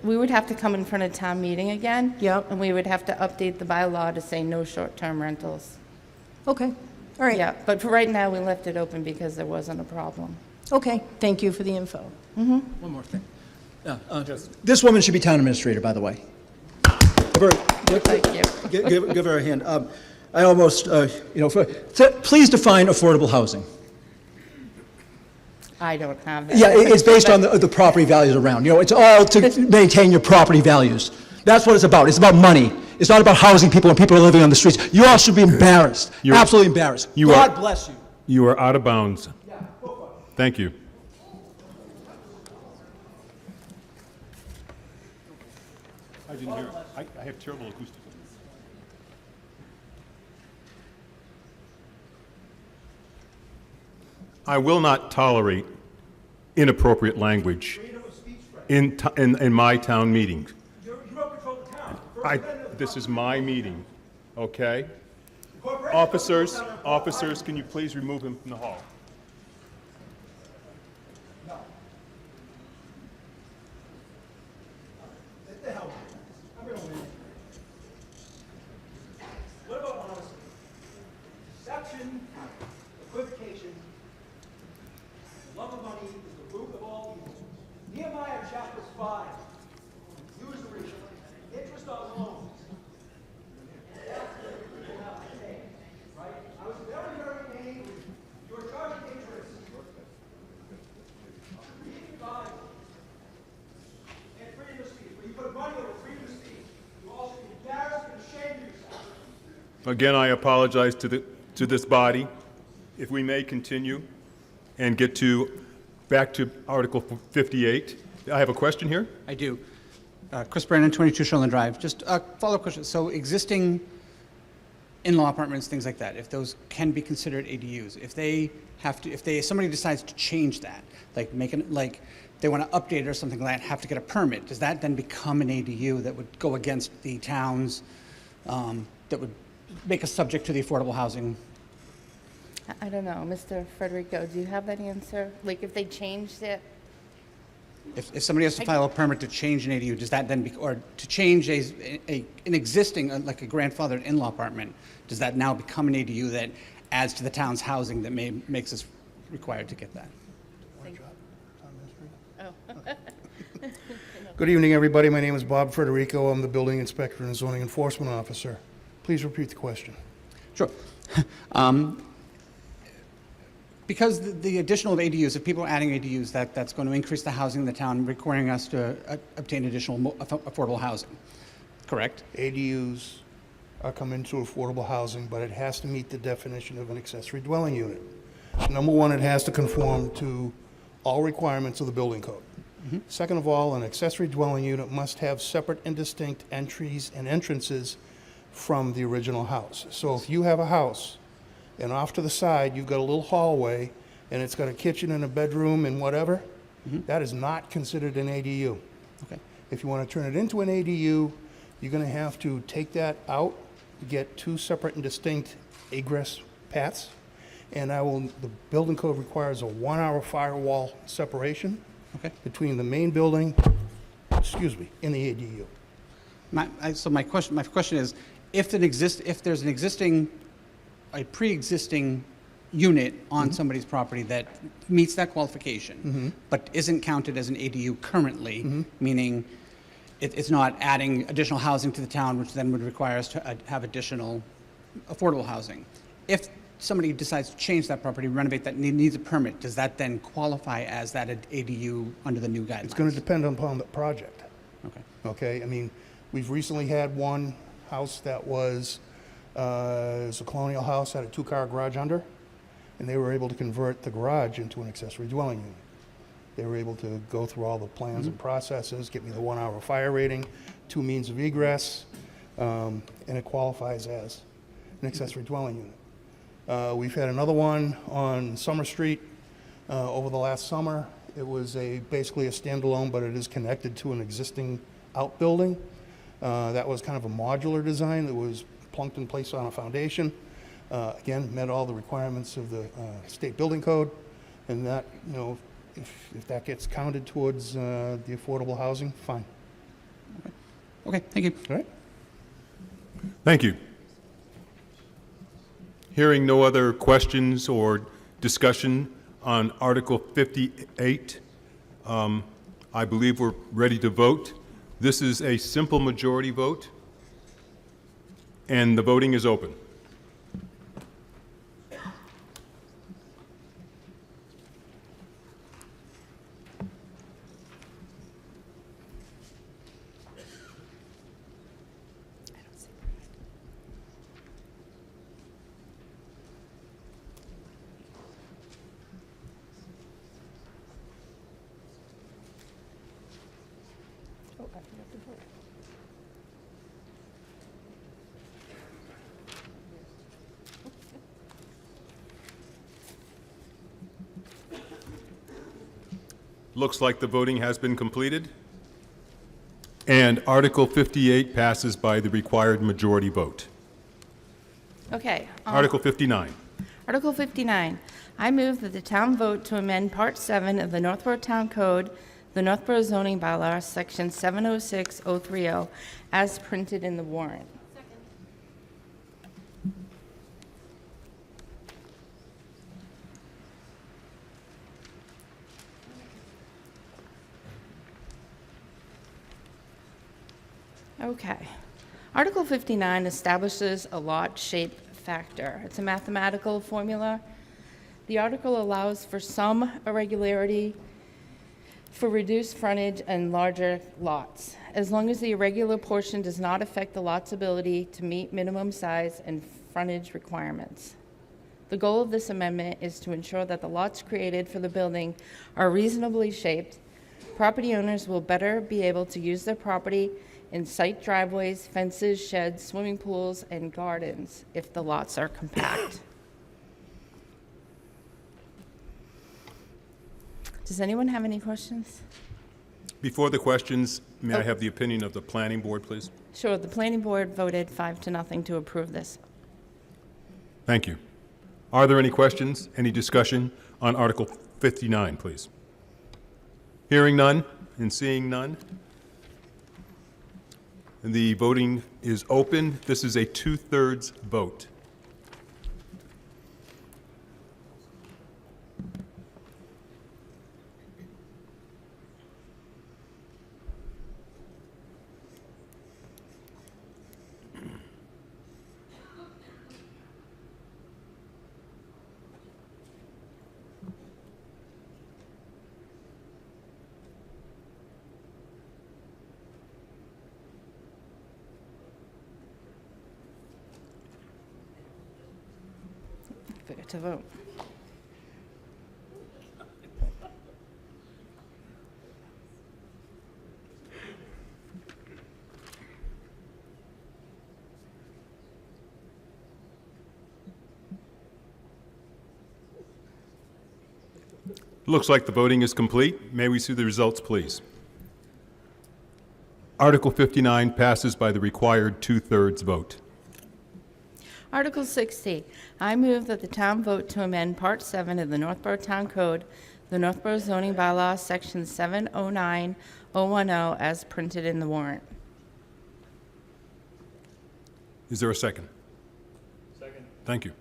We would have to come in front of town meeting again. Yep. And we would have to update the bylaw to say no short-term rentals. Okay, all right. Yeah, but for right now, we left it open because there wasn't a problem. Okay, thank you for the info. One more thing. This woman should be town administrator, by the way. Give her a hand. I almost, please define affordable housing. I don't have that. Yeah, it's based on the property values around. It's all to maintain your property values. That's what it's about. It's about money. It's not about housing people when people are living on the streets. You all should be embarrassed. Absolutely embarrassed. God bless you. You are out of bounds. Thank you. I didn't hear. I have terrible acoustics. I will not tolerate inappropriate language in my town meetings. This is my meeting, okay? Officers, can you please remove him from the hall? What about honesty? Deception, equivocation, love of money is the root of all evil. Nehemiah chapter 5, usury, interest on loans. That's what people have to pay, right? I was very, very angry. You were charging interest. Read the Bible. And freedom of speech. When you put money over freedom of speech, you all should be embarrassed and ashamed of yourself. Again, I apologize to this body. If we may continue and get back to Article 58. I have a question here. I do. Chris Brandon, 22 Shoreland Drive. Just a follow-up question. So existing in-law apartments, things like that, if those can be considered ADUs, if somebody decides to change that, like they want to update it or something like that, have to get a permit, does that then become an ADU that would go against the towns, that would make us subject to the affordable housing? I don't know, Mr. Federico, do you have that answer? Like if they changed it? If somebody has to file a permit to change an ADU, does that then or to change an existing, like a grandfathered in-law apartment, does that now become an ADU that adds to the town's housing that makes us required to get that? Good evening, everybody. My name is Bob Federico. I'm the building inspector and zoning enforcement officer. Please repeat the question. Sure. Because the additional of ADUs, if people are adding ADUs, that's going to increase the housing in the town, requiring us to obtain additional affordable housing, correct? ADUs come into affordable housing, but it has to meet the definition of an accessory dwelling unit. Number one, it has to conform to all requirements of the building code. Second of all, an accessory dwelling unit must have separate and distinct entries and entrances from the original house. So if you have a house and off to the side you've got a little hallway and it's got a kitchen and a bedroom and whatever, that is not considered an ADU. Okay. If you want to turn it into an ADU, you're going to have to take that out, get two separate and distinct egress paths, and the building code requires a 1-hour firewall separation between the main building, and the ADU. So my question is, if there's a pre-existing unit on somebody's property that meets that qualification, but isn't counted as an ADU currently, meaning it's not adding additional housing to the town, which then would require us to have additional affordable housing. If somebody decides to change that property, renovate that, needs a permit, does that then qualify as that ADU under the new guidelines? It's going to depend upon the project. Okay. Okay, I mean, we've recently had one house that was a colonial house, had a 2-car garage under, and they were able to convert the garage into an accessory dwelling unit. They were able to go through all the plans and processes, get me the 1-hour fire rating, 2 means of egress, and it qualifies as an accessory dwelling unit. We've had another one on Summer Street over the last summer. It was basically a standalone, but it is connected to an existing outbuilding. That was kind of a modular design that was plunked in place on a foundation. Again, met all the requirements of the state building code, and that, if that gets counted towards the affordable housing, fine. Okay, thank you. All right. Thank you. Hearing no other questions or discussion on Article 58, I believe we're ready to vote. This is a simple majority vote, and the voting is open. Looks like the voting has been completed, and Article 58 passes by the required majority vote. Okay. Article 59. Article 59. I move that the town vote to amend Part 7 of the Northborough Town Code, the Northborough zoning bylaw, Section 706030, as printed in the warrant. Okay. Article 59 establishes a lot shape factor. It's a mathematical formula. The article allows for some irregularity for reduced frontage and larger lots, as long as the irregular portion does not affect the lot's ability to meet minimum size and frontage requirements. The goal of this amendment is to ensure that the lots created for the building are reasonably shaped, property owners will better be able to use their property in site driveways, fences, sheds, swimming pools, and gardens if the lots are compact. Does anyone have any questions? Before the questions, may I have the opinion of the planning board, please? Sure, the planning board voted 5-0 to approve this. Thank you. Are there any questions, any discussion on Article 59, please? Hearing none and seeing none. The voting is open. This is a 2/3 vote. Forgot to vote. Looks like the voting is complete. May we see the results, please? Article 59 passes by the required 2/3 vote. Article 60, I move that the town vote to amend Part 7 of the Northborough Town Code, the Northborough zoning bylaw, Section 709010, as printed in the warrant. Is there a second? Second. Thank you.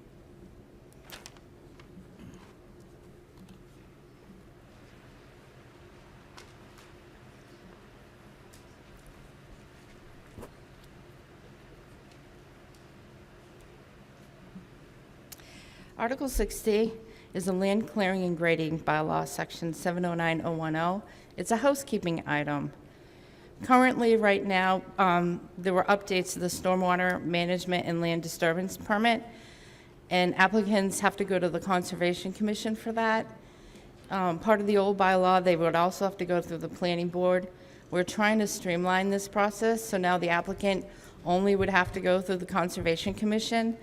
Article 60 is a land clearing and grading bylaw, Section 709010. It's a housekeeping item. Currently, right now, there were updates to the stormwater management and land disturbance permit, and applicants have to go to the Conservation Commission for that. Part of the old bylaw, they would also have to go through the planning board. We're trying to streamline this process, so now the applicant only would have to go through the Conservation Commission,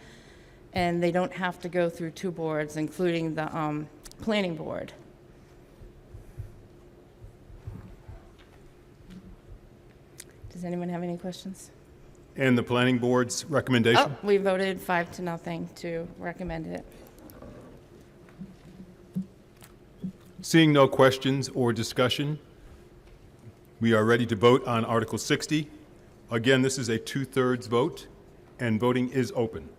and they don't have to go through two boards, including the planning board. Does anyone have any questions? And the planning board's recommendation? Oh, we voted 5-0 to recommend it. Seeing no questions or discussion, we are ready to vote on Article 60. Again, this is a 2/3 vote, and voting is open.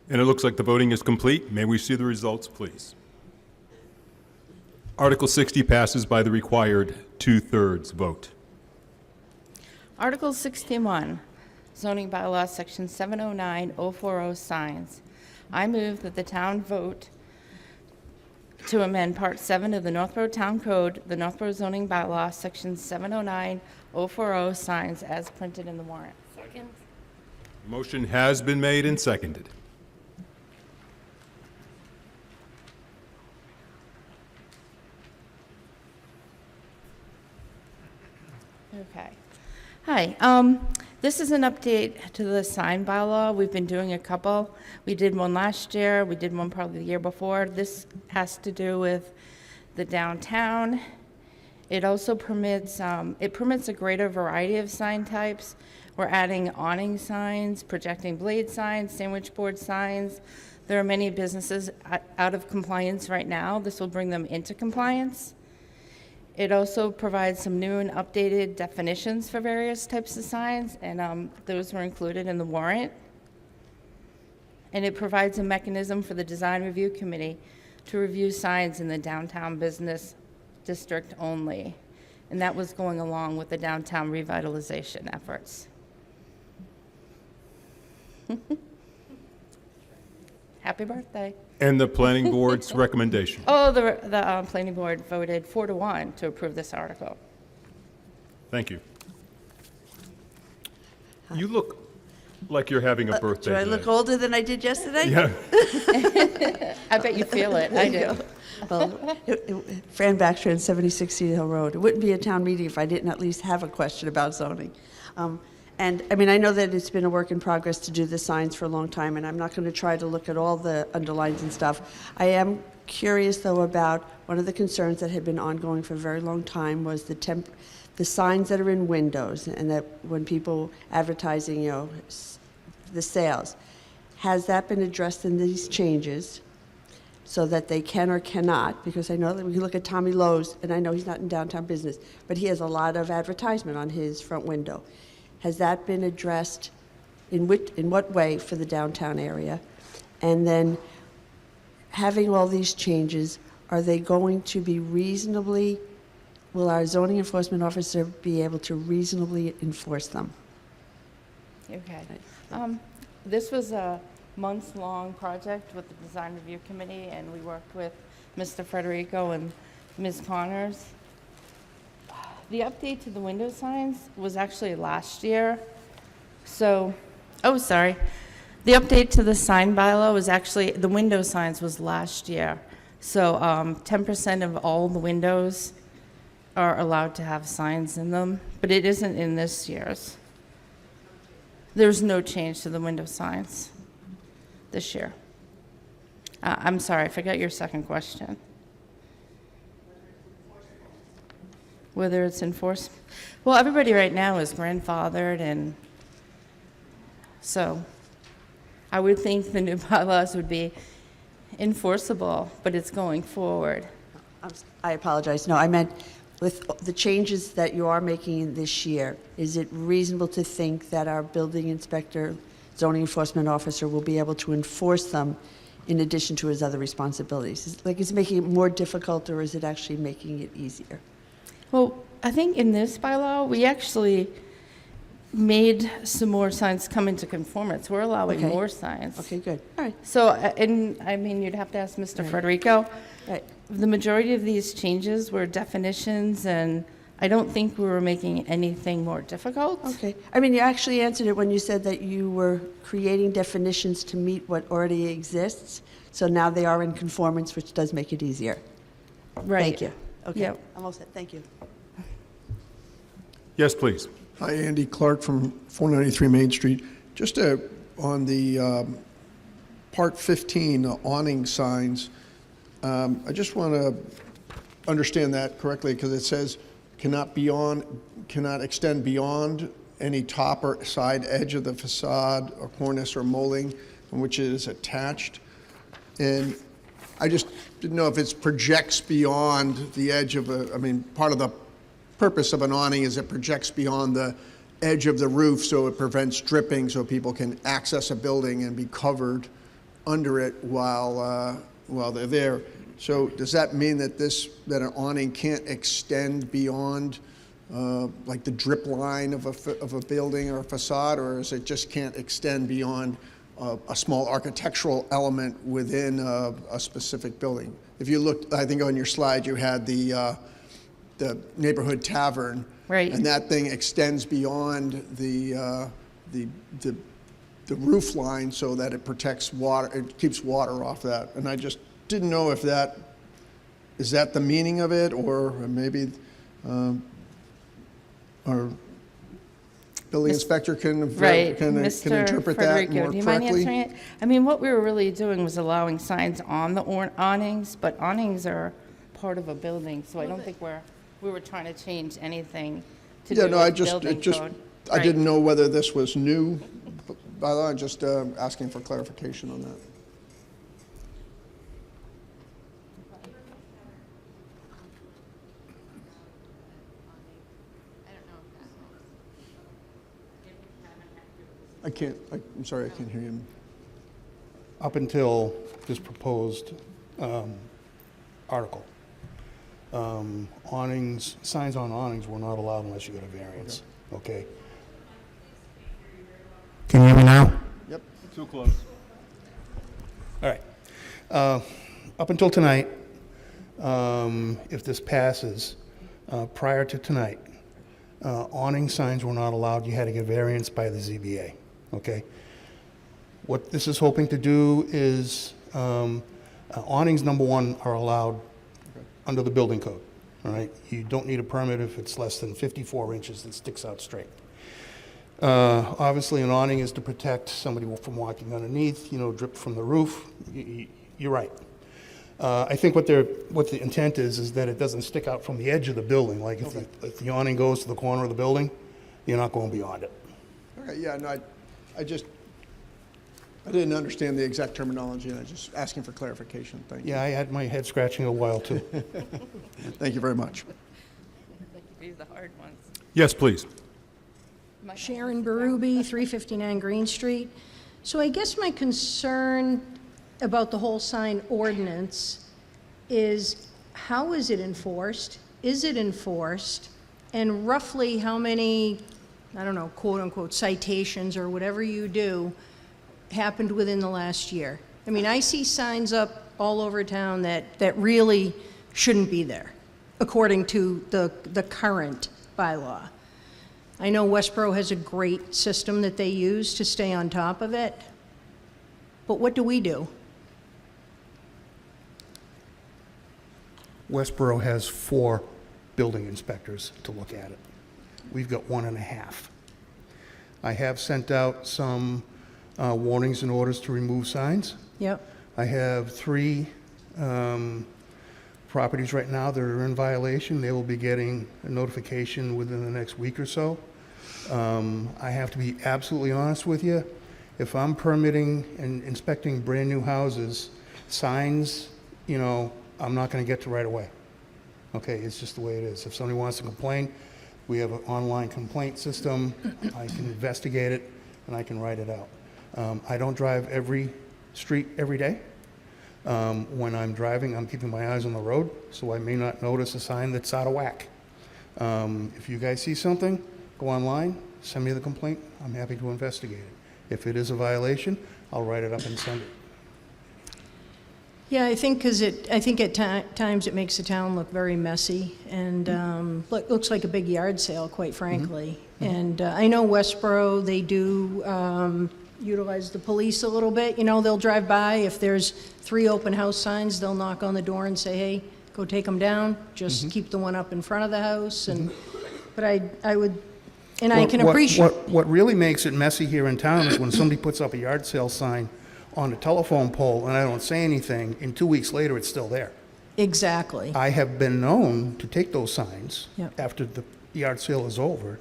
And it looks like the voting is complete. May we see the results, please? Article 60 passes by the required 2/3 vote. Article 61, zoning bylaw, Section 709040, signs. I move that the town vote to amend Part 7 of the Northborough Town Code, the Northborough zoning bylaw, Section 709040, signs, as printed in the warrant. Second. Motion has been made and seconded. Okay. Hi. This is an update to the sign bylaw. We've been doing a couple. We did one last year. We did one probably the year before. This has to do with the downtown. It also permits a greater variety of sign types. We're adding awning signs, projecting blade signs, sandwich board signs. There are many businesses out of compliance right now. This will bring them into compliance. It also provides some new and updated definitions for various types of signs, and those were included in the warrant. And it provides a mechanism for the Design Review Committee to review signs in the downtown business district only. And that was going along with the downtown revitalization efforts. Happy birthday. And the planning board's recommendation. Oh, the planning board voted 4-1 to approve this article. Thank you. You look like you're having a birthday Do I today. look older than I did yesterday? Yeah. I bet you feel it. I do. Well, Fran Backstrand, 76 Cedar Hill Road. It wouldn't be a town meeting if I didn't at least have a question about zoning. And, I mean, I know that it's been a work in progress to do the signs for a long time, and I'm not going to try to look at all the underlines and stuff. I am curious, though, about one of the concerns that had been ongoing for a very long time was the signs that are in windows, and that when people advertising, you know, the sales. Has that been addressed in these changes so that they can or cannot? Because I know that we look at Tommy Lowe's, and I know he's not in downtown business, but he has a lot of advertisement on his front window. Has that been addressed in what way for the downtown area? And then having all these changes, are they going to be reasonably, will our zoning enforcement officer be able to reasonably enforce them? Okay. This was a months-long project with the design review committee, and we worked with Mr. Federico and Ms. Connors. The update to the window signs was actually last year. So, oh, sorry. The update to the sign bylaw was actually, the window signs was last year. So 10% of all the windows are allowed to have signs in them, but it isn't in this year's. There's no change to the window signs this year. I'm sorry, I forgot your second question. Whether it's enforced. Well, everybody right now is grandfathered, and so I would think the new bylaws would be enforceable, but it's going forward. I apologize. No, I meant with the changes that you are making this year, is it reasonable to think that our building inspector, zoning enforcement officer will be able to enforce them in addition to his other responsibilities? Is it making it more difficult, or is it actually making it easier? Well, I think in this bylaw, we actually made some more signs come into conformance. We're allowing Okay. more signs. Okay, good. All right. So, and I mean, you'd have to ask Mr. Right. Federico. Right. The majority of these changes were definitions, and I don't think we were making anything more difficult. Okay. I mean, you actually answered it when you said that you were creating definitions to meet what already exists. So now they are in conformance, which does make it easier. Right. Thank you. Okay. Yep. I'm all set. Thank you. Yes, please. Hi, Andy Clark from 493 Main Street. Just on the Part 15 awning signs, I just want to understand that correctly, because it says cannot extend beyond any top or side edge of the facade or cornice or molding from which it is attached. And I just didn't know if it projects beyond the edge of part of the purpose of an awning is it projects beyond the edge of the roof, so it prevents dripping, so people can access a building and be covered under it while they're there. So does that mean that that an awning can't extend beyond like the drip line of a building or a facade, or is it just can't extend beyond a small architectural element within a specific building? If you looked, I think on your slide you had the neighborhood tavern, right? And that thing extends beyond the roof line so that it protects water, it keeps water off that. And I just didn't know if is that the meaning of it, or maybe our building inspector can Right, can Mr. interpret that Federico, more do you mind correctly. answering it? I mean, what we were really doing was allowing signs on the awnings, but awnings are part of a building, so I don't think we were trying to change anything to do with building code. I Right. didn't know whether this was new by law. Just asking for clarification on that. I'm sorry, I can't hear you. Up until this proposed article. Awnings, signs on awnings were not allowed unless you got a variance, okay? Can you hear me now? Yep. Too close. All right. Up until tonight, if this passes, prior to tonight, awning signs were not allowed. You had to get variance by the ZBA, okay? What this is hoping to do is, awnings, number one, are allowed under the building code, all right? You don't need a permit if it's less than 54 inches and sticks out straight. Obviously, an awning is to protect somebody from walking underneath, drip from the roof. You're right. I think what the intent is that it doesn't stick out from the edge of the building. Like if the awning goes to the corner of the building, you're not going beyond it. Okay, yeah, no, I didn't understand the exact terminology, and I was just asking for clarification. Thank you. Yeah, I had my head scratching a while, too. Thank you very much. Do the hard ones. Yes, please. Sharon Berube, 359 Green Street. So I guess my concern about the whole sign ordinance is how is it enforced? Is it enforced? And roughly how many, I don't know, quote unquote citations or whatever you do happened within the last year? I mean, I see signs up all over town that really shouldn't be there, according to the current bylaw. I know Westboro has a great system that they use to stay on top of it, but what do we do? Westboro has 4 building inspectors to look at it. We've got 1.5. I have sent out some warnings and orders to remove signs. Yep. I have 3 properties right now that are in violation. They will be getting a notification within the next week or so. I have to be absolutely honest with you. If I'm permitting and inspecting brand-new houses, signs, I'm not going to get to right away. Okay, it's just the way it is. If somebody wants to complain, we have an online complaint system. I can investigate it, and I can write it out. I don't drive every street every day. When I'm driving, I'm keeping my eyes on the road, so I may not notice a sign that's out of whack. If you guys see something, go online, send me the complaint. I'm happy to investigate it. If it is a violation, I'll write it up and send it. Yeah, I think at times it makes the town look very messy and looks like a big yard sale, quite frankly. And I know Westboro, they do utilize the police a little bit. They'll drive by. If there's 3 open house signs, they'll knock on the door and say, hey, go take them down. Just keep the one up in front of the house. But I would, and I can appreciate. What really makes it messy here in town is when somebody puts up a yard sale sign on a telephone pole and I don't say anything, and 2 weeks later, it's still there. Exactly. I have been known to take those signs Yep. after the yard sale is over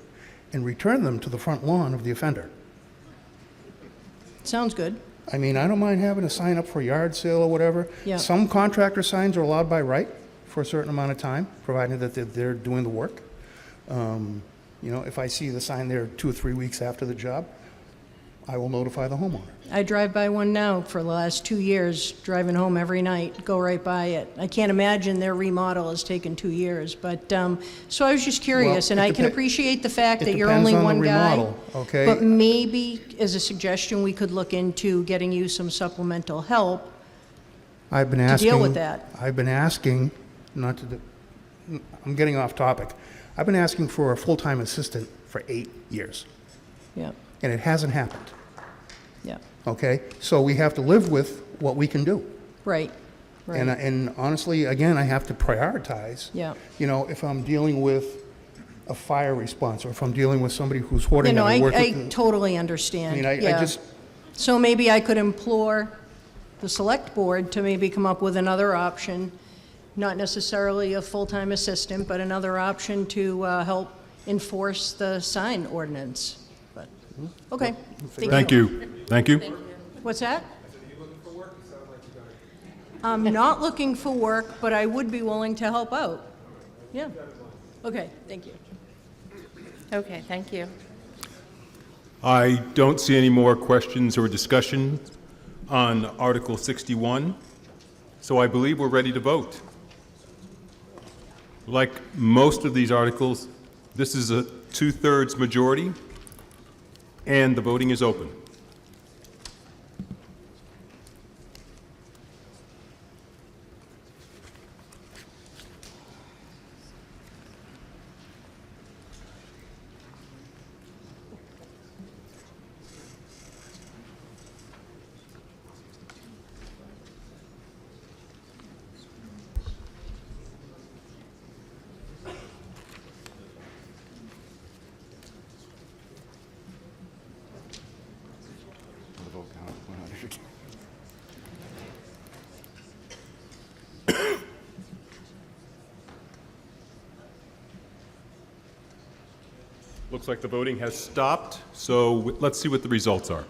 and return them to the front lawn of the offender. Sounds good. I mean, I don't mind having a sign up for a yard sale or whatever. Yeah. Some contractor signs are allowed by right for a certain amount of time, provided that they're doing the work. If I see the sign there 2 or 3 weeks after the job, I will notify the homeowner. I drive by one now for the last 2 years, driving home every night, go right by it. I can't imagine their remodel has taken 2 years, but, so I was just curious, Well, and it I can depe- appreciate the fact it that you're depends only on the one guy. remodel, okay? But maybe, as a suggestion, we could look into getting you some supplemental help. I've been to asking. deal with that. I've been asking, I'm getting off topic. I've been asking for a full-time assistant for 8 years, Yeah, and it hasn't happened, yeah, okay? So we have to live with what we can do. right, right. And honestly, again, I have to prioritize. Yeah. If I'm dealing with a fire response, or if I'm dealing with somebody who's hoarding. I work with I totally understand. I mean, I yeah. just, So maybe I could implore the select board to maybe come up with another option, not necessarily a full-time assistant, but another option to help enforce the sign ordinance. But, okay. Thank you. Thank you. What's that? I'm not looking for work, but I would be willing to help out. Yeah. Okay, thank you. Okay, thank you. I don't see any more questions or discussion on Article 61, so I believe we're ready to vote. Like most of these articles, this is a 2/3 majority, and the voting is open. Looks like the voting has stopped, so let's see what the results are.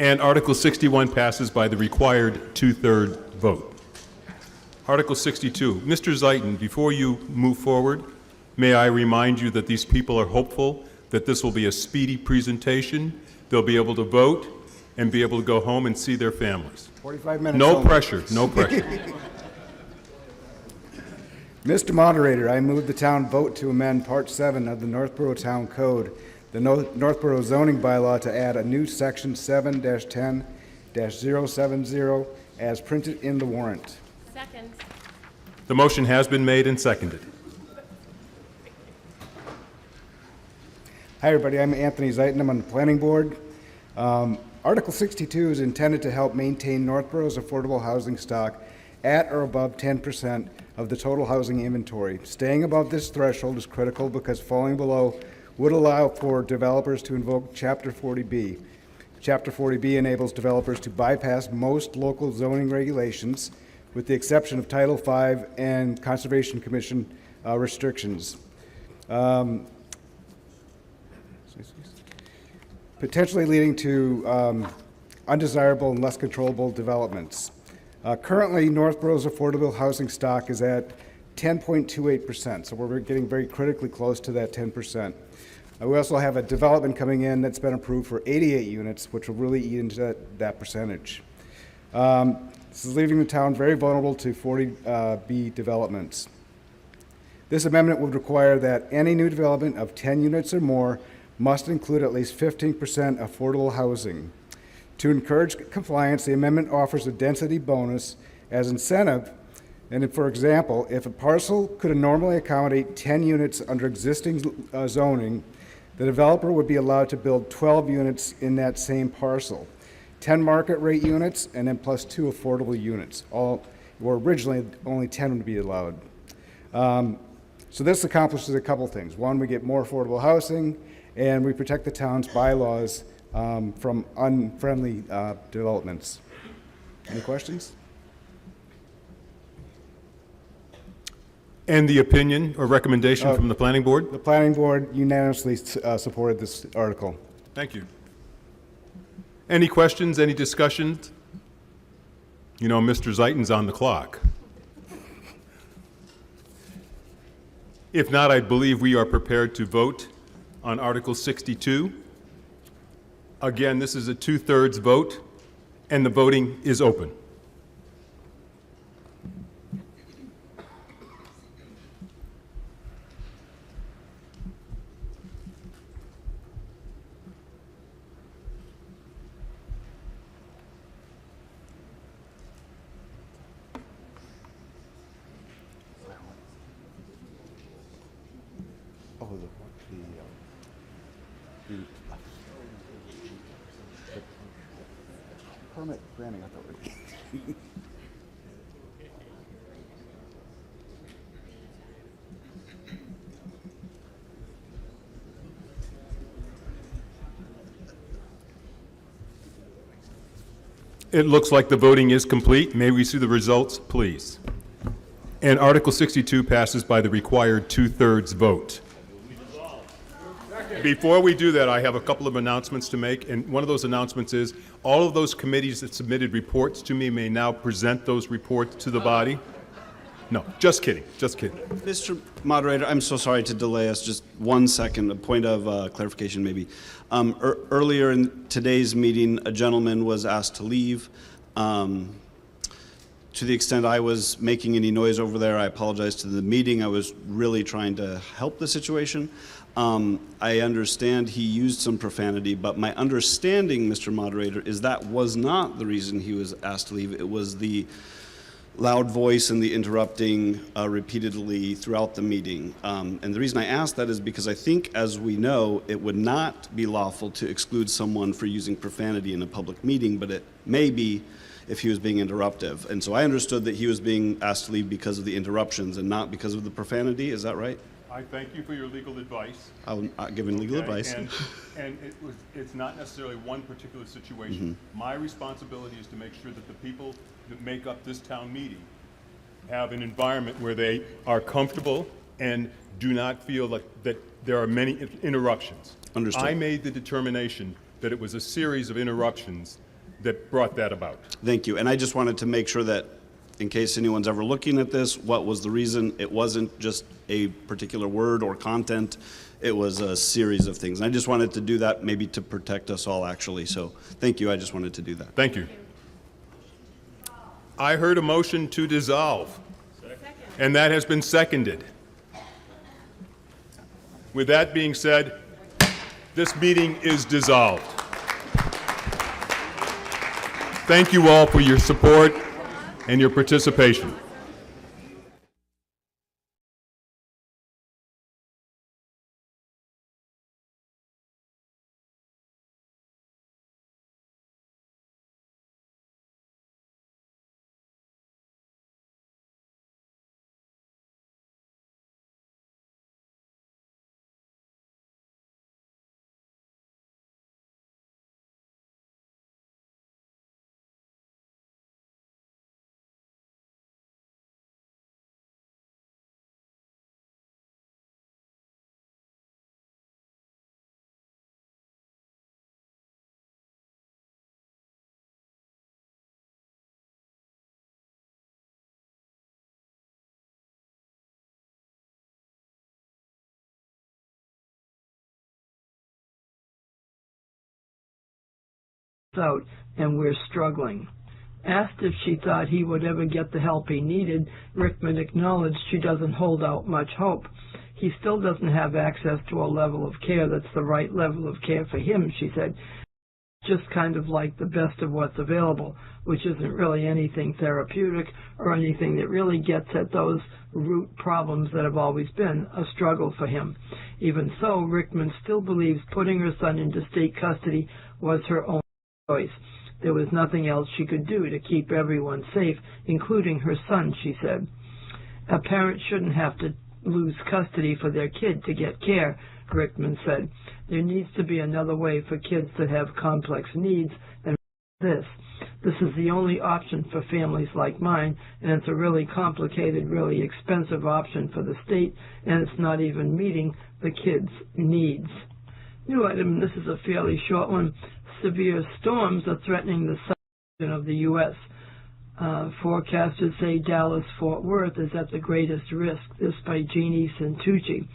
And Article 61 passes by the required 2/3 vote. Article 62. Mr. Zeiton, before you move forward, may I remind you that these people are hopeful that this will be a speedy presentation. They'll be able to vote and be able to go home and see their families. 45 minutes. No only. pressure, no pressure. Mr. Moderator, I move the town vote to amend Part 7 of the Northborough Town Code, the Northborough zoning bylaw, to add a new Section 7-10-070 as printed in the warrant. Second. The motion has been made and seconded. Hi, everybody. I'm Anthony Zeiton. I'm on the Planning Board. Article 62 is intended to help maintain Northborough's affordable housing stock at or above 10% of the total housing inventory. Staying above this threshold is critical because falling below would allow for developers to invoke Chapter 40B. Chapter 40B enables developers to bypass most local zoning regulations, with the exception of Title V and Conservation Commission restrictions. Potentially leading to undesirable and less controllable developments. Currently, Northborough's affordable housing stock is at 10.28%, so we're getting very critically close to that 10%. We also have a development coming in that's been approved for 88 units, which will really eat into that percentage. This is leaving the town very vulnerable to 40B developments. This amendment would require that any new development of 10 units or more must include at least 15% affordable housing. To encourage compliance, the amendment offers a density bonus as incentive, and for example, if a parcel could normally accommodate 10 units under existing zoning, the developer would be allowed to build 12 units in that same parcel, 10 market rate units, and then plus 2 affordable units. Originally only 10 would be allowed. So this accomplishes a couple things. One, we get more affordable housing, and we protect the town's bylaws from unfriendly developments. Any questions? And the opinion or recommendation from the Planning Board? The Planning Board unanimously supported this article. Thank you. Any questions, any discussions? You know, Mr. Zeiton's on the clock. If not, I believe we are prepared to vote on Article 62. Again, this is a 2/3 vote, and the voting is open. Permit granting authority. It looks like the voting is complete. May we see the results, please? And Article 62 passes by the required 2/3 vote. Before we do that, I have a couple of announcements to make, and one of those announcements is all of those committees that submitted reports to me may now present those reports to the body. No, just kidding, just kidding. Mr. Moderator, I'm so sorry to delay us just 1 second, a point of clarification maybe. Earlier in today's meeting, a gentleman was asked to leave to the extent I was making any noise over there, I apologize to the meeting. I was really trying to help the situation. I understand he used some profanity, but my understanding, Mr. Moderator, is that was not the reason he was asked to leave. It was the loud voice and the interrupting repeatedly throughout the meeting. And the reason I ask that is because I think, as we know, it would not be lawful to exclude someone for using profanity in a public meeting, but it may be if he was being interruptive. And so I understood that he was being asked to leave because of the interruptions and not because of the profanity. Is that right? I thank you for your legal advice. I'm giving legal advice. And it's not necessarily one particular situation. My responsibility is to make sure that the people that make up this town meeting have an environment where they are comfortable and do not feel like that there are many interruptions. Understood. I made the determination that it was a series of interruptions that brought that about. Thank you. And I just wanted to make sure that, in case anyone's ever looking at this, what was the reason? It wasn't just a particular word or content. It was a series of things. And I just wanted to do that maybe to protect us all, actually. So thank you. I just wanted to do that. Thank you. I heard a motion to dissolve. And that has been seconded. With that being said, this meeting is dissolved. Thank you all for your support and your participation. out and we're struggling. Asked if she thought he would ever get the help he needed, Rickman acknowledged she doesn't hold out much hope. He still doesn't have access to a level of care that's the right level of care for him, she said. Just kind of like the best of what's available, which isn't really anything therapeutic or anything that really gets at those root problems that have always been a struggle for him. Even so, Rickman still believes putting her son into state custody was her own choice. There was nothing else she could do to keep everyone safe, including her son, she said. A parent shouldn't have to lose custody for their kid to get care, Rickman said. There needs to be another way for kids that have complex needs than this. This is the only option for families like mine, and it's a really complicated, really expensive option for the state, and it's not even meeting the kids' needs. New item, this is a fairly short one. Severe storms are threatening the southern of the U.S. Forecasters say Dallas-Fort Worth is at the greatest risk, this by Jeannie Santucci.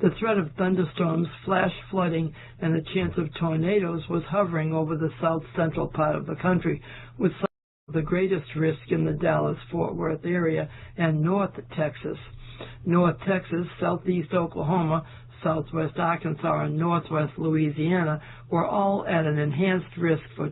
The threat of thunderstorms, flash flooding, and the chance of tornadoes was hovering over the south-central part of the country, with some of the greatest risk in the Dallas-Fort Worth area and North Texas. North Texas, southeast Oklahoma, southwest Arkansas, and northwest Louisiana were all at an enhanced risk for